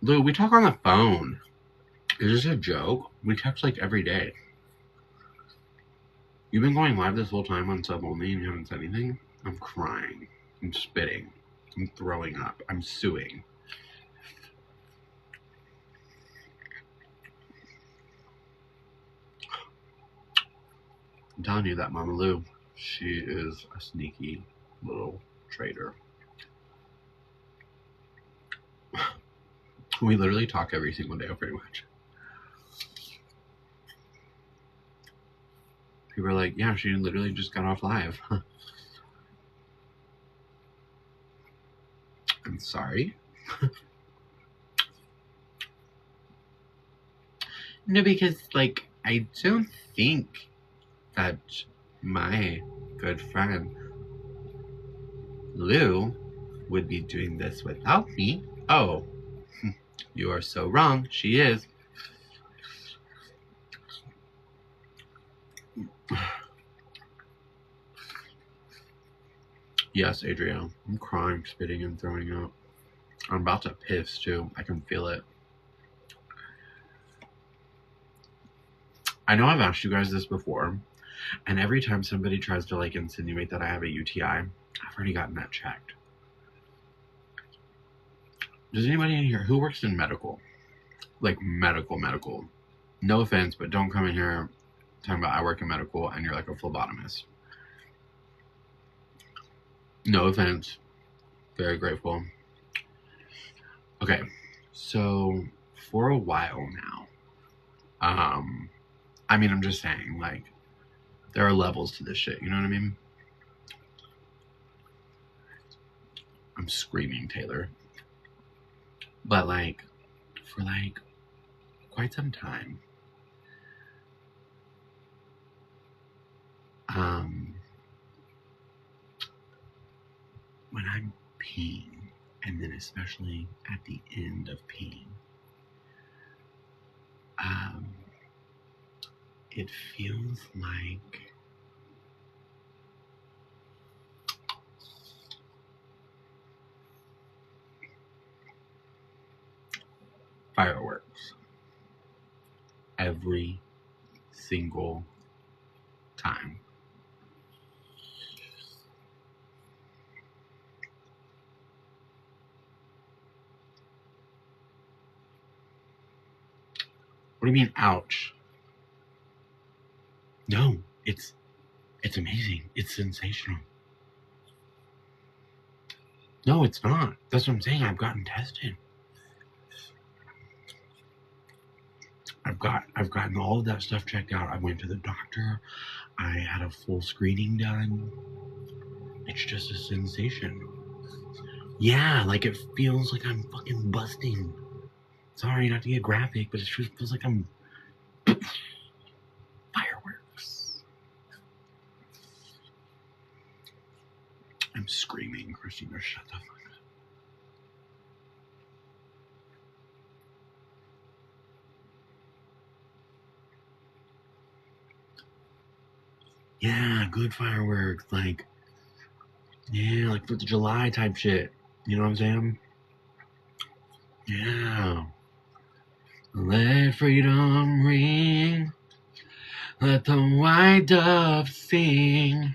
Lou, we talk on the phone. Is this a joke? We text like every day. You've been going live this whole time on sub only and you haven't said anything? I'm crying. I'm spitting. I'm throwing up. I'm suing. I'm telling you that Mama Lou, she is a sneaky little traitor. We literally talk every single day, pretty much. People are like, yeah, she literally just got off live. I'm sorry. No, because, like, I don't think that my good friend Lou would be doing this without me. Oh, you are so wrong. She is. Yes, Adrielle. I'm crying, spitting, and throwing up. I'm about to piss, too. I can feel it. I know I've asked you guys this before, and every time somebody tries to, like, insinuate that I have a UTI, I've already gotten that checked. Does anybody in here who works in medical? Like, medical. No offense, but don't come in here talking about I work in medical and you're like a phlebotomist. No offense. Very grateful. Okay, so for a while now, I mean, I'm just saying, like, there are levels to this shit, you know what I mean? I'm screaming, Taylor. But, like, for, like, quite some time, when I'm peeing, and then especially at the end of peeing, it feels like fireworks every single time. What do you mean, ouch? No, it's amazing. It's sensational. No, it's not. That's what I'm saying. I've gotten tested. I've gotten all of that stuff checked out. I went to the doctor. I had a full screening done. It's just a sensation. Yeah, like it feels like I'm fucking busting. Sorry not to get graphic, but it feels like I'm fireworks. I'm screaming, Christina, shut the fuck up. Yeah, good fireworks, like, yeah, like 4th of July type shit. You know what I'm saying? Yeah. Let freedom ring. Let the white dove sing.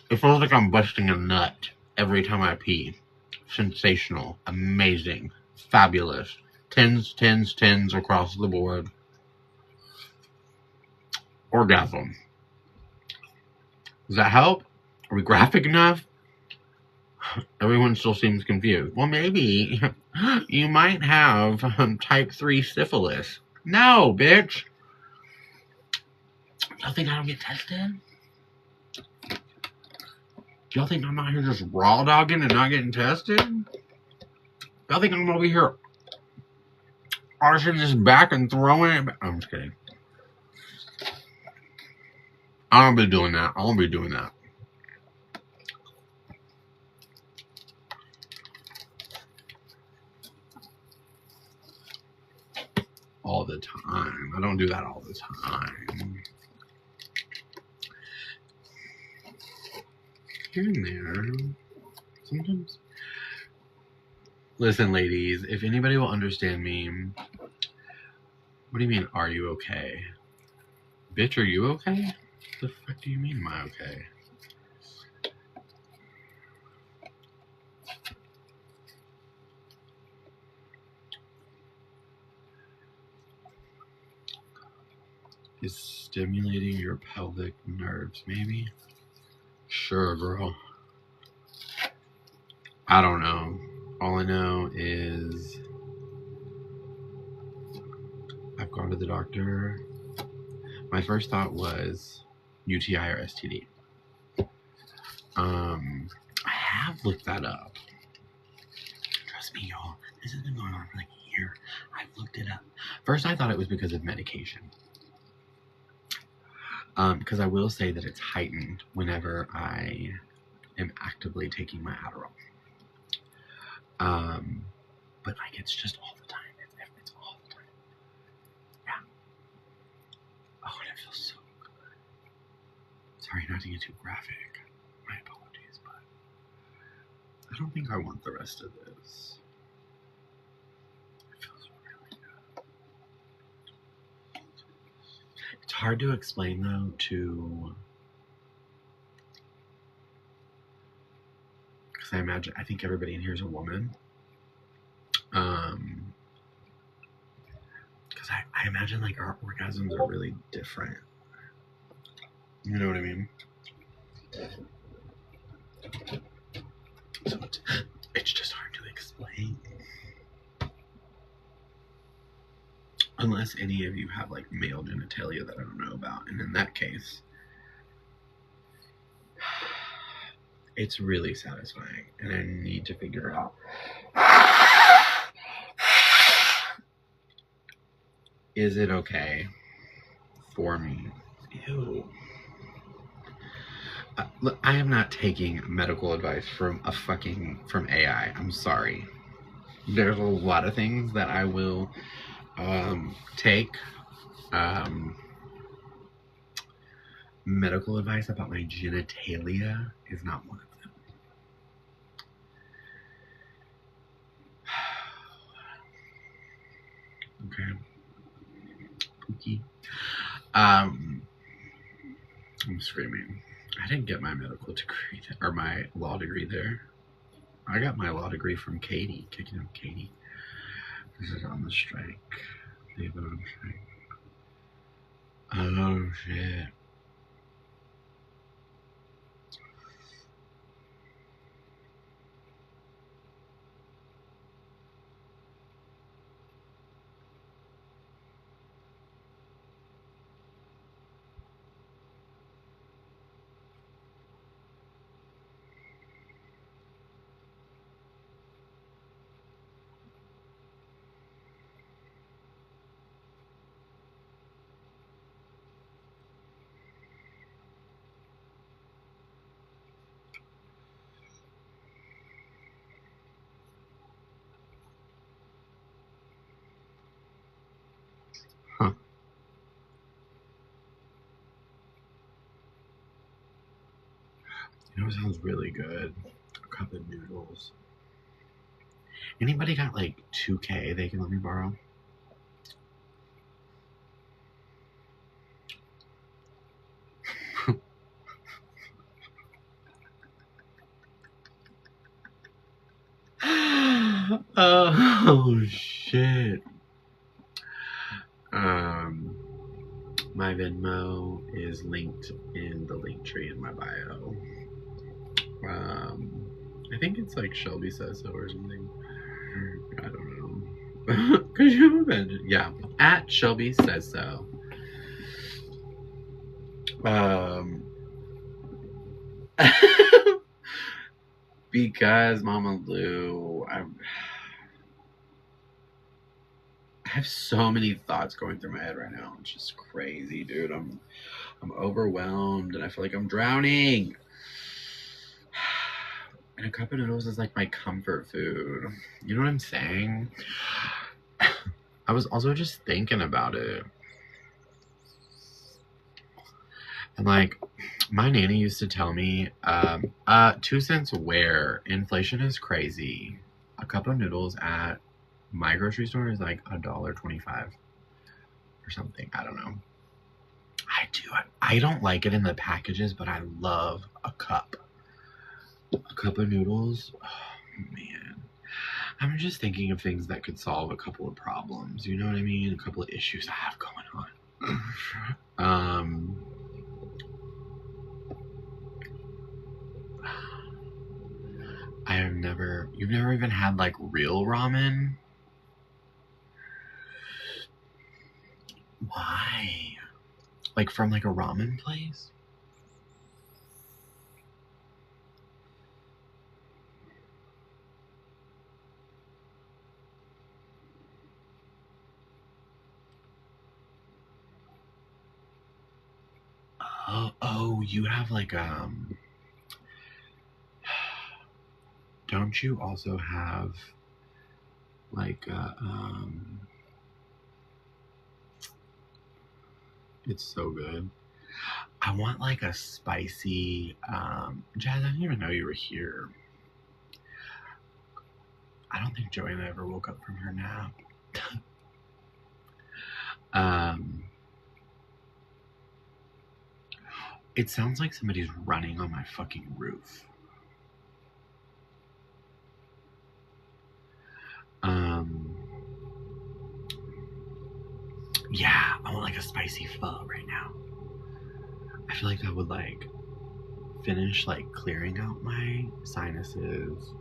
It feels like I'm busting a nut every time I pee. Sensational. Amazing. Fabulous. 10s across the board. Orgasm. Does that help? Are we graphic enough? Everyone still seems confused. Well, maybe you might have type 3 syphilis. No, bitch. Y'all think I don't get tested? Y'all think I'm out here just raw dogging and not getting tested? Y'all think I'm over here arching this back and throwing it back? I'm just kidding. I don't be doing that. I won't be doing that. All the time. I don't do that all the time. Here and there. Sometimes. Listen, ladies, if anybody will understand me, what do you mean, are you okay? Bitch, are you okay? What the fuck do you mean, am I okay? Is stimulating your pelvic nerves, maybe? Sure, girl. I don't know. All I know is I've gone to the doctor. My first thought was UTI or STD. I have looked that up. Trust me, y'all. This has been going on for like a year. I've looked it up. First, I thought it was because of medication. Because I will say that it's heightened whenever I am actively taking my Adderall. But like it's just all the time. It's all the time. Yeah. Oh, and it feels so good. Sorry not to get too graphic. My apologies, but I don't think I want the rest of this. It feels really good. It's hard to explain though because I think everybody in here is a woman. Because I imagine like our orgasms are really different. You know what I mean? So it's just hard to explain. Unless any of you have like male genitalia that I don't know about. And in that case, it's really satisfying. And I need to figure it out. Is it okay for me? Ew. Look, I am not taking medical advice from AI. I'm sorry. There's a lot of things that I will take medical advice about. My genitalia is not one of them. Okay. Pookie. I'm screaming. I didn't get my medical degree or my law degree there. I got my law degree from Katie, kicking up Katie. This is on the strike. Leave it on strike. Oh shit. Huh. You know what sounds really good? A cup of noodles. Anybody got like 2K they can let me borrow? Oh shit. My Venmo is linked in the link tree in my bio. I think it's like Shelby Says So or something. I don't know. Could you imagine? Yeah, at Shelby Says So. Because Mama Lou, I have so many thoughts going through my head right now. It's just crazy, dude. I'm overwhelmed and I feel like I'm drowning. And a cup of noodles is like my comfort food. You know what I'm saying? I was also just thinking about it. And like, my nanny used to tell me, 2 cents where inflation is crazy. A cup of noodles at my grocery store is like $1.25 or something. I don't know. I don't like it in the packages, but I love a cup. A cup of noodles. Oh man. I'm just thinking of things that could solve a couple of problems. You know what I mean? A couple of issues I have going on. You've never even had like real ramen? Why? Like from like a ramen place? Oh, you have like don't you also have like it's so good. I want like a spicy Jazz, I didn't even know you were here. I don't think Joanna ever woke up from her nap. It sounds like somebody's running on my fucking roof. Yeah, I want like a spicy pho right now. I feel like that would like finish like clearing out my sinuses.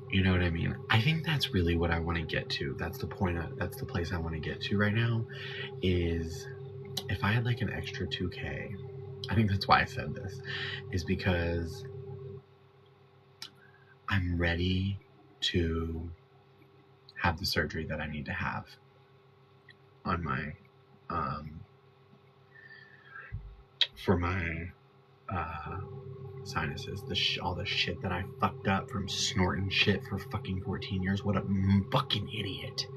You know what I mean? I think that's really what I want to get to. That's the point. That's the place I want to get to right now. Is if I had like an extra 2K, I think that's why I said this, is because I'm ready to have the surgery that I need to have on my for my sinuses. All the shit that I fucked up from snorting shit for fucking 14 years. What a fucking idiot.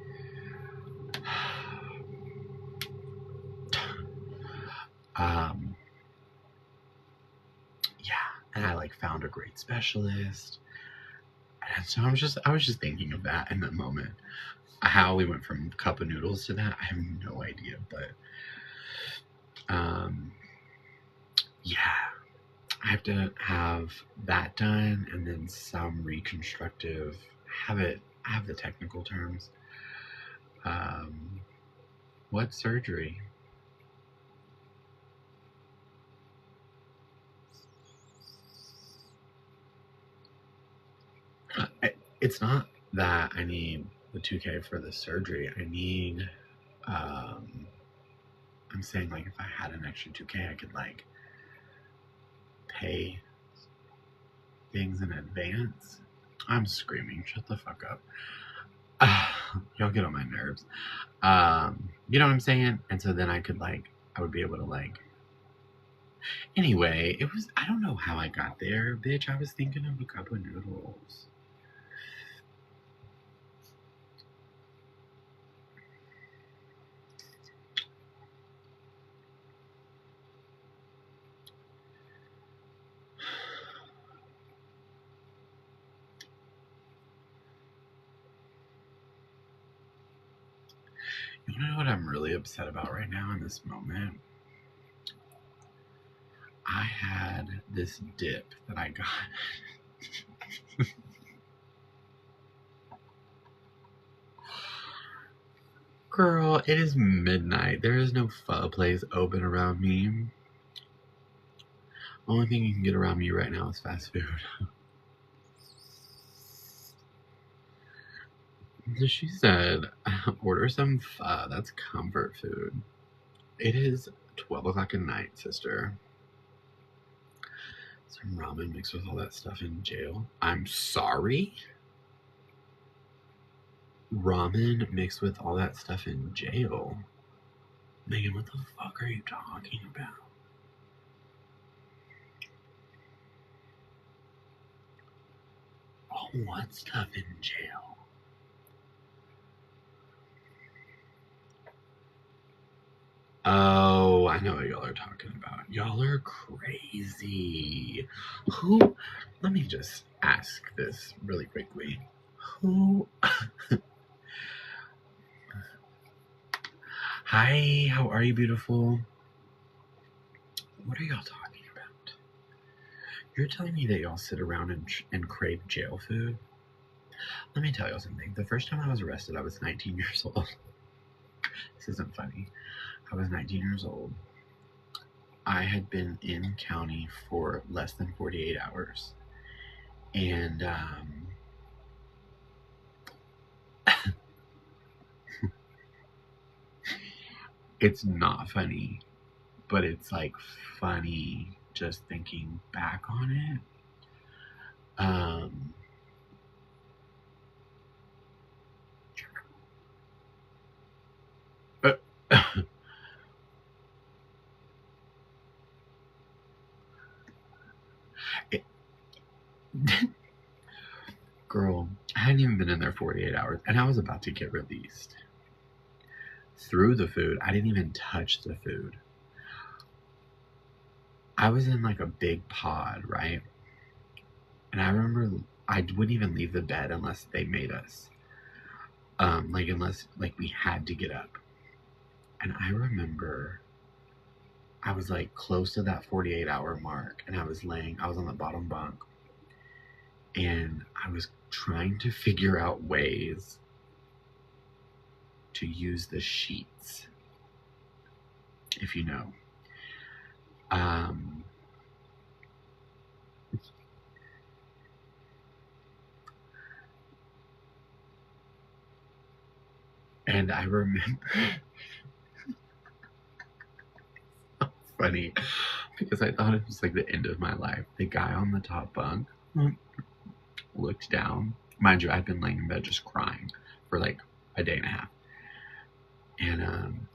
Yeah, and I like found a great specialist. And so I was just thinking of that in that moment. How we went from cup of noodles to that, I have no idea. But yeah, I have to have that done and then some reconstructive. I have the technical terms. What surgery? It's not that I need the 2K for the surgery. I need, I'm saying like if I had an extra 2K, I could like pay things in advance. I'm screaming. Shut the fuck up. Y'all get on my nerves. You know what I'm saying? And so then I would be able to like. Anyway, I don't know how I got there, bitch. I was thinking of a cup of noodles. You wanna know what I'm really upset about right now in this moment? I had this dip that I got. Girl, it is midnight. There is no pho place open around me. Only thing you can get around me right now is fast food. So she said, order some pho. That's comfort food. It is 12 o'clock at night, sister. Some ramen mixed with all that stuff in jail. I'm sorry? Ramen mixed with all that stuff in jail? Megan, what the fuck are you talking about? Oh, what stuff in jail? Oh, I know what y'all are talking about. Y'all are crazy. Let me just ask this really quickly. Hi, how are you, beautiful? What are y'all talking about? You're telling me that y'all sit around and crave jail food? Let me tell y'all something. The first time I was arrested, I was 19 years old. This isn't funny. I was 19 years old. I had been in county for less than 48 hours. And, it's not funny, but it's like funny just thinking back on it. Girl, I hadn't even been in there 48 hours, and I was about to get released. Through the food, I didn't even touch the food. I was in like a big pod, right? And I remember I wouldn't even leave the bed unless they made us. Unless like we had to get up. And I remember I was like close to that 48-hour mark, and I was on the bottom bunk, and I was trying to figure out ways to use the sheets, if you know. And I remember funny because I thought it was like the end of my life. The guy on the top bunk looked down. Mind you, I'd been laying in bed just crying for like a day and a half. And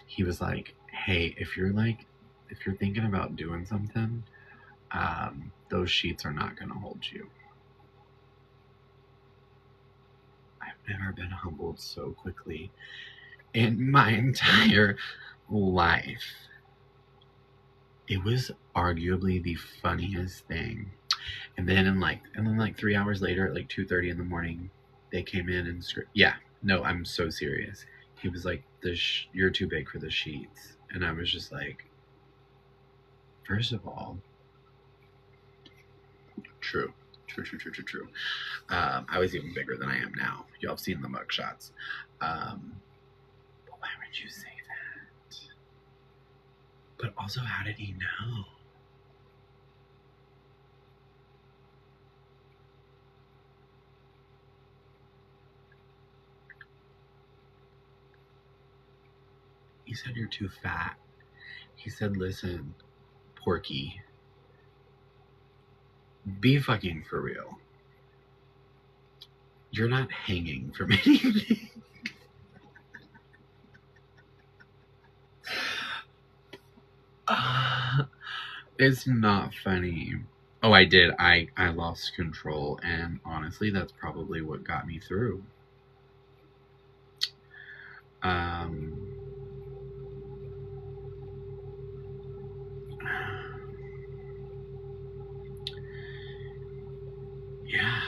he was like, hey, if you're thinking about doing something, those sheets are not going to hold you. I've never been humbled so quickly in my entire life. It was arguably the funniest thing. And then like 3 hours later at like 2:30 in the morning, they came in and yeah, no, I'm so serious. He was like, you're too big for the sheets. And I was just like, first of all, true. I was even bigger than I am now. Y'all have seen the mug shots. But why would you say that? But also, how did he know? He said you're too fat. He said, listen, Porky, be fucking for real. You're not hanging from anything. It's not funny. Oh, I did. I lost control, and honestly, that's probably what got me through. Yeah.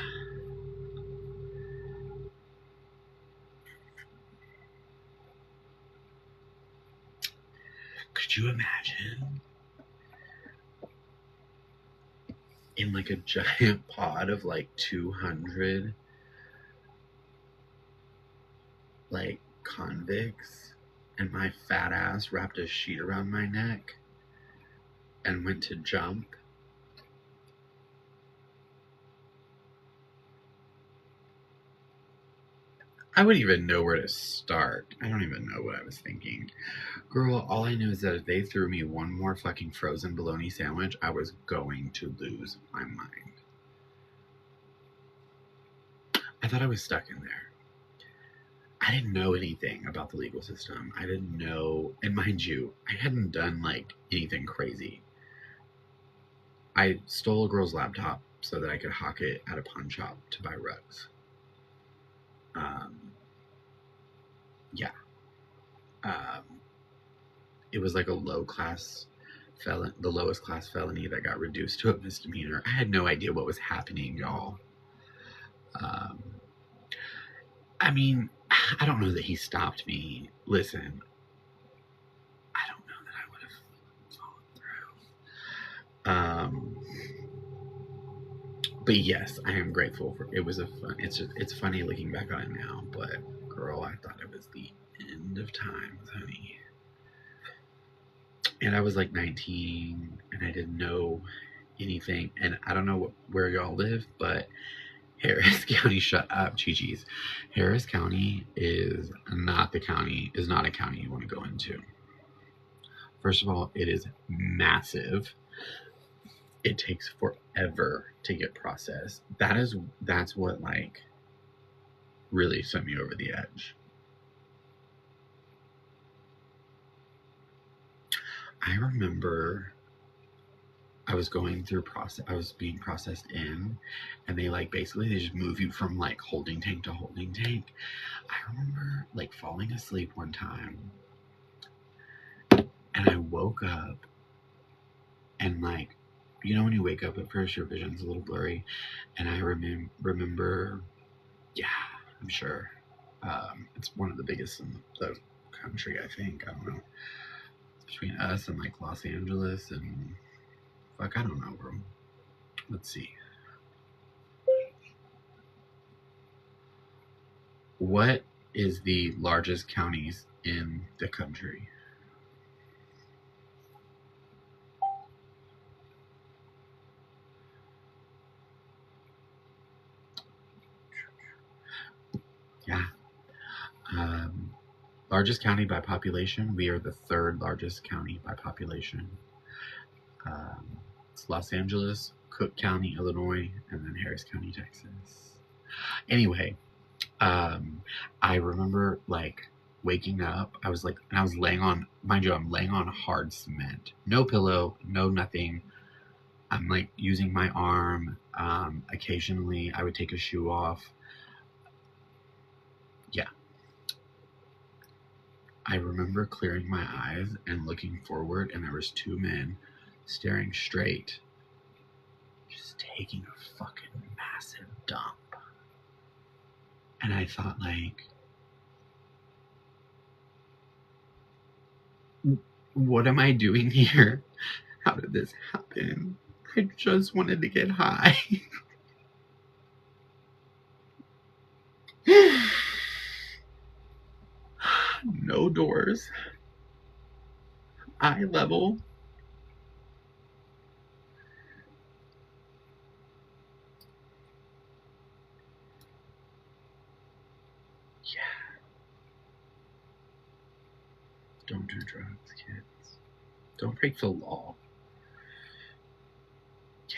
Could you imagine? In like a giant pod of like 200 like convicts, and my fat ass wrapped a sheet around my neck and went to jump. I wouldn't even know where to start. I don't even know what I was thinking. Girl, all I knew is that if they threw me one more fucking frozen bologna sandwich, I was going to lose my mind. I thought I was stuck in there. I didn't know anything about the legal system. I didn't know, and mind you, I hadn't done like anything crazy. I stole a girl's laptop so that I could hawk it at a pawn shop to buy rugs. Yeah. It was like a low class felon, the lowest class felony that got reduced to a misdemeanor. I had no idea what was happening, y'all. I mean, I don't know that he stopped me. Listen, I don't know that I would have followed through. But yes, I am grateful for it. Was a fun. It's funny looking back on it now, but girl, I thought it was the end of times, honey. And I was like 19, and I didn't know anything. And I don't know where y'all live, but Harris County, shut up, Chi-Chi's. Harris County is not a county you want to go into. First of all, it is massive. It takes forever to get processed. That's what like really sent me over the edge. I remember I was going through I was being processed in, and they like basically they just move you from like holding tank to holding tank. I remember like falling asleep one time, and I woke up, and like, you know when you wake up at first your vision's a little blurry, and I remember, yeah, I'm sure, it's one of the biggest in the country. I think, I don't know, it's between us and like Los Angeles and fuck, I don't know, bro. Let's see. What is the largest counties in the country? Yeah. Largest county by population. We are the third largest county by population. It's Los Angeles, Cook County, Illinois, and then Harris County, Texas. Anyway, I remember like waking up. I was laying on, mind you, I'm laying on hard cement, no pillow, no nothing. I'm like using my arm. Occasionally, I would take a shoe off. Yeah. I remember clearing my eyes and looking forward, and there was two men staring straight, just taking a fucking massive dump. And I thought, like, what am I doing here? How did this happen? I just wanted to get high. No doors. Eye level. Yeah. Don't do drugs, kids. Don't break the law. Yeah.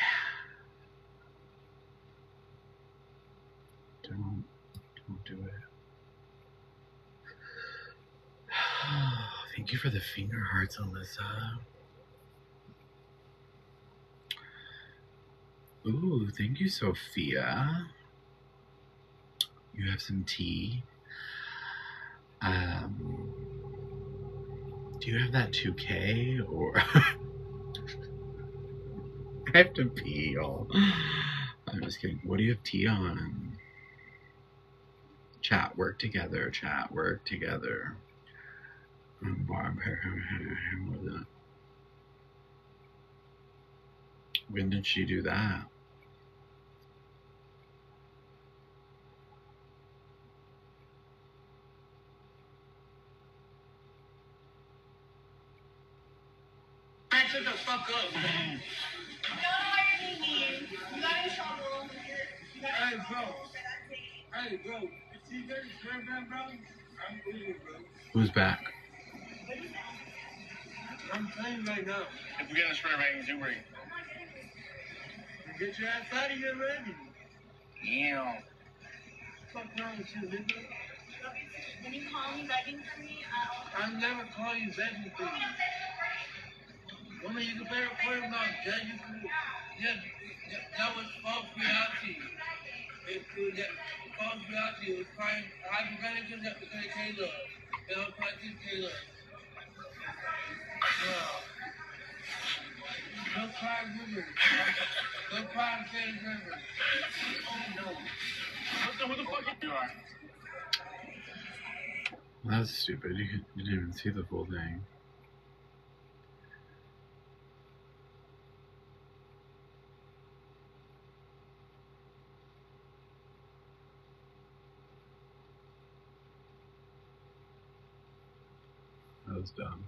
Don't do it. Thank you for the finger hearts, Alyssa. Ooh, thank you, Sophia. You have some tea. Do you have that 2K or? I have to pee, y'all. I'm just kidding. What do you have tea on? Chat, work together. Chat, work together. Barb, when did she do that? Shut the fuck up, man. You got in trouble. Hey, bro. Hey, bro. If you get a swear, bro, I'm leaving, bro. Who's back? I'm playing right now. If we get a swear bang, you bring. Get your ass out of here already. Yeah. What's wrong with you, nigga? When you call me begging for me, I'll never call you begging for you. Woman, you can better put him on, Judge. You can, yeah, that was false reality. That false reality. It was crying. I'm going to Taylor. They were crying to Taylor. No crying river. No crying Taylor river. No. What the fuck you are? That's stupid. You didn't even see the full thing. That was dumb.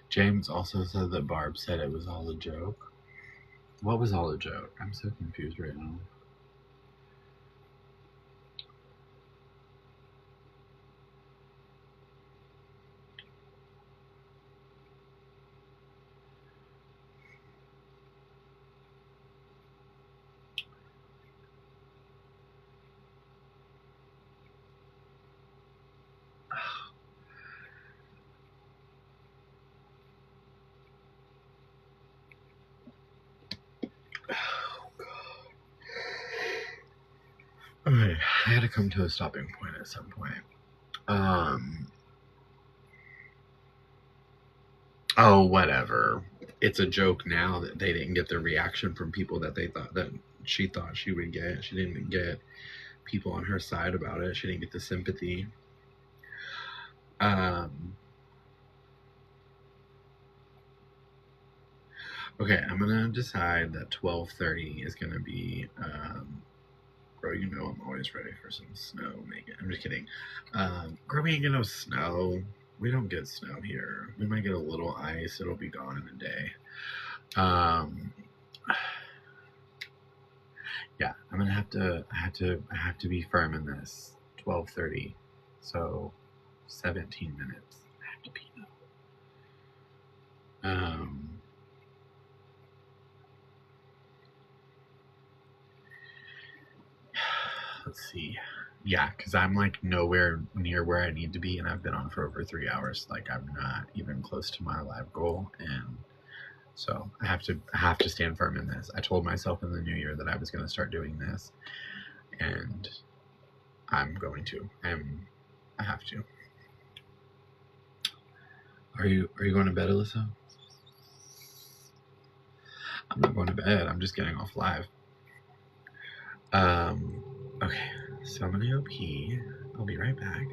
James also said that Barb said it was all a joke. What was all a joke? I'm so confused right now. Okay, I had to come to a stopping point at some point. Oh, whatever. It's a joke now that they didn't get the reaction from people that they thought that she thought she would get. She didn't get people on her side about it. She didn't get the sympathy. Okay, I'm gonna decide that 12:30 is gonna be. Bro, you know I'm always ready for some snow. Megan, I'm just kidding. Girl, we ain't get no snow. We don't get snow here. We might get a little ice. It'll be gone in a day. Yeah, I'm gonna have to. I have to be firm in this. 12:30, so 17 minutes. I have to pee though. Let's see. Yeah, because I'm like nowhere near where I need to be, and I've been on for over 3 hours. Like I'm not even close to my live goal, and so I have to stand firm in this. I told myself in the new year that I was going to start doing this, and I'm going to. I have to. Are you going to bed, Alyssa? I'm not going to bed. I'm just getting off live. Okay, so I'm gonna go pee. I'll be right back.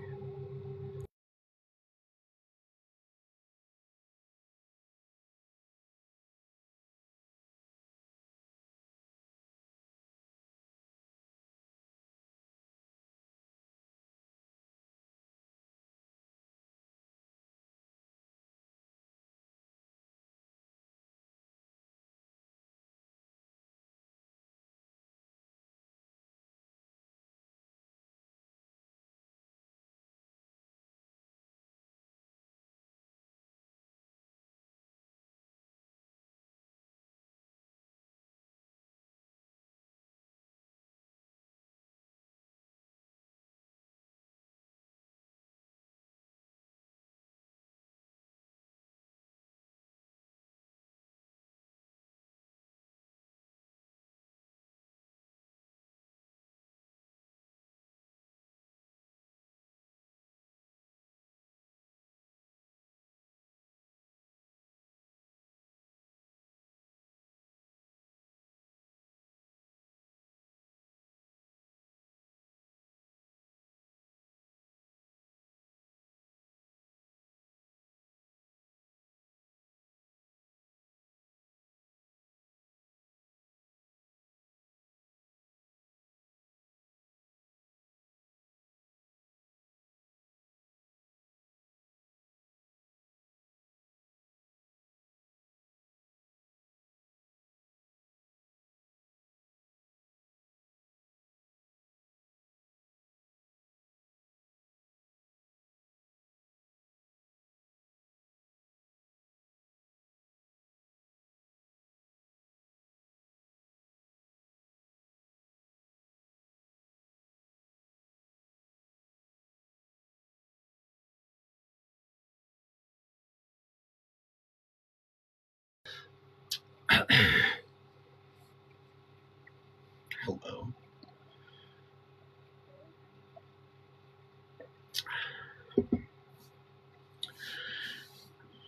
Hello.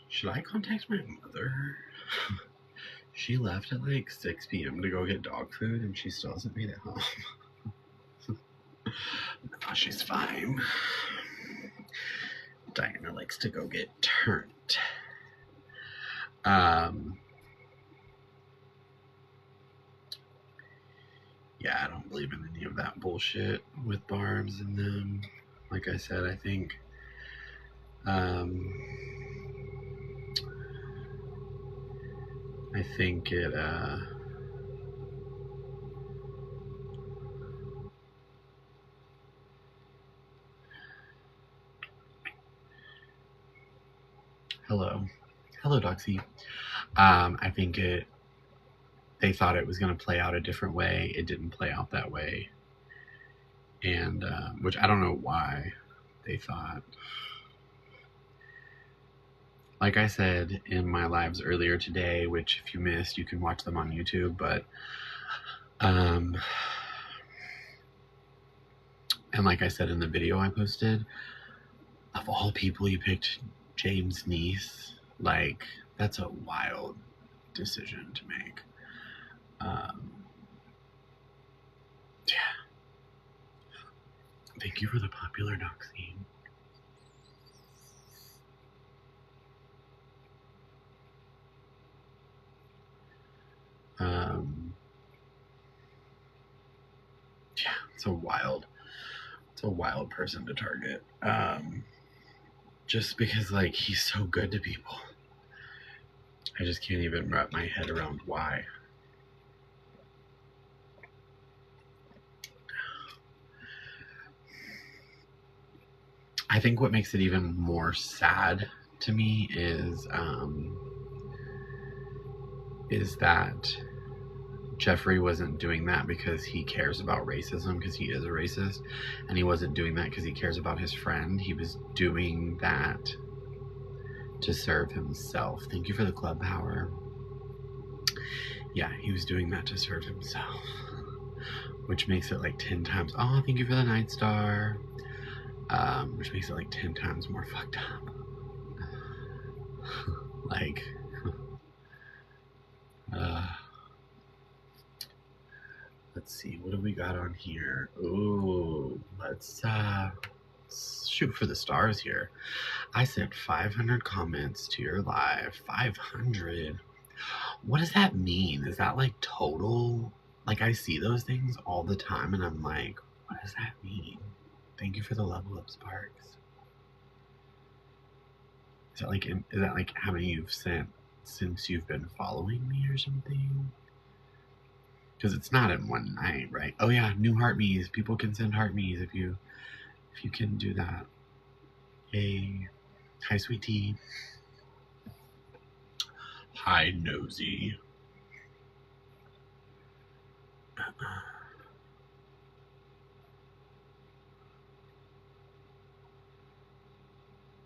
Should I contact my mother? She left at like 6 p.m. to go get dog food, and she still hasn't made it home. No, she's fine. Diana likes to go get turned. Yeah, I don't believe in any of that bullshit with barbs and them. Like I said, I think it hello Doxy. I think they thought it was going to play out a different way. It didn't play out that way, and which I don't know why they thought. Like I said in my lives earlier today, which if you missed, you can watch them on YouTube, but And like I said in the video I posted, of all people, you picked James' niece. Like, that's a wild decision to make. Yeah. Thank you for the popular doxing. Yeah, it's a wild person to target. Just because, like, he's so good to people. I just can't even wrap my head around why. I think what makes it even more sad to me is that Jeffrey wasn't doing that because he cares about racism, because he is a racist, and he wasn't doing that because he cares about his friend. He was doing that to serve himself. Thank you for the club power. Yeah, he was doing that to serve himself, which makes it like 10 times. Oh, thank you for the Night Star. Which makes it like 10 times more fucked up. Like, let's see, what do we got on here? Ooh, let's shoot for the stars here. I sent 500 comments to your live. 500. What does that mean? Is that like total? Like, I see those things all the time and I'm like, what does that mean? Thank you for the level up, Sparks. Is that like how many you've sent since you've been following me or something? Because it's not in one night, right? Oh yeah, new heart me's. People can send heart me's if you can do that. Yay. Hi, sweet tea. Hi, nosy.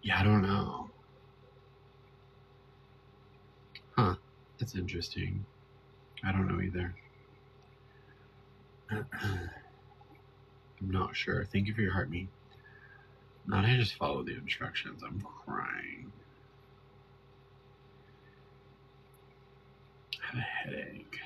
Yeah, I don't know. Huh. That's interesting. I don't know either. I'm not sure. Thank you for your heart me. Not I just follow the instructions. I'm crying. I have a headache.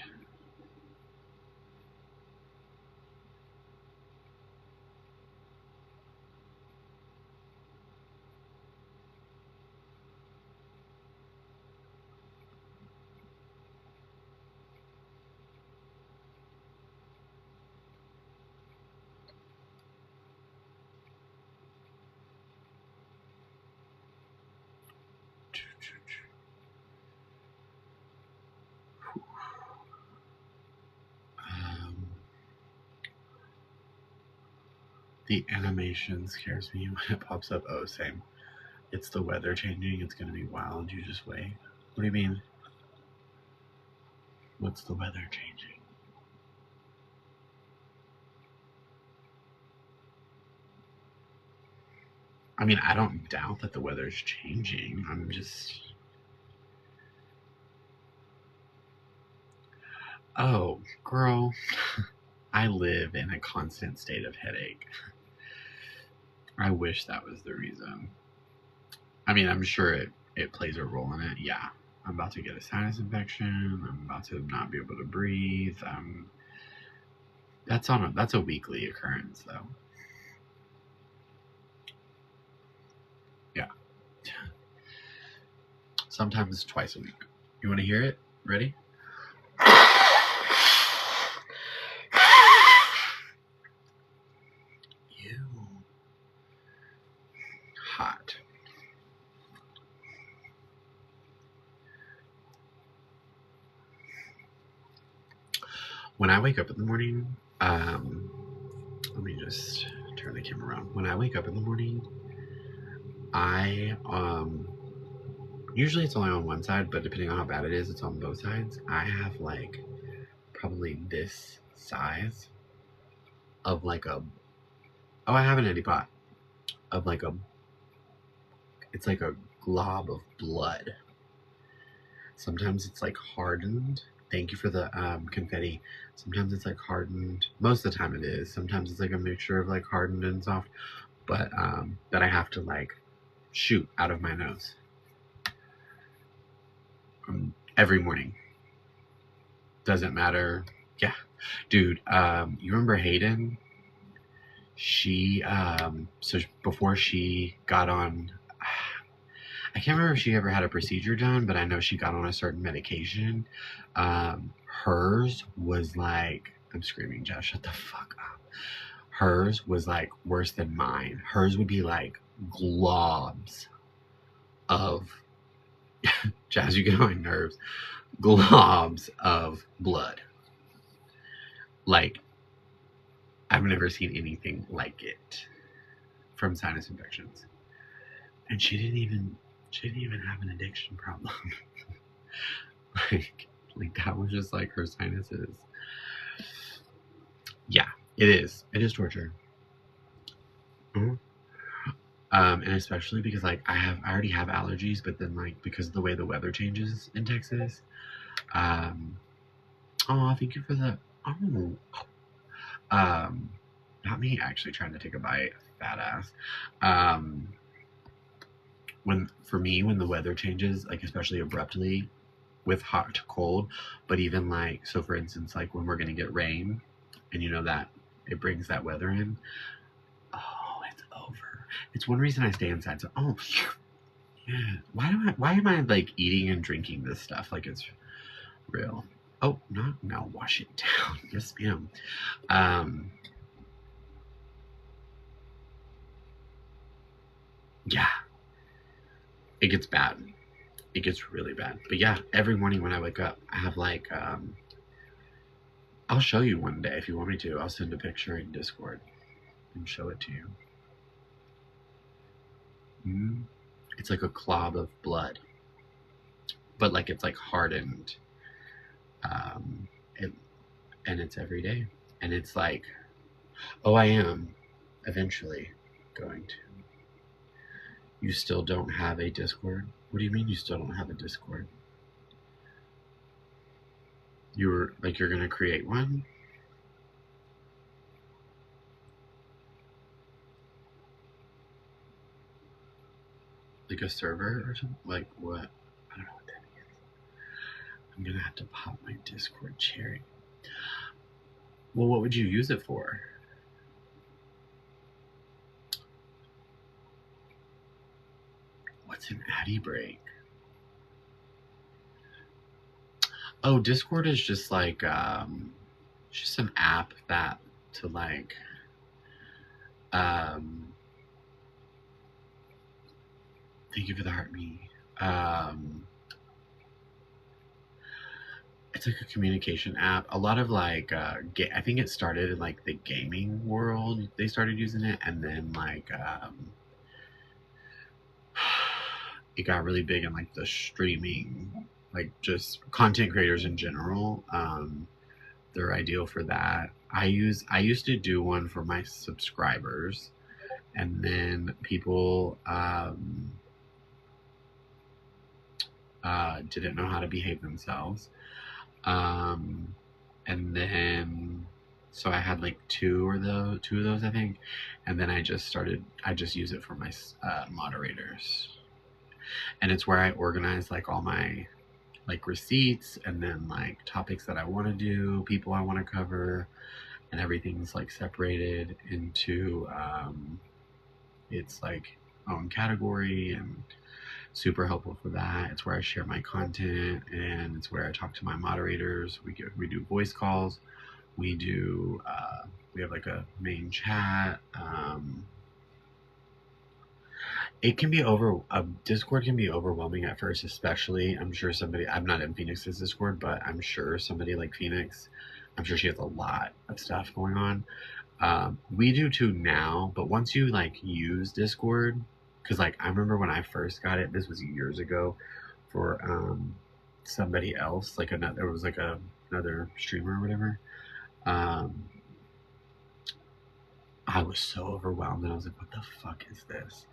The animation scares me when it pops up. Oh, same. It's the weather changing. It's going to be wild. You just wait. What do you mean? What's the weather changing? I mean, I don't doubt that the weather's changing. I'm just... Oh, girl. I live in a constant state of headache. I wish that was the reason. I mean, I'm sure it plays a role in it. Yeah. I'm about to get a sinus infection. I'm about to not be able to breathe. That's a weekly occurrence, though. Yeah. Sometimes twice a week. You want to hear it? Ready? Ew. Hot. When I wake up in the morning, let me just turn the camera around. When I wake up in the morning, I usually it's only on one side, but depending on how bad it is, it's on both sides. I have like probably this size of like I have an neti pot of like it's like a glob of blood. Sometimes it's like hardened Thank you for the confetti. Sometimes it's like hardened. Most of the time it is. Sometimes it's like a mixture of like hardened and soft. But that I have to like shoot out of my nose every morning. Doesn't matter. Yeah. Dude, you remember Hayden? She so before she got on, I can't remember if she ever had a procedure done, but I know she got on a certain medication. Hers was like, I'm screaming, Josh, shut the fuck up. Hers was like worse than mine. Hers would be like globs of Jazz, you get on my nerves. Globs of blood. Like, I've never seen anything like it from sinus infections. And she didn't even have an addiction problem. like that was just like her sinuses. Yeah, it is. It is torture. Mm-hmm. And especially because like I already have allergies, but then like because of the way the weather changes in Texas. Oh, thank you for the not me actually trying to take a bite, fat ass. When the weather changes, like especially abruptly with hot to cold, but even like so for instance, like when we're gonna get rain and you know that it brings that weather in. Oh, it's over. It's one reason I stay inside. So yeah. Why am I like eating and drinking this stuff like it's real? Oh, not now. Wash it down. Yes, ma'am. Yeah, it gets bad. It gets really bad. But yeah, every morning when I wake up, I have like I'll show you one day if you want me to. I'll send a picture in Discord and show it to you. It's like a clob of blood, but like it's like hardened, and it's every day, and it's like, oh, I am eventually going to. You still don't have a Discord? What do you mean you still don't have a Discord? You're gonna create one? Like a server or something? Like what? I don't know what that is. I'm gonna have to pop my Discord cherry. Well, what would you use it for? What's an Addy break? Oh, Discord is just like just an app that to like thank you for the heart me. It's like a communication app. A lot of like I think it started in like the gaming world. They started using it, and then like it got really big in like the streaming, like just content creators in general. They're ideal for that. I used to do one for my subscribers, and then people didn't know how to behave themselves. And then so I had like two of those I think, and then I just use it for my moderators, and it's where I organize like all my like receipts and then like topics that I want to do, people I want to cover, and everything's like separated into it's like own category, and super helpful for that. It's where I share my content, and it's where I talk to my moderators. We do voice calls. We do we have like a main chat. It can be Discord can be overwhelming at first, especially I'm not in Phoenix's Discord, but I'm sure somebody like Phoenix, I'm sure she has a lot of stuff going on. We do too now, but once you like use Discord, because like I remember when I first got it, this was years ago, for somebody else, like there was like another streamer or whatever. I was so overwhelmed, and I was like, what the fuck is this?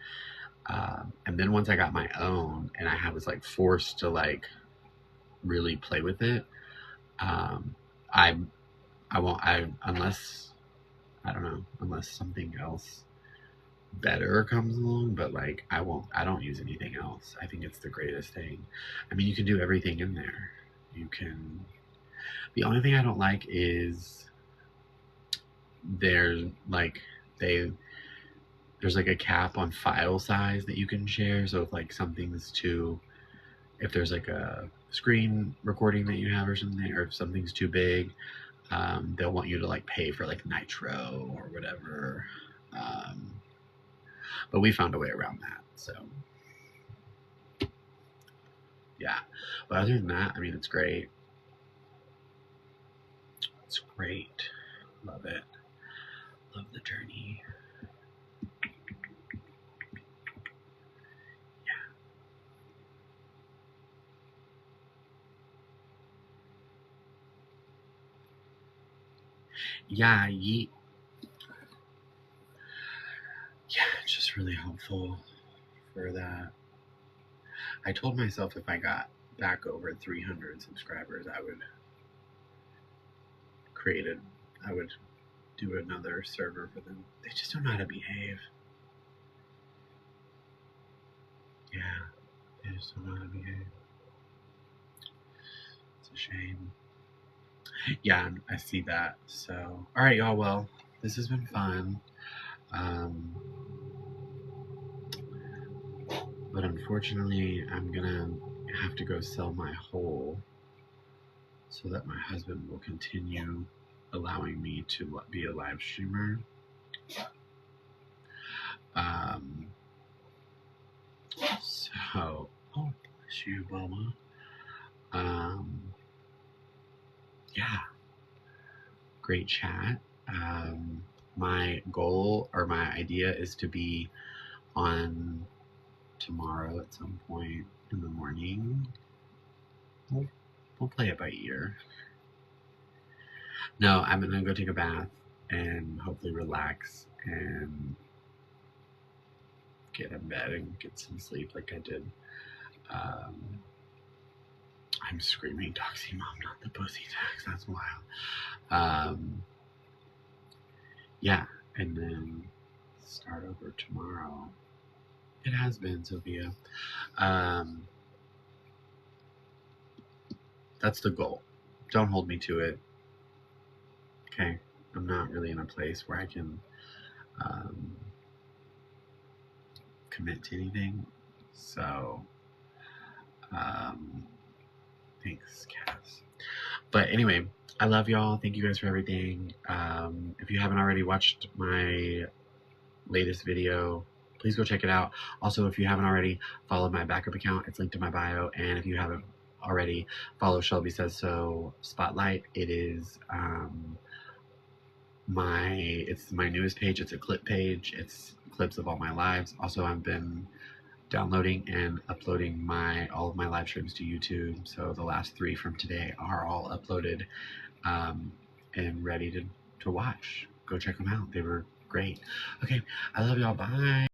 And then once I got my own and I was like forced to like really play with it, I won't, unless, I don't know, unless something else better comes along, but like I don't use anything else. I think it's the greatest thing. I mean, you can do everything in there. You can, the only thing I don't like is there's like, they, there's like a cap on file size that you can share. So if like something's too, if there's like a screen recording that you have or something, or if something's too big, they'll want you to like pay for like Nitro or whatever. But we found a way around that. So yeah. But other than that, I mean, it's great. It's great. Love it. Love the journey. Yeah, yeet. Yeah, it's just really helpful for that. I told myself if I got back over 300 subscribers, I would I would do another server for them. They just don't know how to behave. Yeah, they just don't know how to behave. It's a shame. Yeah, I see that. So, all right, y'all. Well, this has been fun. But unfortunately, I'm gonna have to go sell my hole so that my husband will continue allowing me to be a live streamer. So, oh, bless you, Mama. Yeah, great chat. My goal or my idea is to be on tomorrow at some point in the morning. We'll play it by ear. No, I'm gonna go take a bath and hopefully relax and get in bed and get some sleep like I did. I'm screaming Doxy Mom, not the pussy tax. That's wild. Yeah, and then start over tomorrow. It has been, Sophia. That's the goal. Don't hold me to it. Okay, I'm not really in a place where I can commit to anything. So, thanks, Cass. But anyway, I love y'all. Thank you guys for everything. If you haven't already watched my latest video, please go check it out. Also, if you haven't already followed my backup account, it's linked in my bio. And if you haven't already, follow Shelby Says So Spotlight. It is it's my newest page. It's a clip page. It's clips of all my lives. Also, I've been downloading and uploading all of my live streams to YouTube. So the last 3 from today are all uploaded and ready to watch. Go check them out. They were great. Okay, I love y'all. Bye.